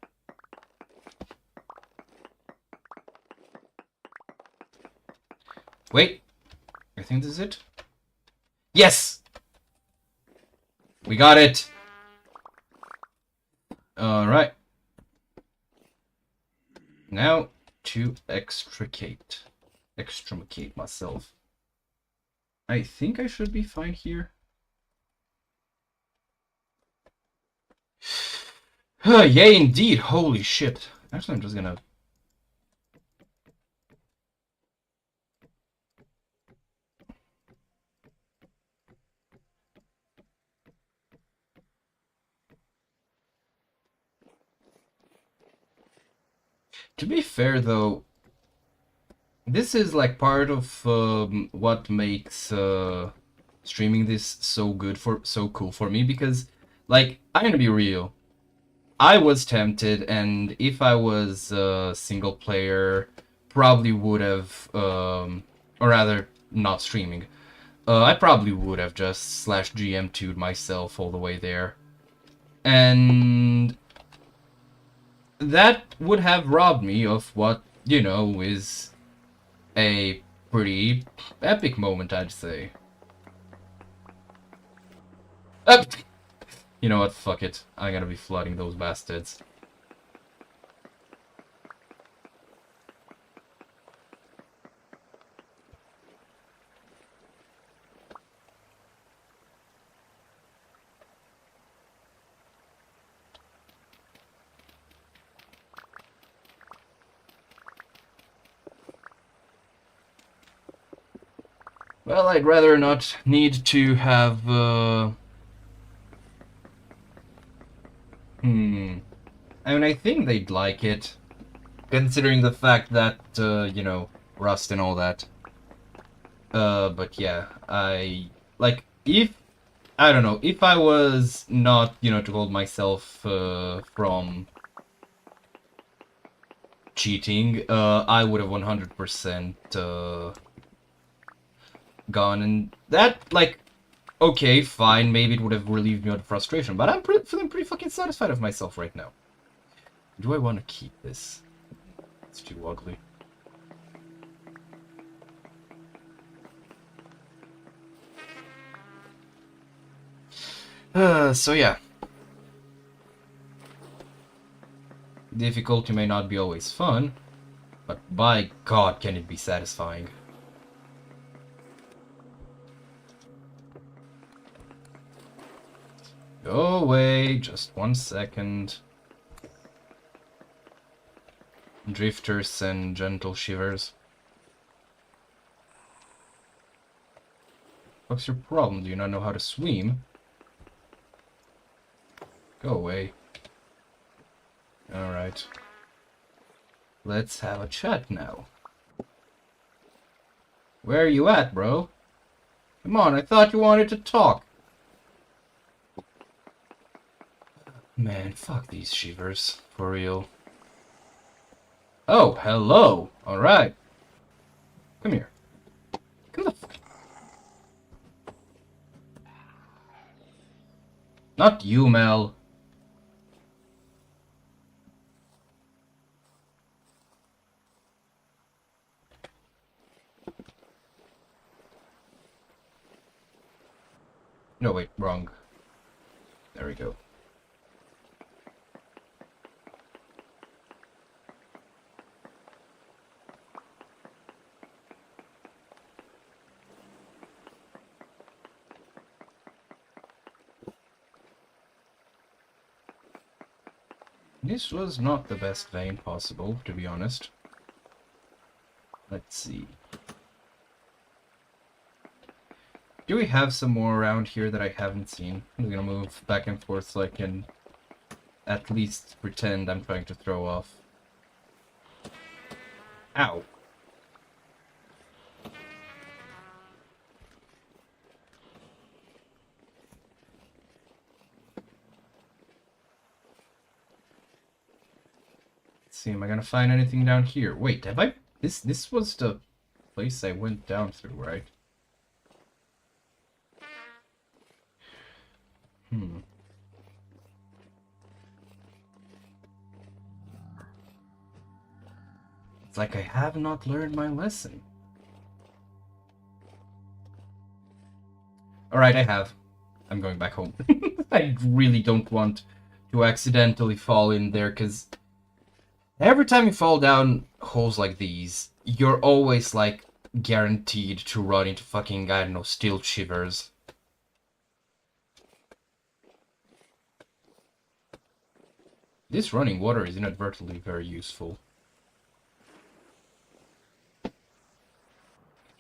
Wait, I think this is it? Yes! We got it! Alright. Now to extricate myself. I think I should be fine here. Yay, indeed. Holy shit. Actually, I'm just gonna... To be fair, though, this is like part of what makes streaming this so cool for me, because, like, I'm gonna be real. I was tempted, and if I was a single player, probably would have, or rather, not streaming. I probably would have just /GM2'd myself all the way there. And that would have robbed me of what, you know, is a pretty epic moment, I'd say. You know what, fuck it. I'm gonna be flooding those bastards. Well, I'd rather not need to have, I mean, I think they'd like it, considering the fact that, you know, rust and all that. But yeah, if I don't know, if I was not, you know, to hold myself from cheating, I would have 100% gone, and that, like, okay, fine, maybe it would have relieved me of the frustration, but I'm feeling pretty fucking satisfied with myself right now. Do I want to keep this? It's too ugly. So yeah. Difficulty may not be always fun, but by God can it be satisfying. Go away, just 1 second. Drifters and gentle shivers. What's your problem? Do you not know how to swim? Go away. Alright. Let's have a chat now. Where are you at, bro? Come on, I thought you wanted to talk. Man, fuck these shivers. For real. Oh, hello! Alright. Come here. Come the fuck. Not you, Mel. No, wait, wrong. There we go. This was not the best vein possible, to be honest. Let's see. Do we have some more around here that I haven't seen? I'm gonna move back and forth so I can at least pretend I'm trying to throw off. Ow. Let's see, am I gonna find anything down here? Wait, have I... This was the place I went down through, right? It's like I have not learned my lesson. Alright, I have. I'm going back home. I really don't want to accidentally fall in there, because every time you fall down holes like these, you're always, like, guaranteed to run into fucking, I don't know, steel shivers. This running water is inadvertently very useful.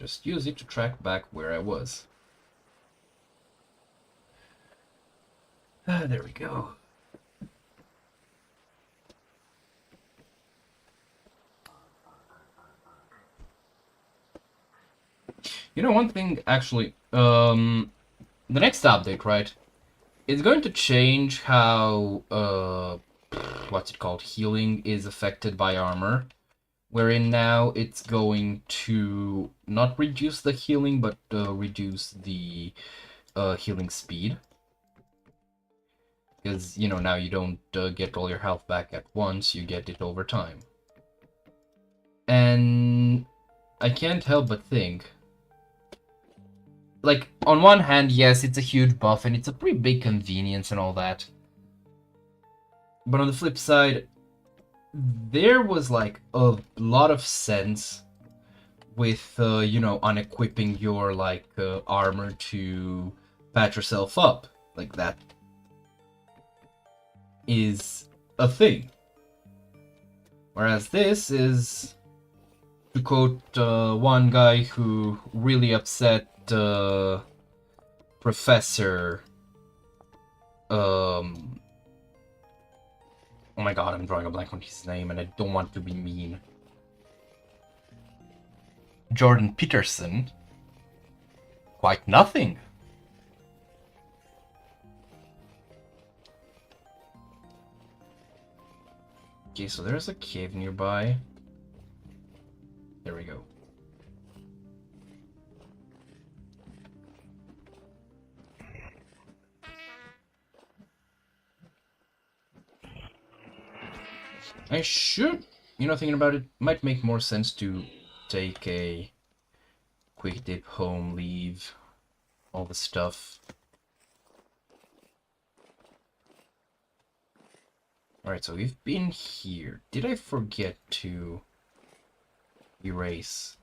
Just use it to track back where I was. Ah, there we go. You know, one thing, actually, the next update, right? It's going to change how, what's it called? Healing is affected by armor. Wherein now it's going to not reduce the healing, but reduce the healing speed. Because, you know, now you don't get all your health back at once, you get it over time. And I can't help but think, like, on one hand, yes, it's a huge buff and it's a pretty big convenience and all that. But on the flip side, there was, like, a lot of sense with, you know, unequipping your, like, armor to patch yourself up. Like, that is a thing. Whereas this is, to quote one guy who really upset Professor... Oh my god, I'm drawing a blank on his name and I don't want to be mean. Jordan Peterson. Quite nothing. Okay, so there's a cave nearby. There we go. I should, thinking about it, might make more sense to take a quick dip home, leave all the stuff. Alright, so we've been here. Did I forget to erase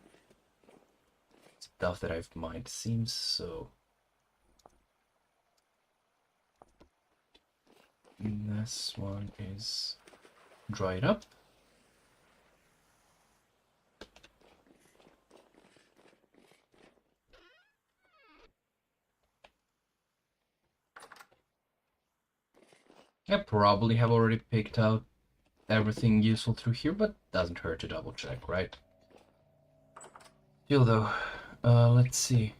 stuff that I've mined? Seems so. This one is dried up. I probably have already picked out everything useful through here, but doesn't hurt to double check, right? Still though, let's see.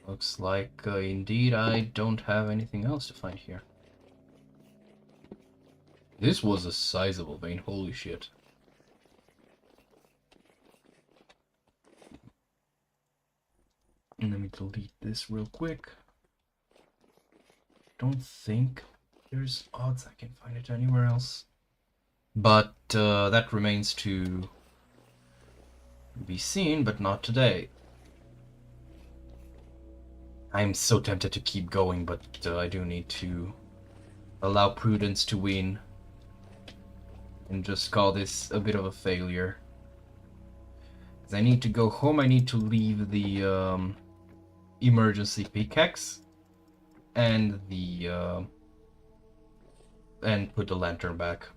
Looks like indeed I don't have anything else to find here. This was a sizable vein, holy shit. Let me delete this real quick. Don't think there's odds I can find it anywhere else. But that remains to be seen, but not today. I'm so tempted to keep going, but I do need to allow prudence to win and just call this a bit of a failure. Because I need to go home, I need to leave the emergency pickaxe and the and put the lantern back.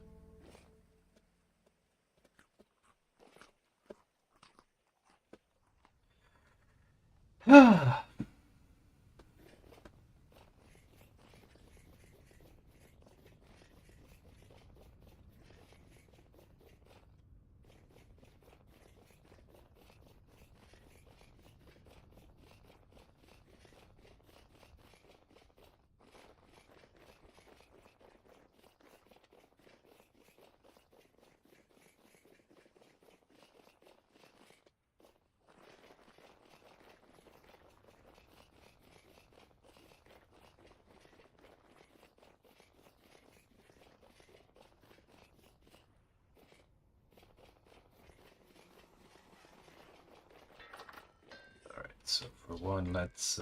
So for one, let's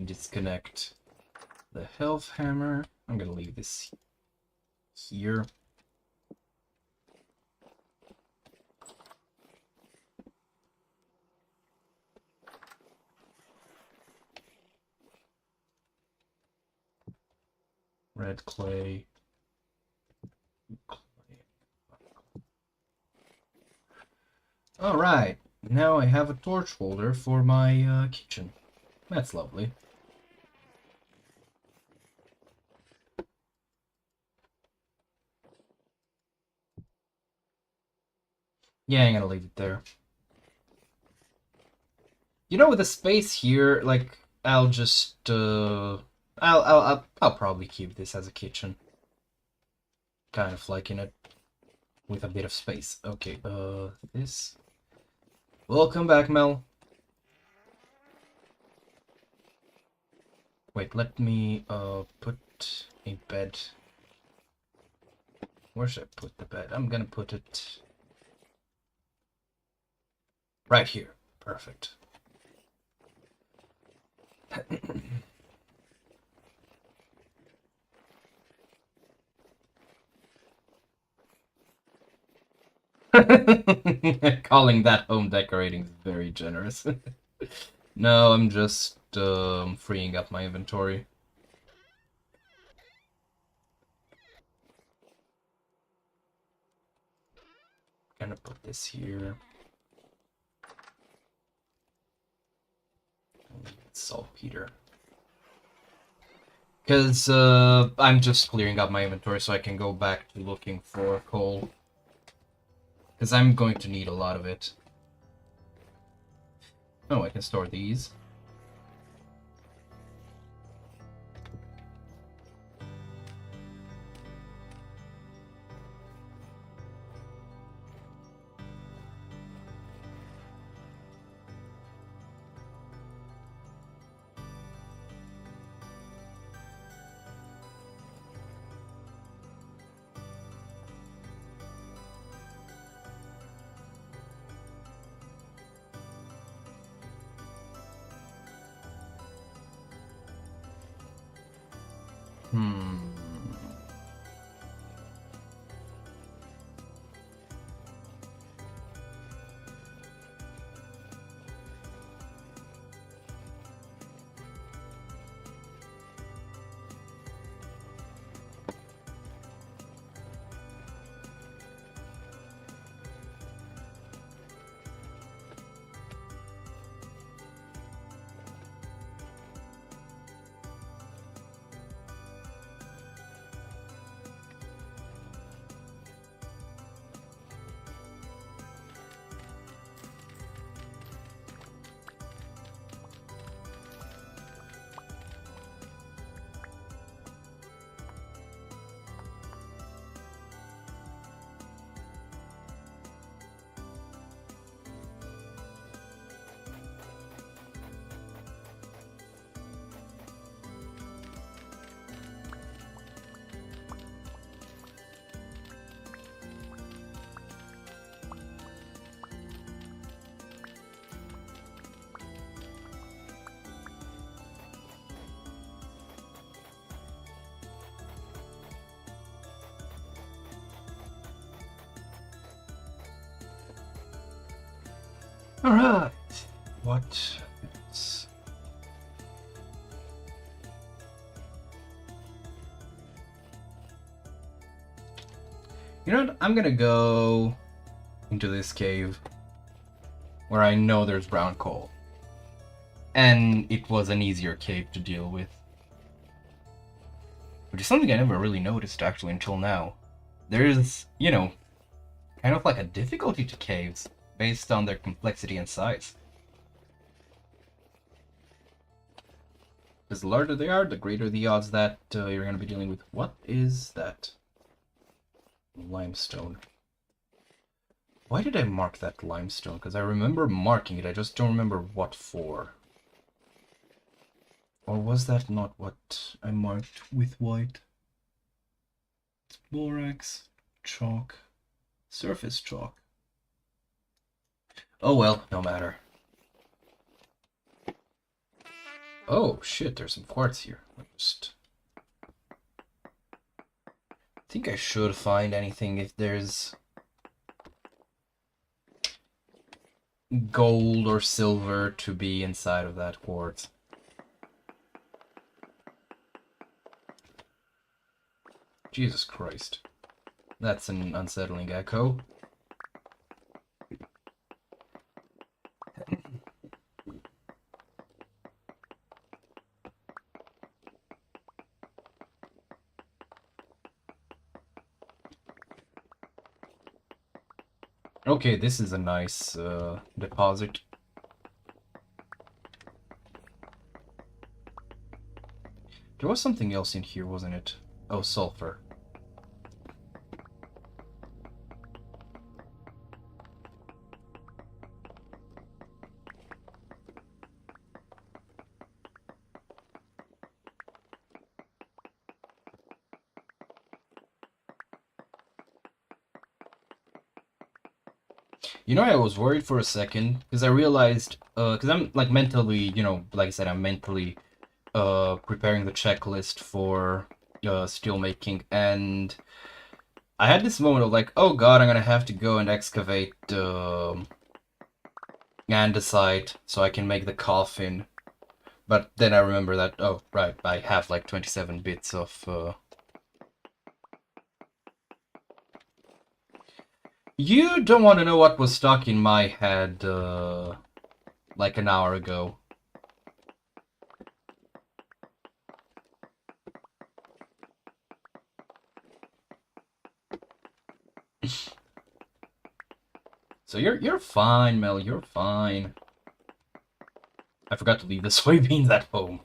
disconnect the health hammer. I'm gonna leave this here. Red clay. All right. Now I have a torch holder for my kitchen. That's lovely. Yeah, I'm gonna leave it there. With the space here, like, I'll just I'll probably keep this as a kitchen. Kind of liking it with a bit of space. Okay, this. Welcome back, Mel. Wait, let me put a bed. Where should I put the bed? I'm gonna put it right here. Perfect. Calling that home decorating is very generous. No, I'm just freeing up my inventory. Gonna put this here. Saltpeter. Because I'm just clearing up my inventory so I can go back to looking for coal. Because I'm going to need a lot of it. Oh, I can store these. Alright. What else? You know what? I'm gonna go into this cave where I know there's brown coal. And it was an easier cave to deal with. Which is something I never really noticed actually until now. There's, you know, kind of like a difficulty to caves based on their complexity and size. Because the larger they are, the greater the odds that you're going to be dealing with. What is that? Limestone. Why did I mark that limestone? Because I remember marking it, I just don't remember what for. Or was that not what I marked with white? It's borax, chalk, surface chalk. Oh well, no matter. Oh shit, there's some quartz here. I think I should find anything if there's gold or silver to be inside of that quartz. Jesus Christ. That's an unsettling echo. Okay, this is a nice deposit. There was something else in here, wasn't it? Oh, sulfur. You know, I was worried for a second because I realized, because I'm like mentally, you know, like I said, I'm mentally preparing the checklist for steel making, and I had this moment of like, oh god, I'm gonna have to go and excavate andesite so I can make the coffin. But then I remember that, oh right, I have like 27 bits of You don't want to know what was stuck in my head like an hour ago. So you're fine, Mel, you're fine. I forgot to leave the soybeans at home.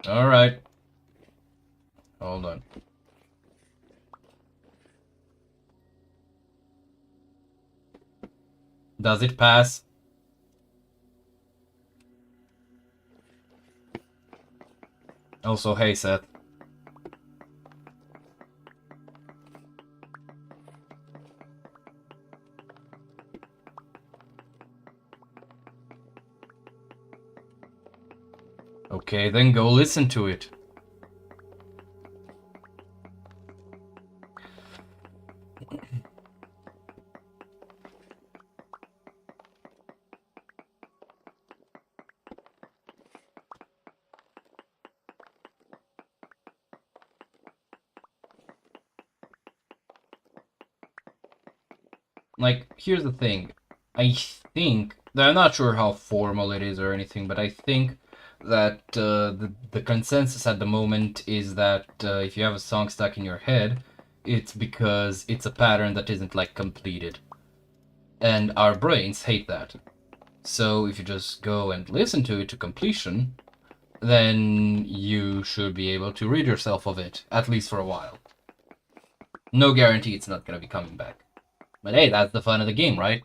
Alright. Hold on. Does it pass? Also, hey Seth. Okay, then go listen to it. Like, here's the thing. I think, I'm not sure how formal it is or anything, but I think that the consensus at the moment is that if you have a song stuck in your head, it's because it's a pattern that isn't, like, completed. And our brains hate that. So if you just go and listen to it to completion, then you should be able to rid yourself of it, at least for a while. No guarantee it's not gonna be coming back. But hey, that's the fun of the game, right?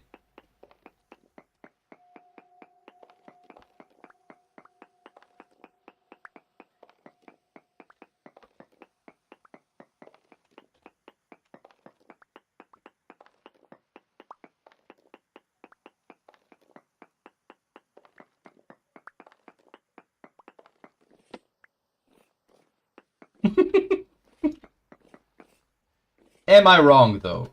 Am I wrong, though?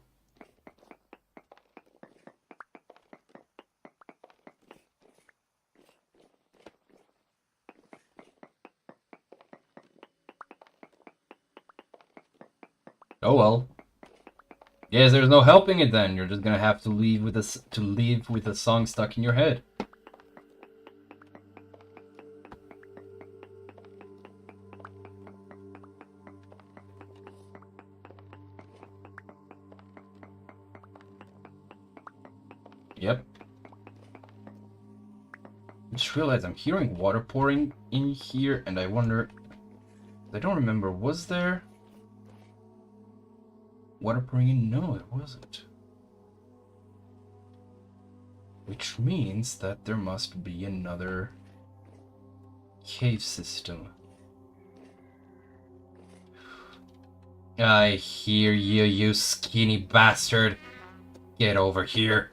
Oh well. Yes, there's no helping it then. You're just gonna have to leave with a song stuck in your head. Yep. Just realized I'm hearing water pouring in here, and I wonder. I don't remember. Was there water pouring in? No, it wasn't. Which means that there must be another cave system. I hear you, you skinny bastard. Get over here.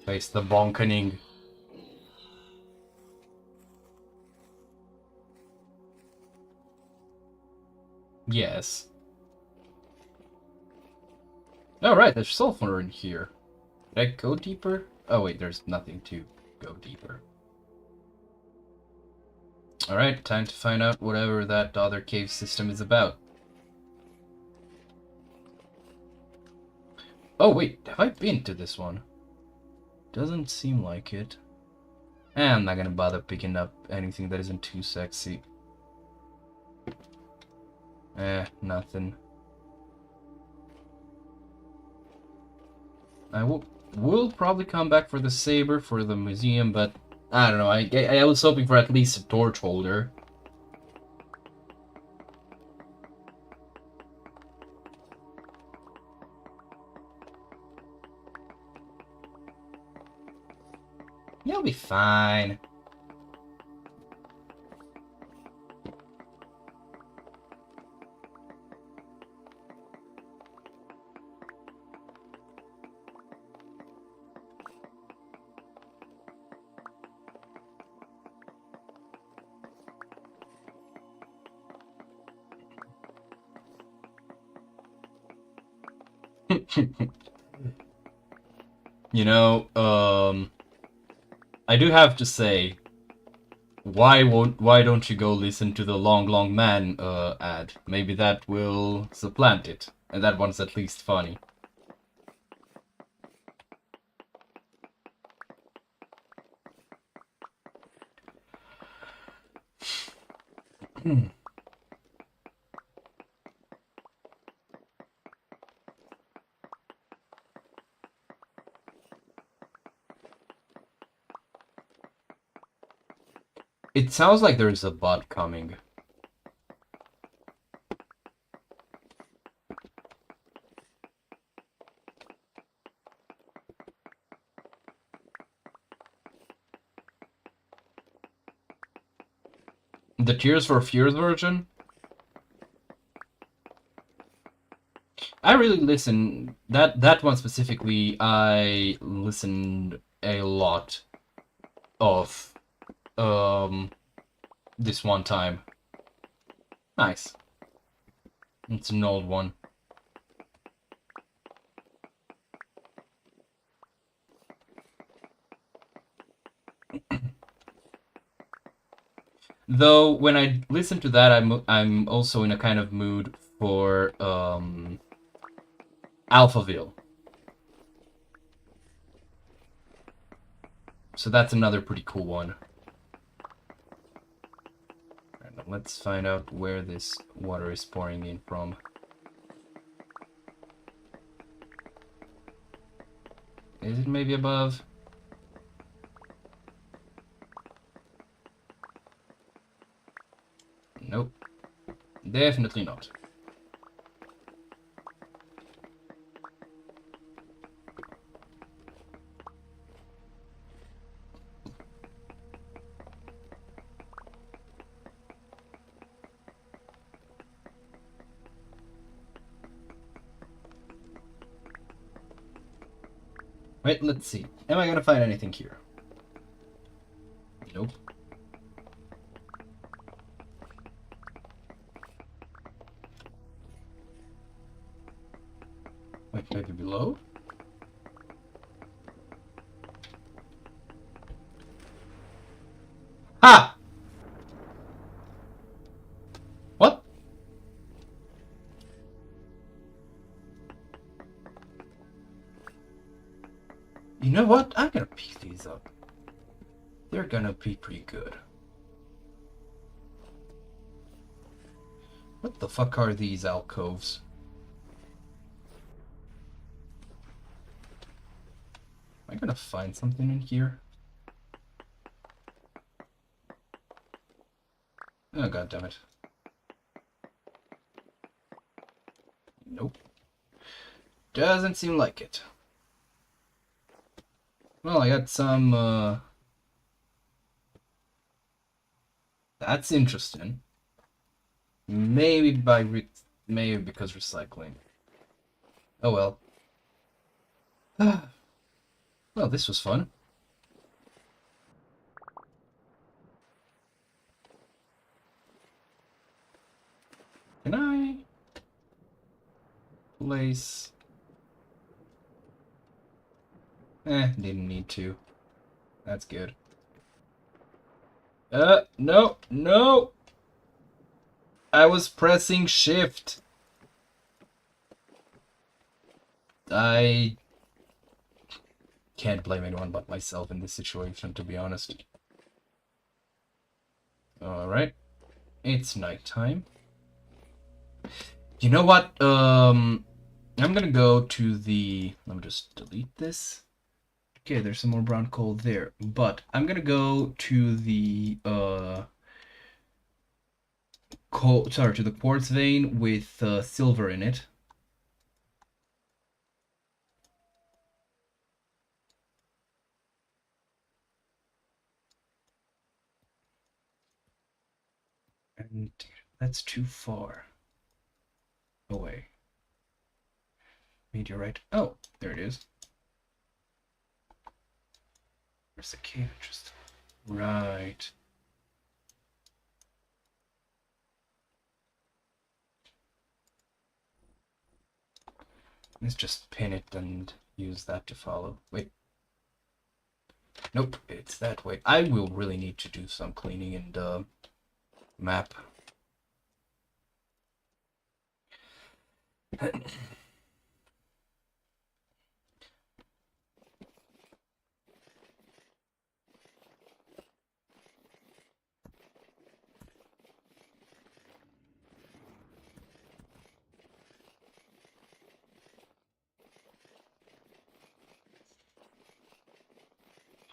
Face the bonkening. Yes. Oh, right, there's sulfur in here. Did I go deeper? Oh, wait, there's nothing to go deeper. Alright, time to find out whatever that other cave system is about. Oh, wait, have I been to this one? Doesn't seem like it. I'm not gonna bother picking up anything that isn't too sexy. Nothing. I will probably come back for the saber for the museum, but I don't know. I was hoping for at least a torch holder. You'll be fine. You know, I do have to say, why don't you go listen to the Long Long Man ad? Maybe that will supplant it, and that one's at least funny. It sounds like there's a bot coming. The Tears for Fears version? I really listen. That one specifically, I listened a lot. of this one time. Nice. It's an old one. Though when I listen to that, I'm also in a kind of mood for Alphaville. So that's another pretty cool one. Right, now let's find out where this water is pouring in from. Is it maybe above? Nope. Definitely not. Wait, let's see. Am I gonna find anything here? Nope. Wait, maybe below? Ha! What? You know what? I'm gonna pick these up. They're gonna be pretty good. What the fuck are these alcoves? Am I gonna find something in here? Oh, god damn it. Nope. Doesn't seem like it. Well, I got some, that's interesting. Maybe maybe because recycling. Oh well. Well, this was fun. Can I place? Didn't need to. That's good. No, no! I was pressing shift. I can't blame anyone but myself in this situation, to be honest. Alright. It's nighttime. You know what? I'm gonna go to the... Let me just delete this. Okay, there's some more brown coal there. But I'm gonna go to the to the quartz vein with silver in it. And that's too far away. Meteorite. Oh, there it is. Where's the cave? Just right. Let's just pin it and use that to follow. Wait. Nope, it's that way. I will really need to do some cleaning and map.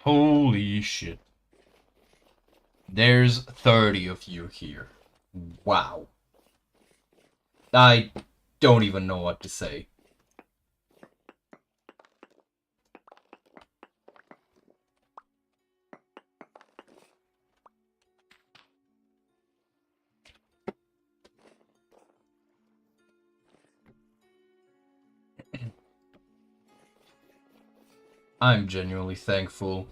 Holy shit. There's 30 of you here. Wow. I don't even know what to say. I'm genuinely thankful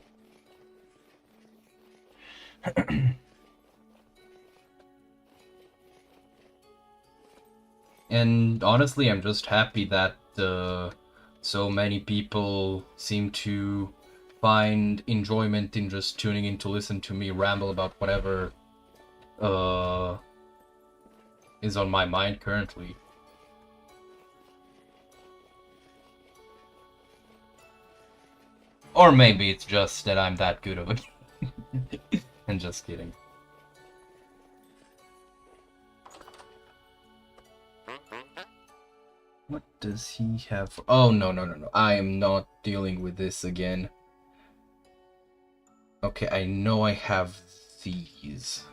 And honestly, I'm just happy that so many people seem to find enjoyment in just tuning in to listen to me ramble about whatever is on my mind currently. Or maybe it's just that I'm that good of a I'm just kidding. What does he have? Oh, no. I am not dealing with this again. Okay, I know I have these.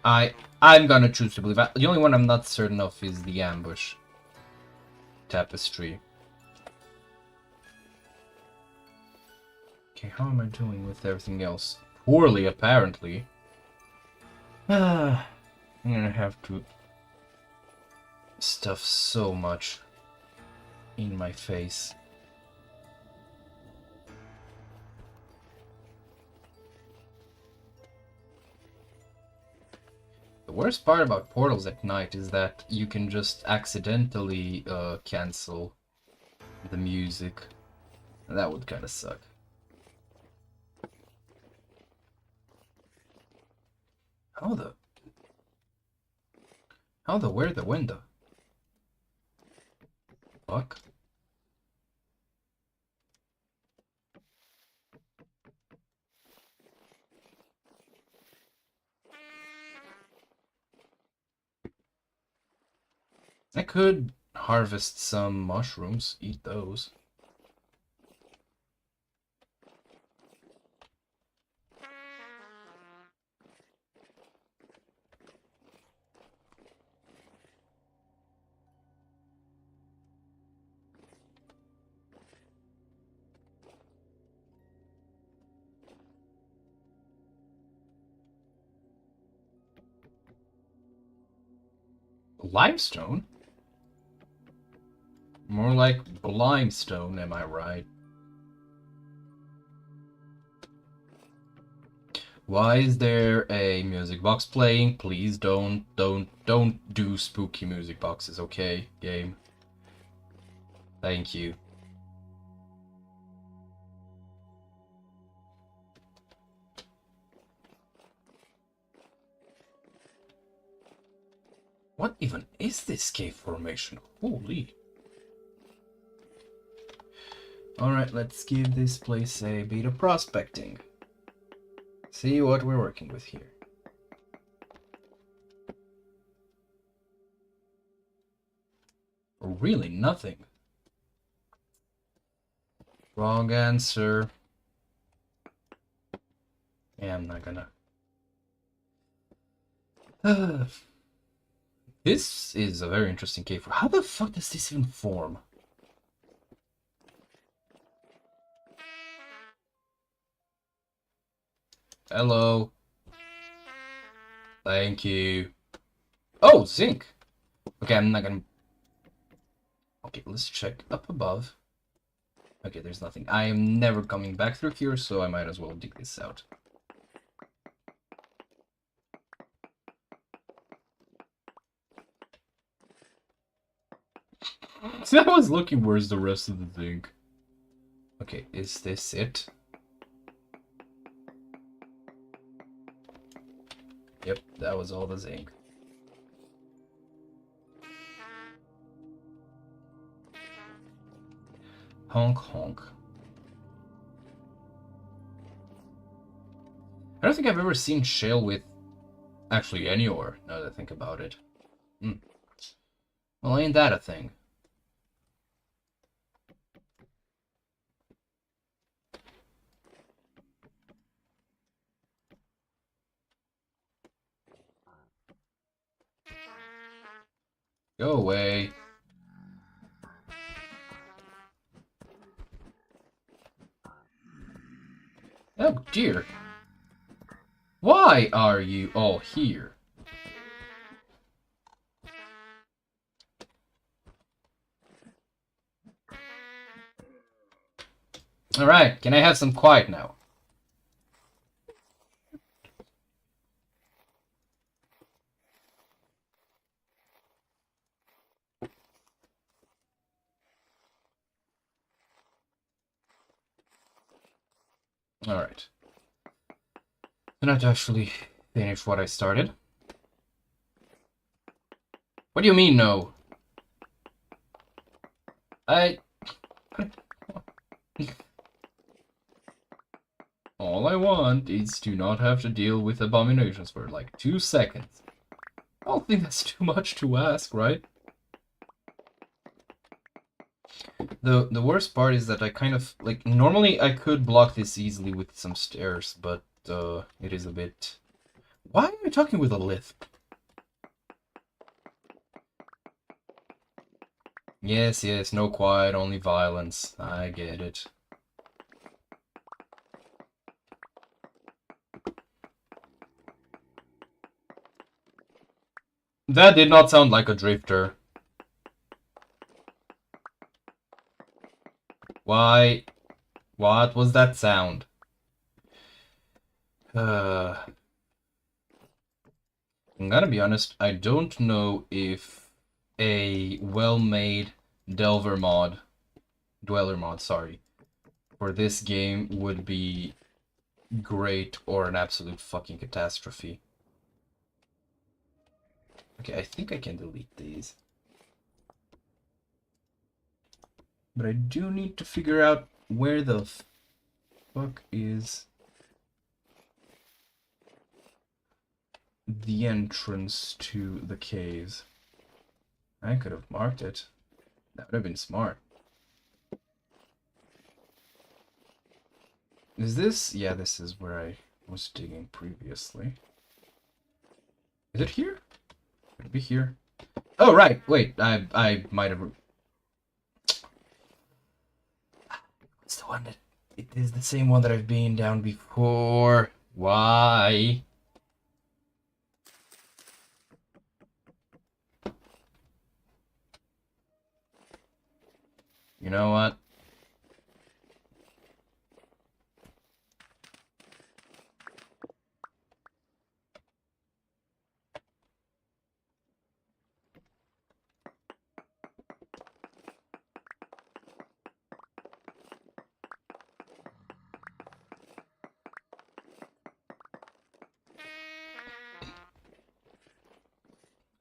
I'm gonna choose to believe. The only one I'm not certain of is the ambush tapestry. Okay, how am I doing with everything else? Poorly, apparently. I'm gonna have to stuff so much in my face. The worst part about portals at night is that you can just accidentally cancel the music. That would kind of suck. Where the window? Fuck. I could harvest some mushrooms, eat those. Limestone? More like limestone, am I right? Why is there a music box playing? Please don't do spooky music boxes, okay, game? Thank you. What even is this cave formation? Holy. Alright, let's give this place a bit of prospecting. See what we're working with here. Really nothing. Wrong answer. Yeah, I'm not gonna. This is a very interesting cave. How the fuck does this even form? Hello. Thank you. Oh, zinc. Okay, I'm not gonna... Okay, let's check up above. Okay, there's nothing. I am never coming back through here, so I might as well dig this out. That was looking worse the rest of the zinc. Okay, is this it? Yep, that was all the zinc. Honk honk. I don't think I've ever seen shale with actually any ore, now that I think about it. Well, ain't that a thing? Go away. Oh dear. Why are you all here? Alright, can I have some quiet now? Alright. I'm not actually finish what I started. What do you mean, no? All I want is to not have to deal with abominations for like 2 seconds. I don't think that's too much to ask, right? The worst part is that I kind of, like, normally I could block this easily with some stairs, but it is a bit... Why am I talking with a lisp? Yes, yes, no quiet, only violence. I get it. That did not sound like a drifter. Why? What was that sound? I'm gonna be honest, I don't know if a well-made Dweller mod, sorry, for this game would be great or an absolute fucking catastrophe. Okay, I think I can delete these. But I do need to figure out where the fuck is the entrance to the caves. I could have marked it. That would have been smart. Is this? Yeah, this is where I was digging previously. Is it here? Could it be here? Oh, right. Wait, I might have... It's the one that... It is the same one that I've been down before. Why? You know what?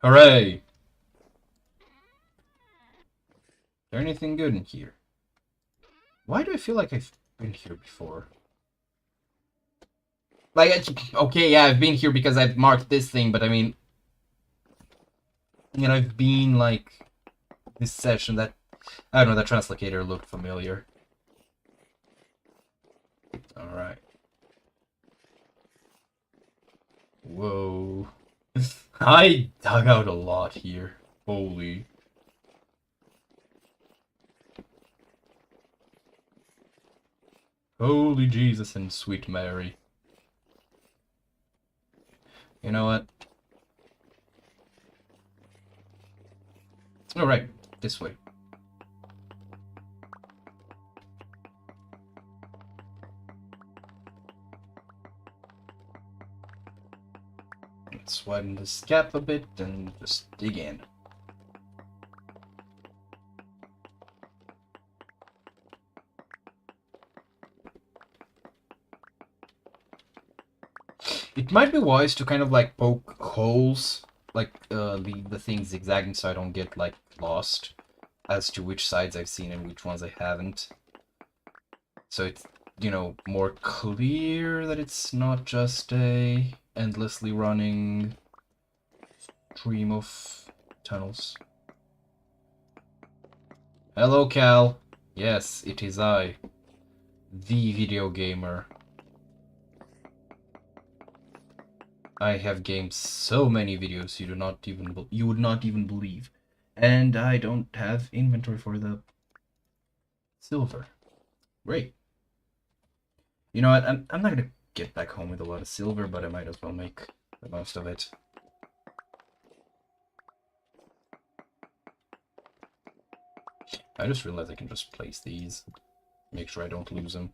Hooray! Is there anything good in here? Why do I feel like I've been here before? Like, okay, yeah, I've been here because I've marked this thing, but I mean... And I've been, like, this session that... I don't know, that translocator looked familiar. Alright. Whoa. I dug out a lot here. Holy. Holy Jesus and sweet Mary. You know what? Alright, this way. Let's widen this gap a bit and just dig in. It might be wise to kind of like poke holes, like leave the thing zigzagging so I don't get like lost as to which sides I've seen and which ones I haven't. So it's, you know, more clear that it's not just a endlessly running stream of tunnels. Hello, Cal. Yes, it is I, the video gamer. I have gamed so many videos you would not even believe, and I don't have inventory for the silver. Great. You know what? I'm not gonna get back home with a lot of silver, but I might as well make the most of it. I just realized I can just place these. Make sure I don't lose them.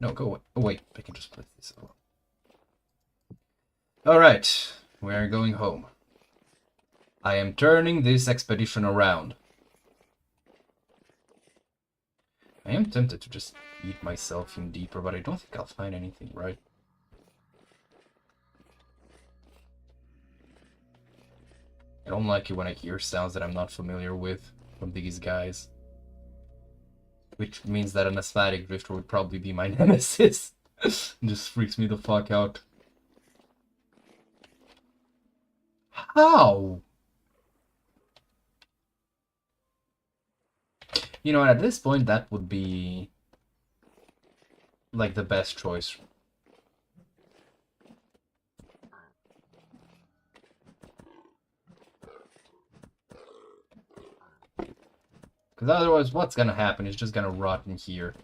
No, go away. Oh wait, I can just place these as well. Alright, we're going home. I am turning this expedition around. I am tempted to just eat myself in deeper, but I don't think I'll find anything, right? I don't like it when I hear sounds that I'm not familiar with from these guys. Which means that an asthmatic drifter would probably be my nemesis. Just freaks me the fuck out. How? You know, at this point, that would be like the best choice. Because otherwise, what's gonna happen? It's just gonna rot in here.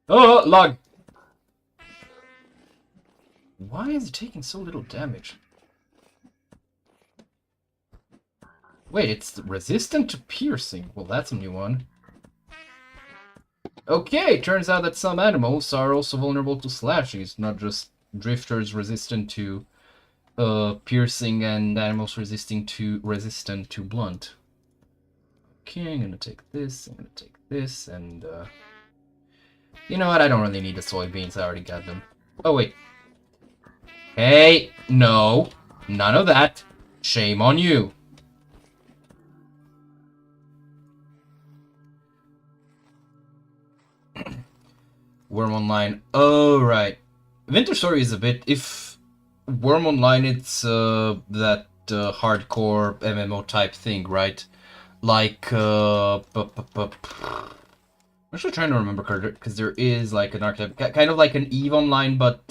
Oh, log! Why is it taking so little damage? Wait, it's resistant to piercing. Well, that's a new one. Okay, turns out that some animals are also vulnerable to slashes, not just drifters resistant to piercing and animals resistant to blunt. Okay, I'm gonna take this, I'm gonna take this, and you know what, I don't really need the soybeans, I already got them. Oh, wait. Hey, no, none of that. Shame on you. Worm Online. Oh, right. Winter Story is a bit... If Worm Online, it's that hardcore MMO type thing, right? Like, I'm actually trying to remember, because there is like an archetype, kind of like an EVE Online, but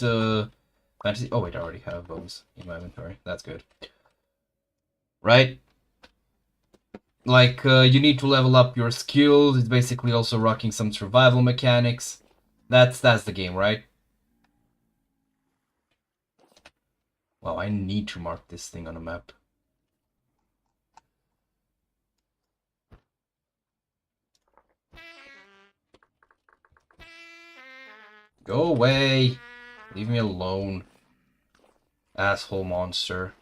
fantasy. Oh, wait, I already have those in my inventory. That's good. Right? Like, you need to level up your skills. It's basically also rocking some survival mechanics. That's the game, right? Wow, I need to mark this thing on a map. Go away! Leave me alone. Asshole monster.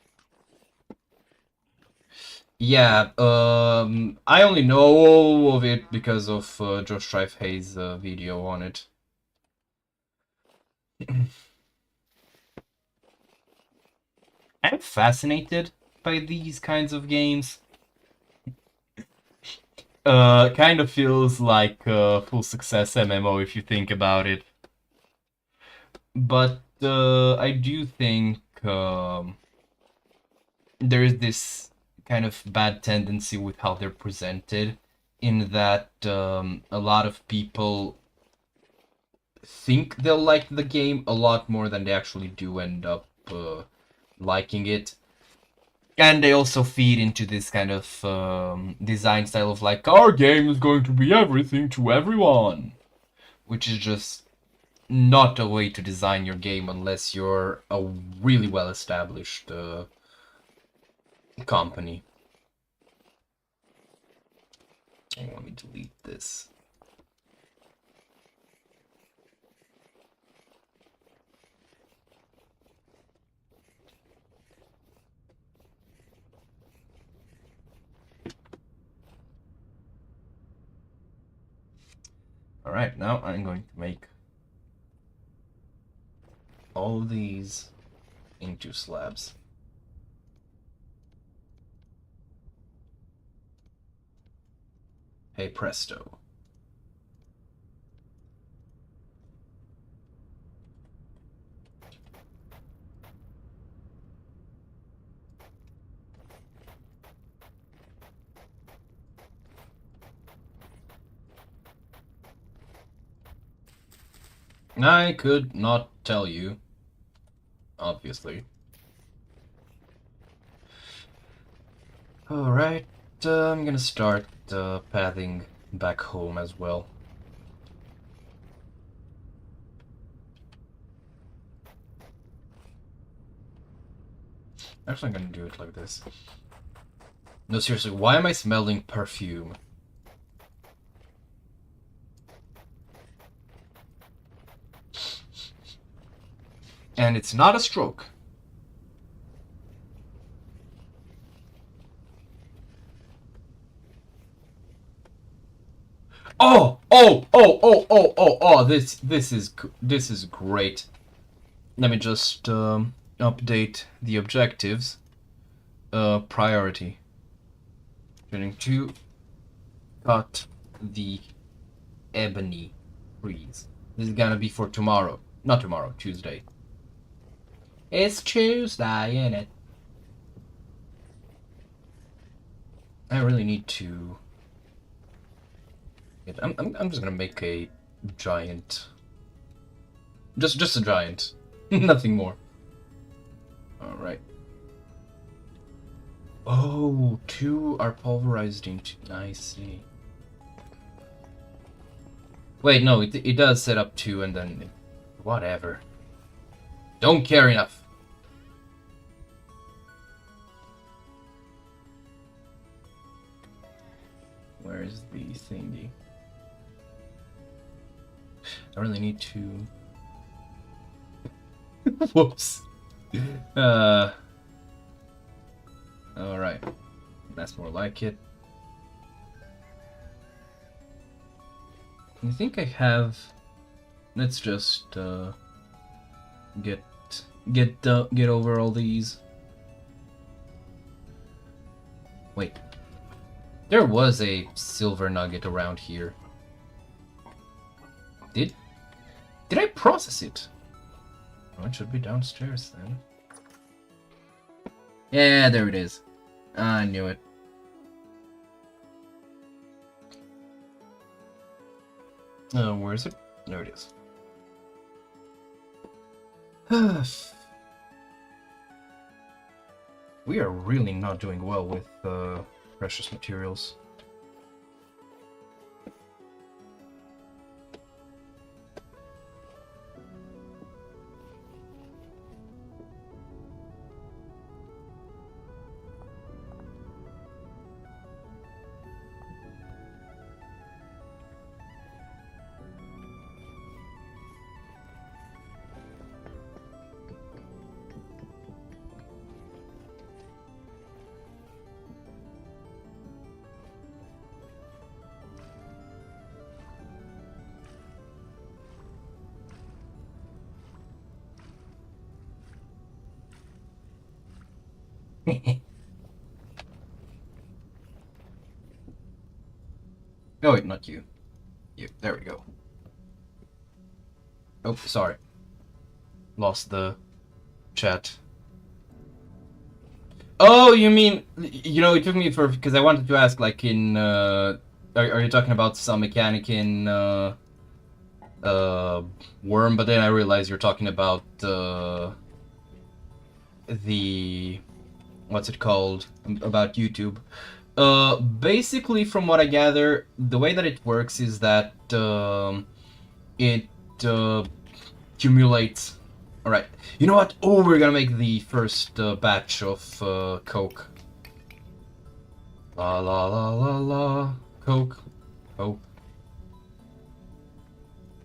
Yeah, I only know of it because of Josh Hayes' video on it. I'm fascinated by these kinds of games. Kind of feels like full success MMO if you think about it. But I do think there is this kind of bad tendency with how they're presented, in that a lot of people think they'll like the game a lot more than they actually do end up liking it. And they also feed into this kind of design style of like, our game is going to be everything to everyone. Which is just not a way to design your game unless you're a really well-established company. Oh, let me delete this. Alright, now I'm going to make all of these into slabs. Hey presto. I could not tell you, obviously. Alright, I'm gonna start pathing back home as well. Actually, I'm gonna do it like this. No, seriously, why am I smelling perfume? And it's not a stroke. Oh! Oh! This is great. Let me just update the objectives. Priority. Going to cut the ebony trees. This is gonna be for tomorrow. Not tomorrow, Tuesday. It's Tuesday, ain't it? I really need to... I'm just gonna make a giant... Just a giant. Nothing more. Alright. Oh, 2 are pulverized into... I see. Wait, no, it does set up 2 and then... Whatever. Don't care enough. Where is the thingy? I really need to... Whoops. Alright. That's more like it. I think I have... Let's just get over all these. Wait. There was a silver nugget around here. Did I process it? Oh, it should be downstairs then. Yeah, there it is. I knew it. Where is it? There it is. We are really not doing well with precious materials. Oh wait, not you. You. There we go. Oh, sorry. Lost the chat. Oh, you mean... You know, it took me for... Because I wanted to ask, like, in... Are you talking about some mechanic in... Worm? But then I realized you're talking about... the... What's it called? About YouTube. Basically, from what I gather, the way that it works is that it accumulates. All right. You know what? Oh, we're gonna make the first batch of coke. La la la la la. Coke. Coke.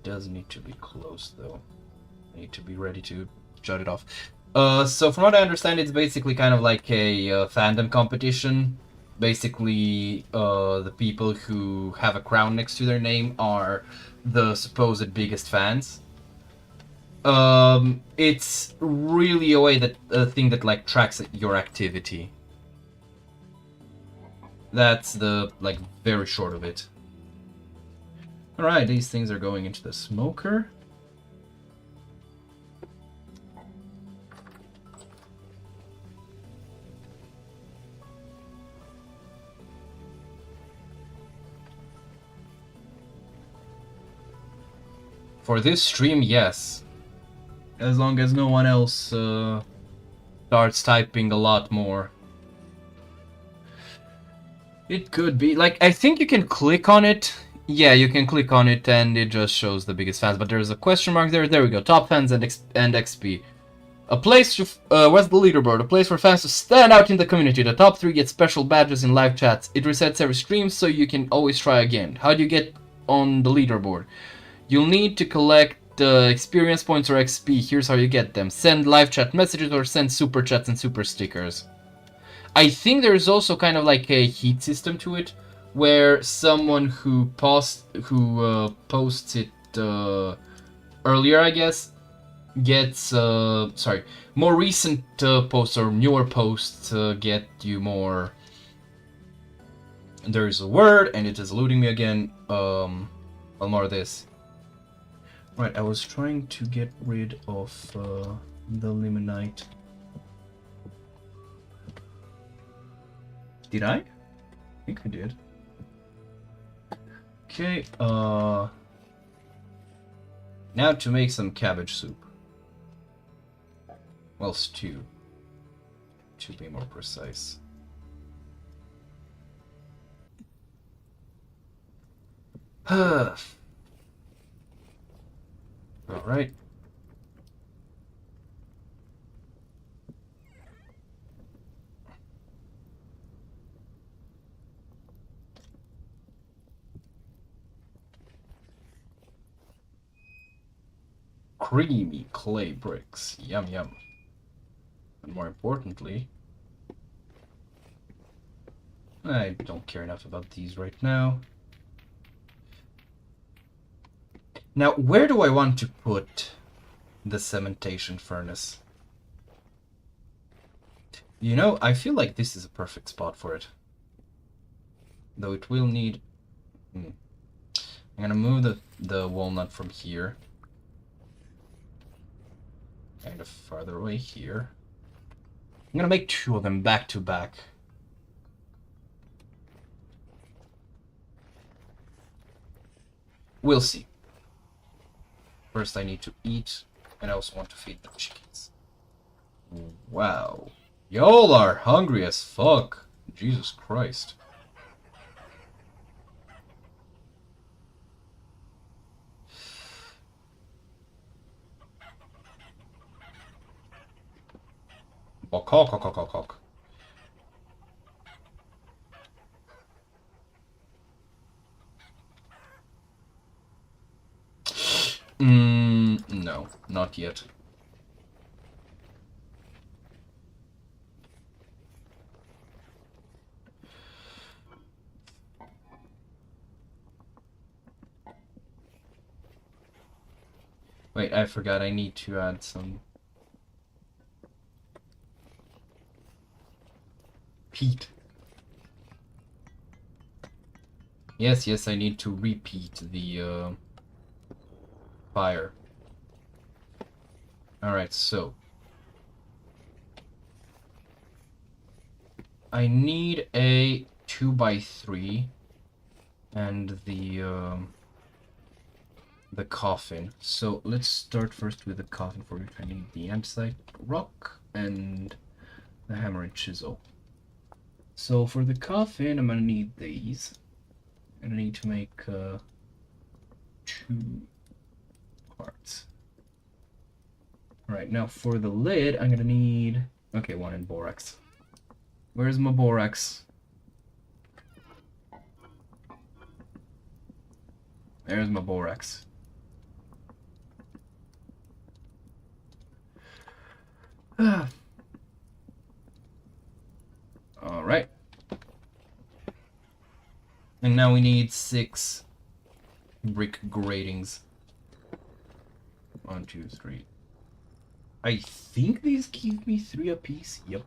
Does need to be close though. I need to be ready to shut it off. So from what I understand, it's basically kind of like a fandom competition. Basically, the people who have a crown next to their name are the supposed biggest fans. It's really a thing that like tracks your activity. That's the like very short of it. All right, these things are going into the smoker. For this stream, yes. As long as no one else starts typing a lot more. It could be. Like, I think you can click on it. Yeah, you can click on it and it just shows the biggest fans. But there's a question mark there. There we go. Top fans and XP. A place to... where's the leaderboard? A place for fans to stand out in the community. The top 3 get special badges in live chats. It resets every stream, so you can always try again. How do you get on the leaderboard? You'll need to collect experience points or XP. Here's how you get them. Send live chat messages or send super chats and super stickers. I think there's also kind of like a heat system to it, where someone who posts it earlier, I guess, gets sorry, more recent posts or newer posts get you more. There is a word, and it is eluding me again. One more of this. Right, I was trying to get rid of the limonite. Did I? I think I did. Okay, now to make some cabbage soup. Well, stew, to be more precise. Alright. Creamy clay bricks. Yum yum. And more importantly, I don't care enough about these right now. Now, where do I want to put the cementation furnace? You know, I feel like this is a perfect spot for it. Though it will need... I'm gonna move the walnut from here. Kind of farther away here. I'm gonna make 2 of them back to back. We'll see. First I need to eat, and I also want to feed the chickens. Wow. Y'all are hungry as fuck. Jesus Christ. Bok. No, not yet. Wait, I forgot I need to add some peat. Yes, I need to repeat the fire. Alright, so I need a 2x3 and the coffin. So let's start first with the coffin, for which I need the andesite rock and the hammer and chisel. So for the coffin, I'm gonna need these. And I need to make 2 parts. Alright, now for the lid, I'm gonna need... Okay, 1 in borax. Where's my borax? There's my borax. Alright. And now we need 6 brick gratings. 1, 2, 3. I think these give me 3 apiece. Yep.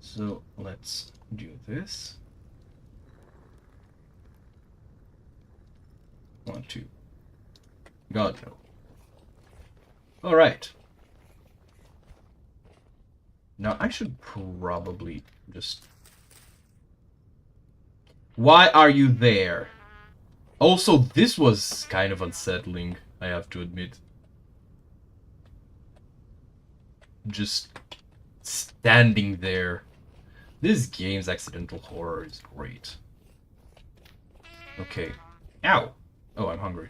So let's do this. 1, 2. God no. Alright. Now I should probably just... Why are you there? Also, this was kind of unsettling, I have to admit. Just standing there. This game's accidental horror is great. Okay. Ow! Oh, I'm hungry.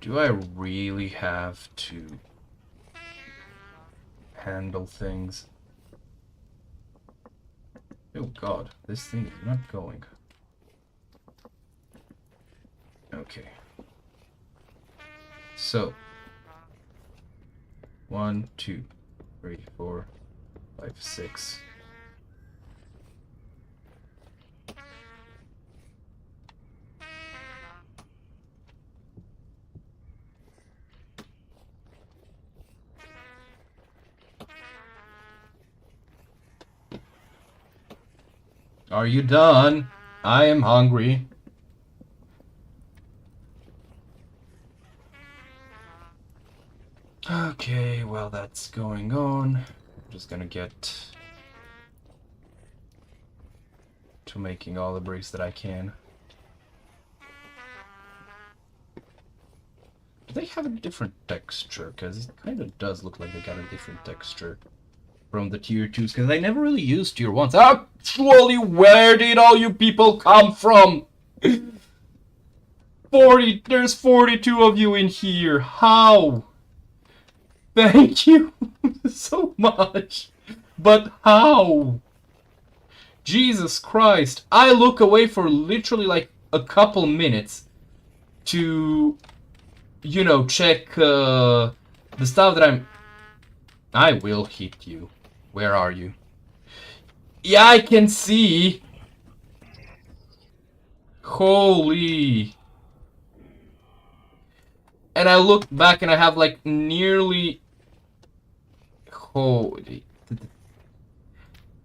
Do I really have to handle things? Oh god, this thing is not going. Okay. So 1, 2, 3, 4, 5, 6. Are you done? I am hungry. Okay, well that's going on. I'm just gonna get to making all the bricks that I can. Do they have a different texture? Because it kind of does look like they got a different texture from the tier 2s, because I never really used tier 1s. Actually, where did all you people come from? 40, there's 42 of you in here. How? Thank you so much. But how? Jesus Christ. I look away for literally like a couple minutes to, you know, check the stuff that I will hit you. Where are you? Yeah, I can see. Holy. And I look back and I have like nearly... Holy.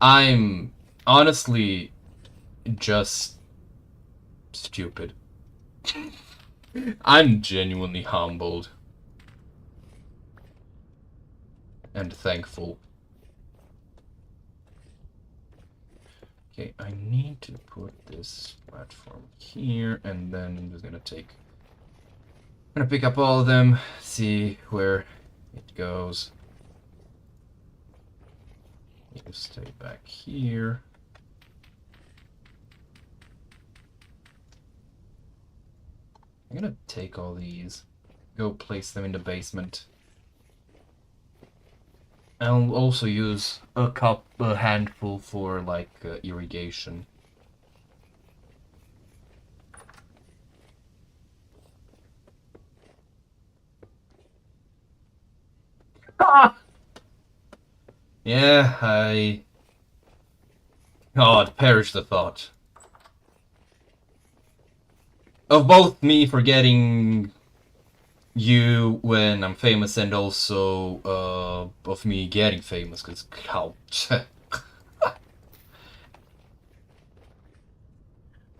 I'm honestly just stupid. I'm genuinely humbled. And thankful. Okay, I need to put this platform here, and then I'm just gonna pick up all of them, see where it goes. You stay back here. I'm gonna take all these, go place them in the basement. I'll also use a handful for like irrigation. Ah! Yeah, God, perish the thought of both me forgetting you when I'm famous and also of me getting famous, because how...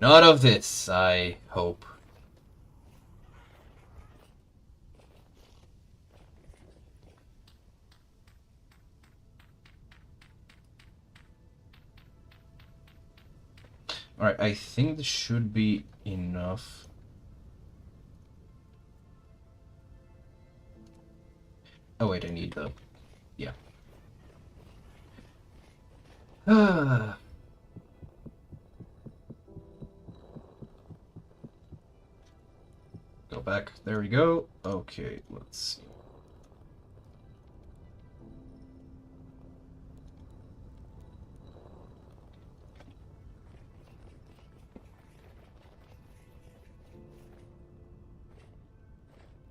None of this, I hope. Alright, I think this should be enough. Oh wait, I need the... yeah. Go back, there we go. Okay, let's see.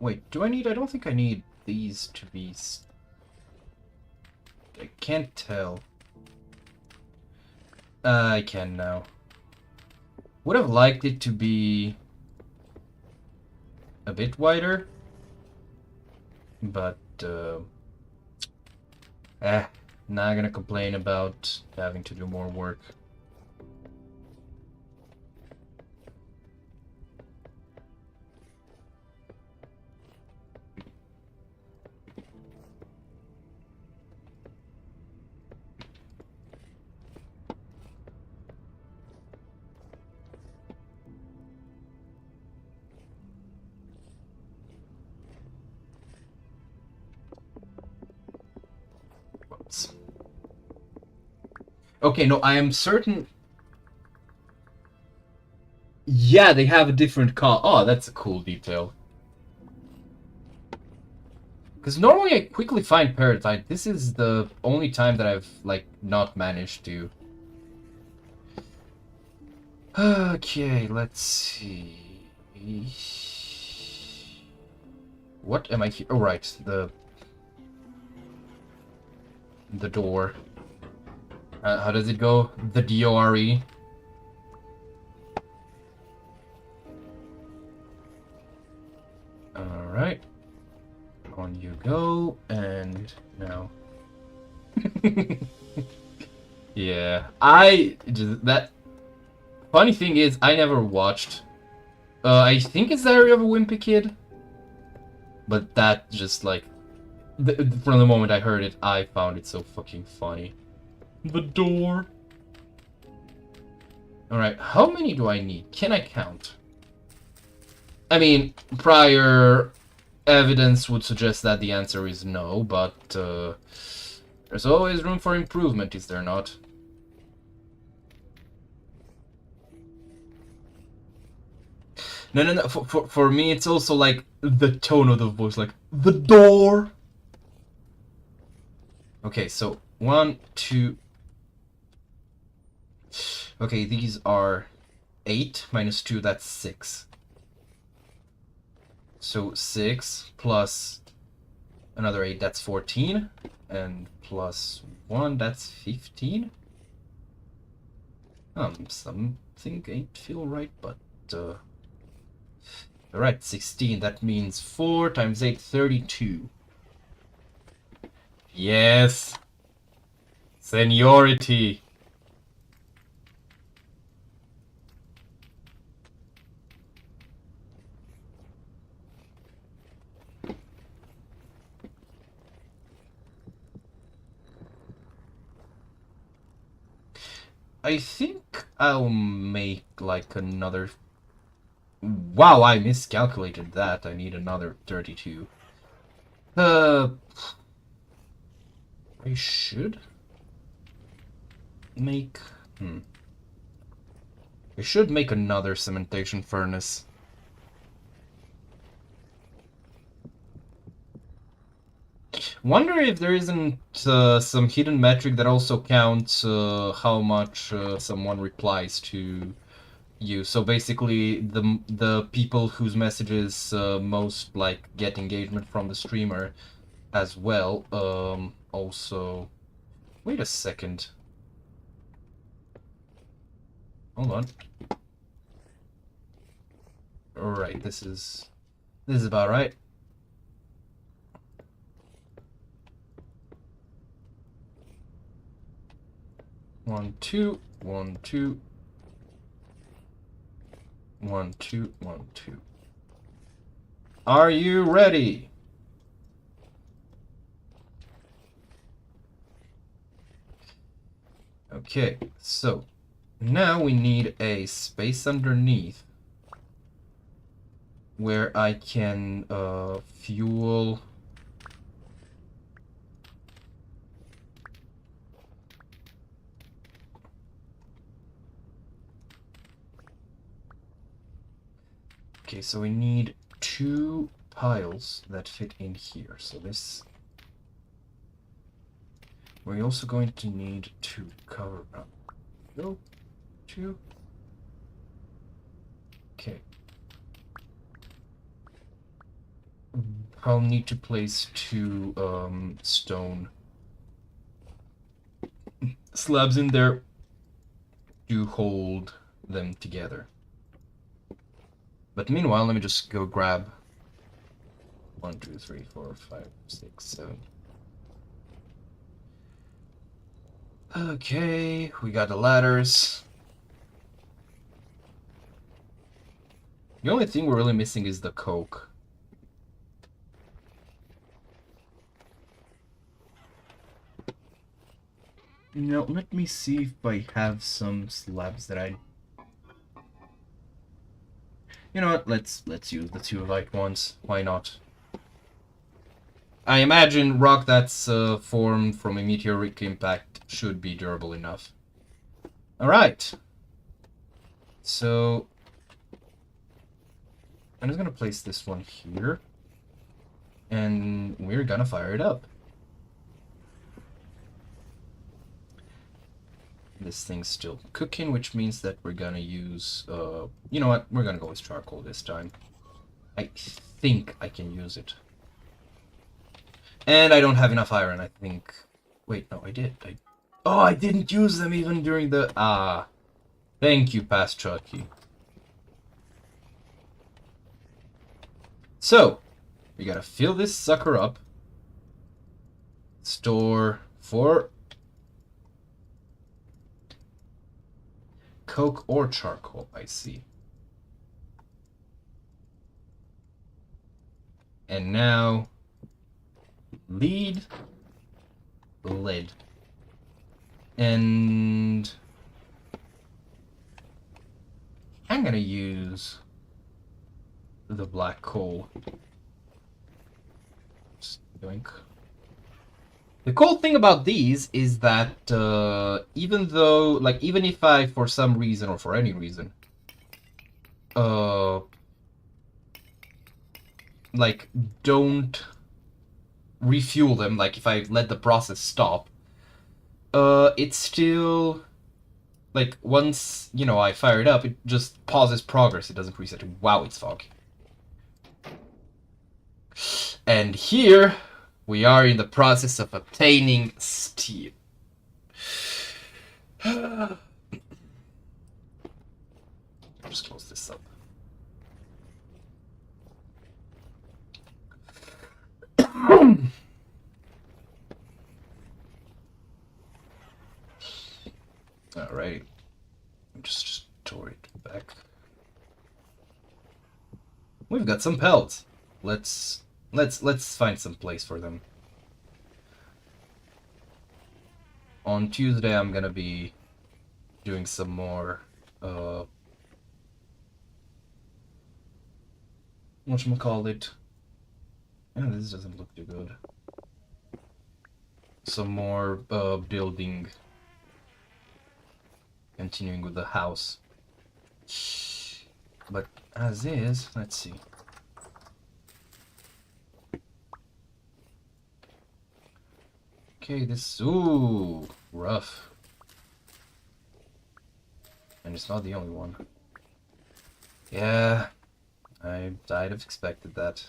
Wait, do I need... I don't think I need these to be... I can't tell. I can now. Would have liked it to be a bit wider, but not gonna complain about having to do more work. Okay, no, I am certain... Yeah, they have a different color. Oh, that's a cool detail. Because normally I quickly find Peritite. This is the only time that I've, like, not managed to. Okay, let's see. What am I here? Oh, right, the door. How does it go? The DORE. Alright. On you go, and now. Yeah, that funny thing is, I never watched. I think it's Diary of a Wimpy Kid, but that just like, from the moment I heard it, I found it so fucking funny. The door. All right, how many do I need? Can I count? I mean, prior evidence would suggest that the answer is no, but there's always room for improvement, is there not? No. For me, it's also like the tone of the voice, like the door. Okay, so 1, 2. Okay, these are 8 minus 2. That's 6. So 6 plus another 8. That's 14, and plus 1. That's 15. Something ain't feel right, but alright, 16. That means 4 times 8, 32. Yes. Seniority. I think I'll make like another... Wow, I miscalculated that. I need another 32. I should make... I should make another cementation furnace. Wonder if there isn't some hidden metric that also counts how much someone replies to you. So basically, the people whose messages most like get engagement from the streamer as well. Also, wait a second. Hold on. All right, this is about right. One, two, 1, 2. 1, 2, 1, 2. Are you ready? Okay, so now we need a space underneath where I can fuel. Okay, so we need 2 piles that fit in here. So this... We're also going to need to cover up. Go. 2. Okay. I'll need to place 2 stone slabs in there to hold them together. But meanwhile, let me just go grab 1, 2, 3, 4, 5, 6, 7. Okay, we got the ladders. The only thing we're really missing is the coke. Now, let me see if I have some slabs that I... You know what, let's use the 2 light ones. Why not? I imagine rock that's formed from a meteoric impact should be durable enough. Alright. So... I'm just gonna place this one here. And we're gonna fire it up. This thing's still cooking, which means that we're gonna use, you know what, we're gonna go with charcoal this time. I think I can use it. And I don't have enough iron, I think. Wait, no, I did. Oh, I didn't use them even during the... Ah. Thank you, past Chucky. So, we gotta fill this sucker up. Store for coke or charcoal, I see. And now, lead, lead. And I'm gonna use the black coal. Just doink. The cool thing about these is that even though, like, even if I, for some reason or for any reason, like, don't refuel them, like if I let the process stop, it's still, like, once, you know, I fire it up, it just pauses progress, it doesn't reset. Wow, it's foggy. And here, we are in the process of obtaining steel. Just close this up. Alright. Just store it back. We've got some pelts. Let's find some place for them. On Tuesday I'm gonna be doing some more whatchamacallit. Yeah, this doesn't look too good. Some more building. Continuing with the house. But as is, let's see. Okay, this, ooh, rough. And it's not the only one. Yeah, I'd have expected that.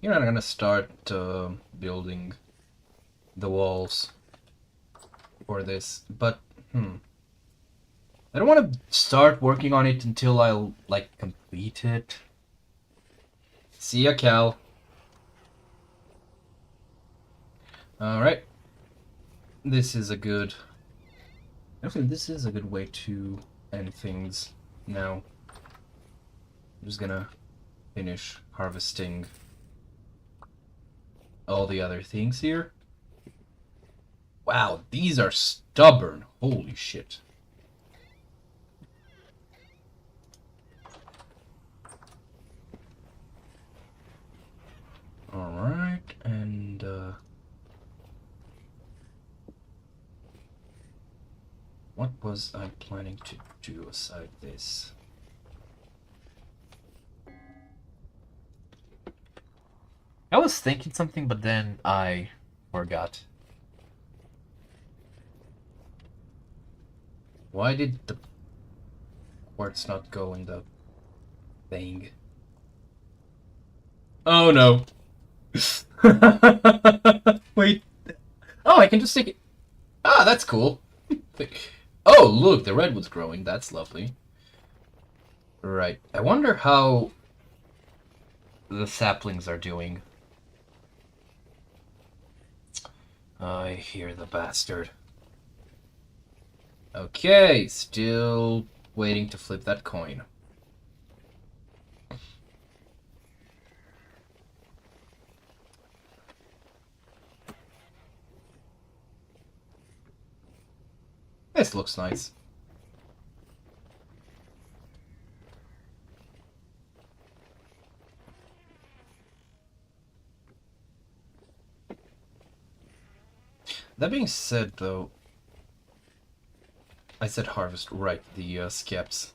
You're not gonna start building the walls for this, but I don't want to start working on it until I like complete it. See ya, Cal. All right, this is a good. Actually, this is a good way to end things. Now, I'm just gonna finish harvesting all the other things here. Wow, these are stubborn. Holy shit. Alright, and what was I planning to do aside this? I was thinking something, but then I forgot. Why did the quartz not go in the thing? Oh no. Wait. Oh, I can just take it. Ah, that's cool. Oh, look, the redwood's growing. That's lovely. Right. I wonder how the saplings are doing. I hear the bastard. Okay, still waiting to flip that coin. This looks nice. That being said, though, I said harvest, right, the skeps.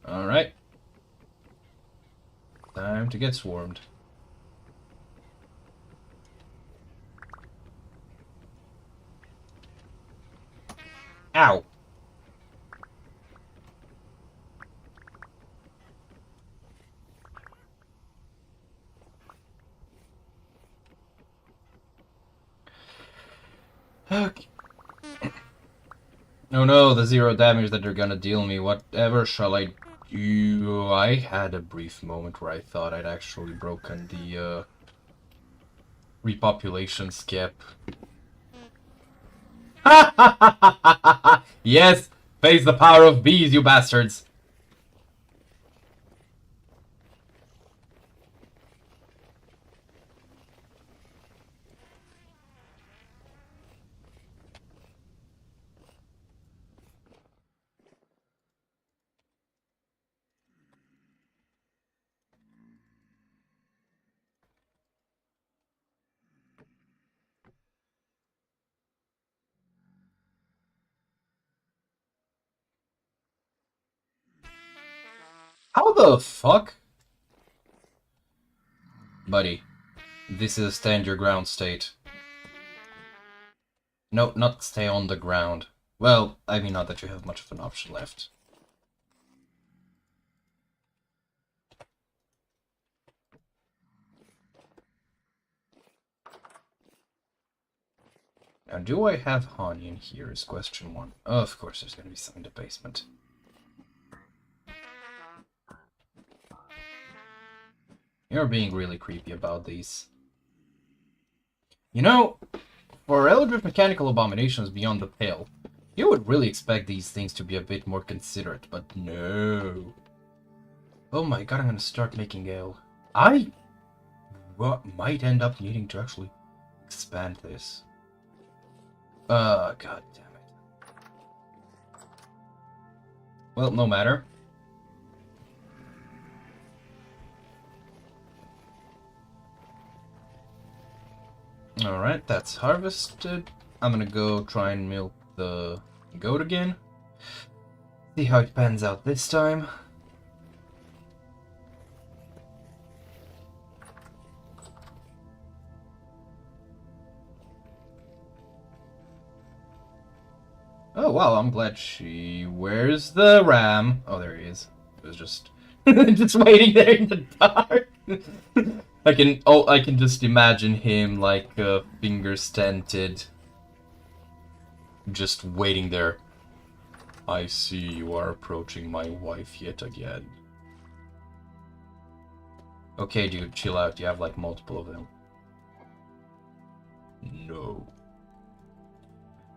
Alright. Time to get swarmed. Ow! Okay. Oh no, the 0 damage that they're gonna deal me. Whatever shall I do? I had a brief moment where I thought I'd actually broken the repopulation skip. Yes! Face the power of bees, you bastards! How the fuck? Buddy, this is a stand your ground state. No, not stay on the ground. Well, I mean, not that you have much of an option left. Now, do I have honey in here is question one. Oh, of course, there's gonna be some in the basement. You're being really creepy about these. You know, for Eldritch mechanical abominations beyond the pale, you would really expect these things to be a bit more considerate, but no. Oh my god, I'm gonna start making ale. I might end up needing to actually expand this. God damn it. Well, no matter. Alright, that's harvested. I'm gonna go try and milk the goat again. See how it pans out this time. Oh wow, I'm glad she... Where's the ram? Oh, there he is. It was just... just waiting there in the dark. I can just imagine him like fingers stented. Just waiting there. I see you are approaching my wife yet again. Okay, dude, chill out. You have like multiple of them. No.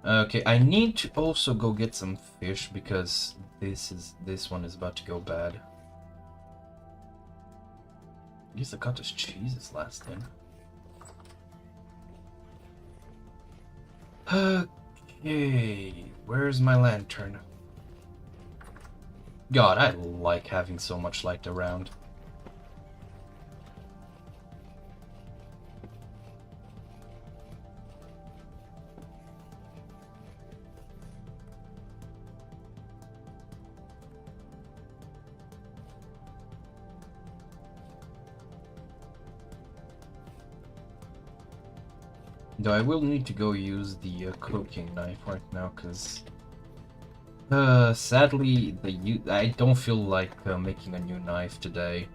Okay, I need to also go get some fish because this one is about to go bad. At least I got this cheese this last thing. Okay, where's my lantern? God, I like having so much light around. Though I will need to go use the cooking knife right now, because sadly I don't feel like making a new knife today.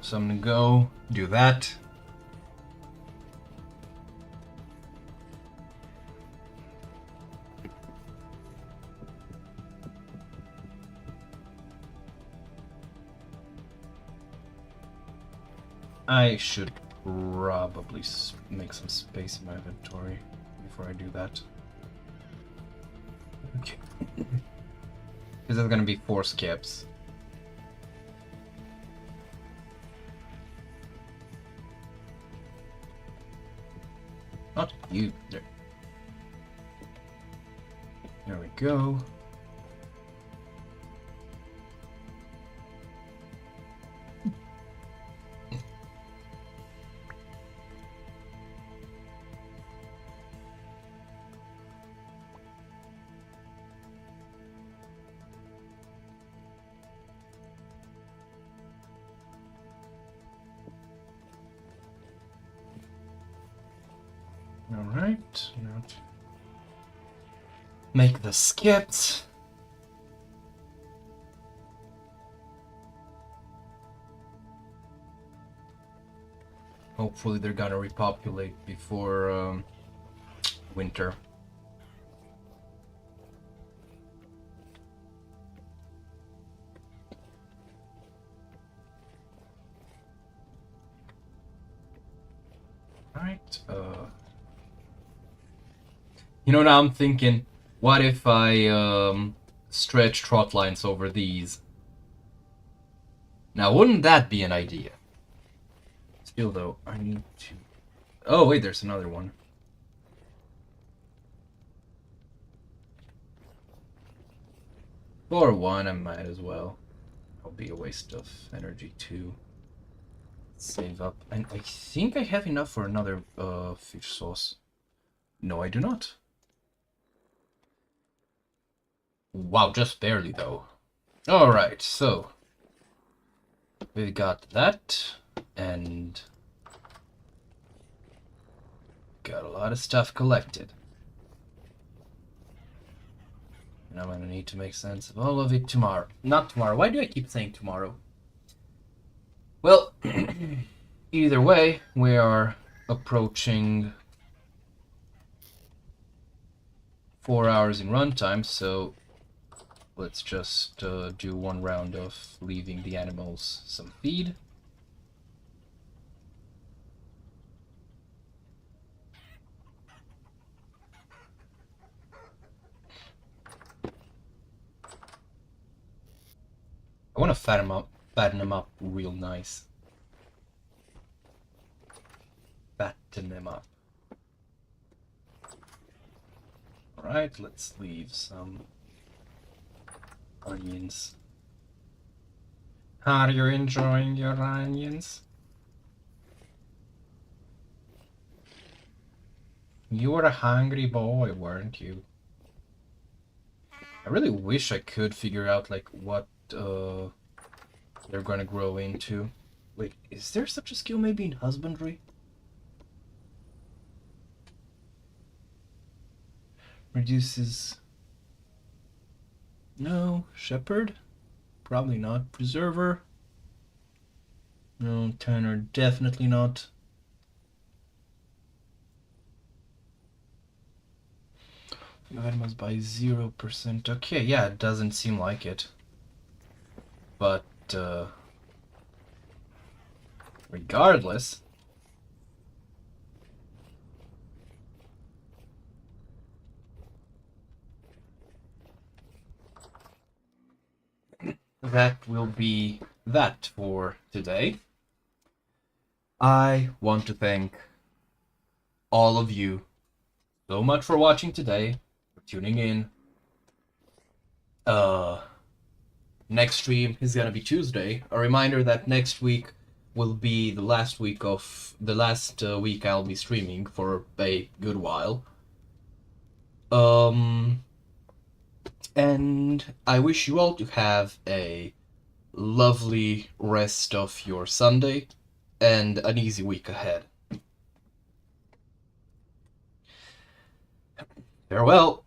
So I'm gonna go do that. I should probably make some space in my inventory before I do that. Okay. Because there's gonna be 4 skips. Not you. There. There we go. Alright, now to make the skips. Hopefully they're gonna repopulate before winter. Alright, you know, now I'm thinking, what if I stretch trot lines over these? Now, wouldn't that be an idea? Still, though, I need to... Oh, wait, there's another one. For one, I might as well. It'll be a waste of energy, too. Save up. And I think I have enough for another fish sauce. No, I do not. Wow, just barely, though. Alright, so... we got that, and... got a lot of stuff collected. And I'm gonna need to make sense of all of it tomorrow. Not tomorrow. Why do I keep saying tomorrow? Well, either way, we are approaching 4 hours in runtime, so let's just do one round of leaving the animals some feed. I want to fatten them up real nice. Fatten them up. Alright, let's leave some onions. Are you enjoying your onions? You were a hungry boy, weren't you? I really wish I could figure out, like, what they're gonna grow into. Wait, is there such a skill maybe in husbandry? Reduces... no. Shepherd? Probably not. Preserver? No. Tanner? Definitely not. Items by 0%. Okay, yeah, it doesn't seem like it. But, regardless... that will be that for today. I want to thank all of you so much for watching today, for tuning in. Next stream is gonna be Tuesday. A reminder that next week will be the last week I'll be streaming for a good while. And I wish you all to have a lovely rest of your Sunday and an easy week ahead. Farewell.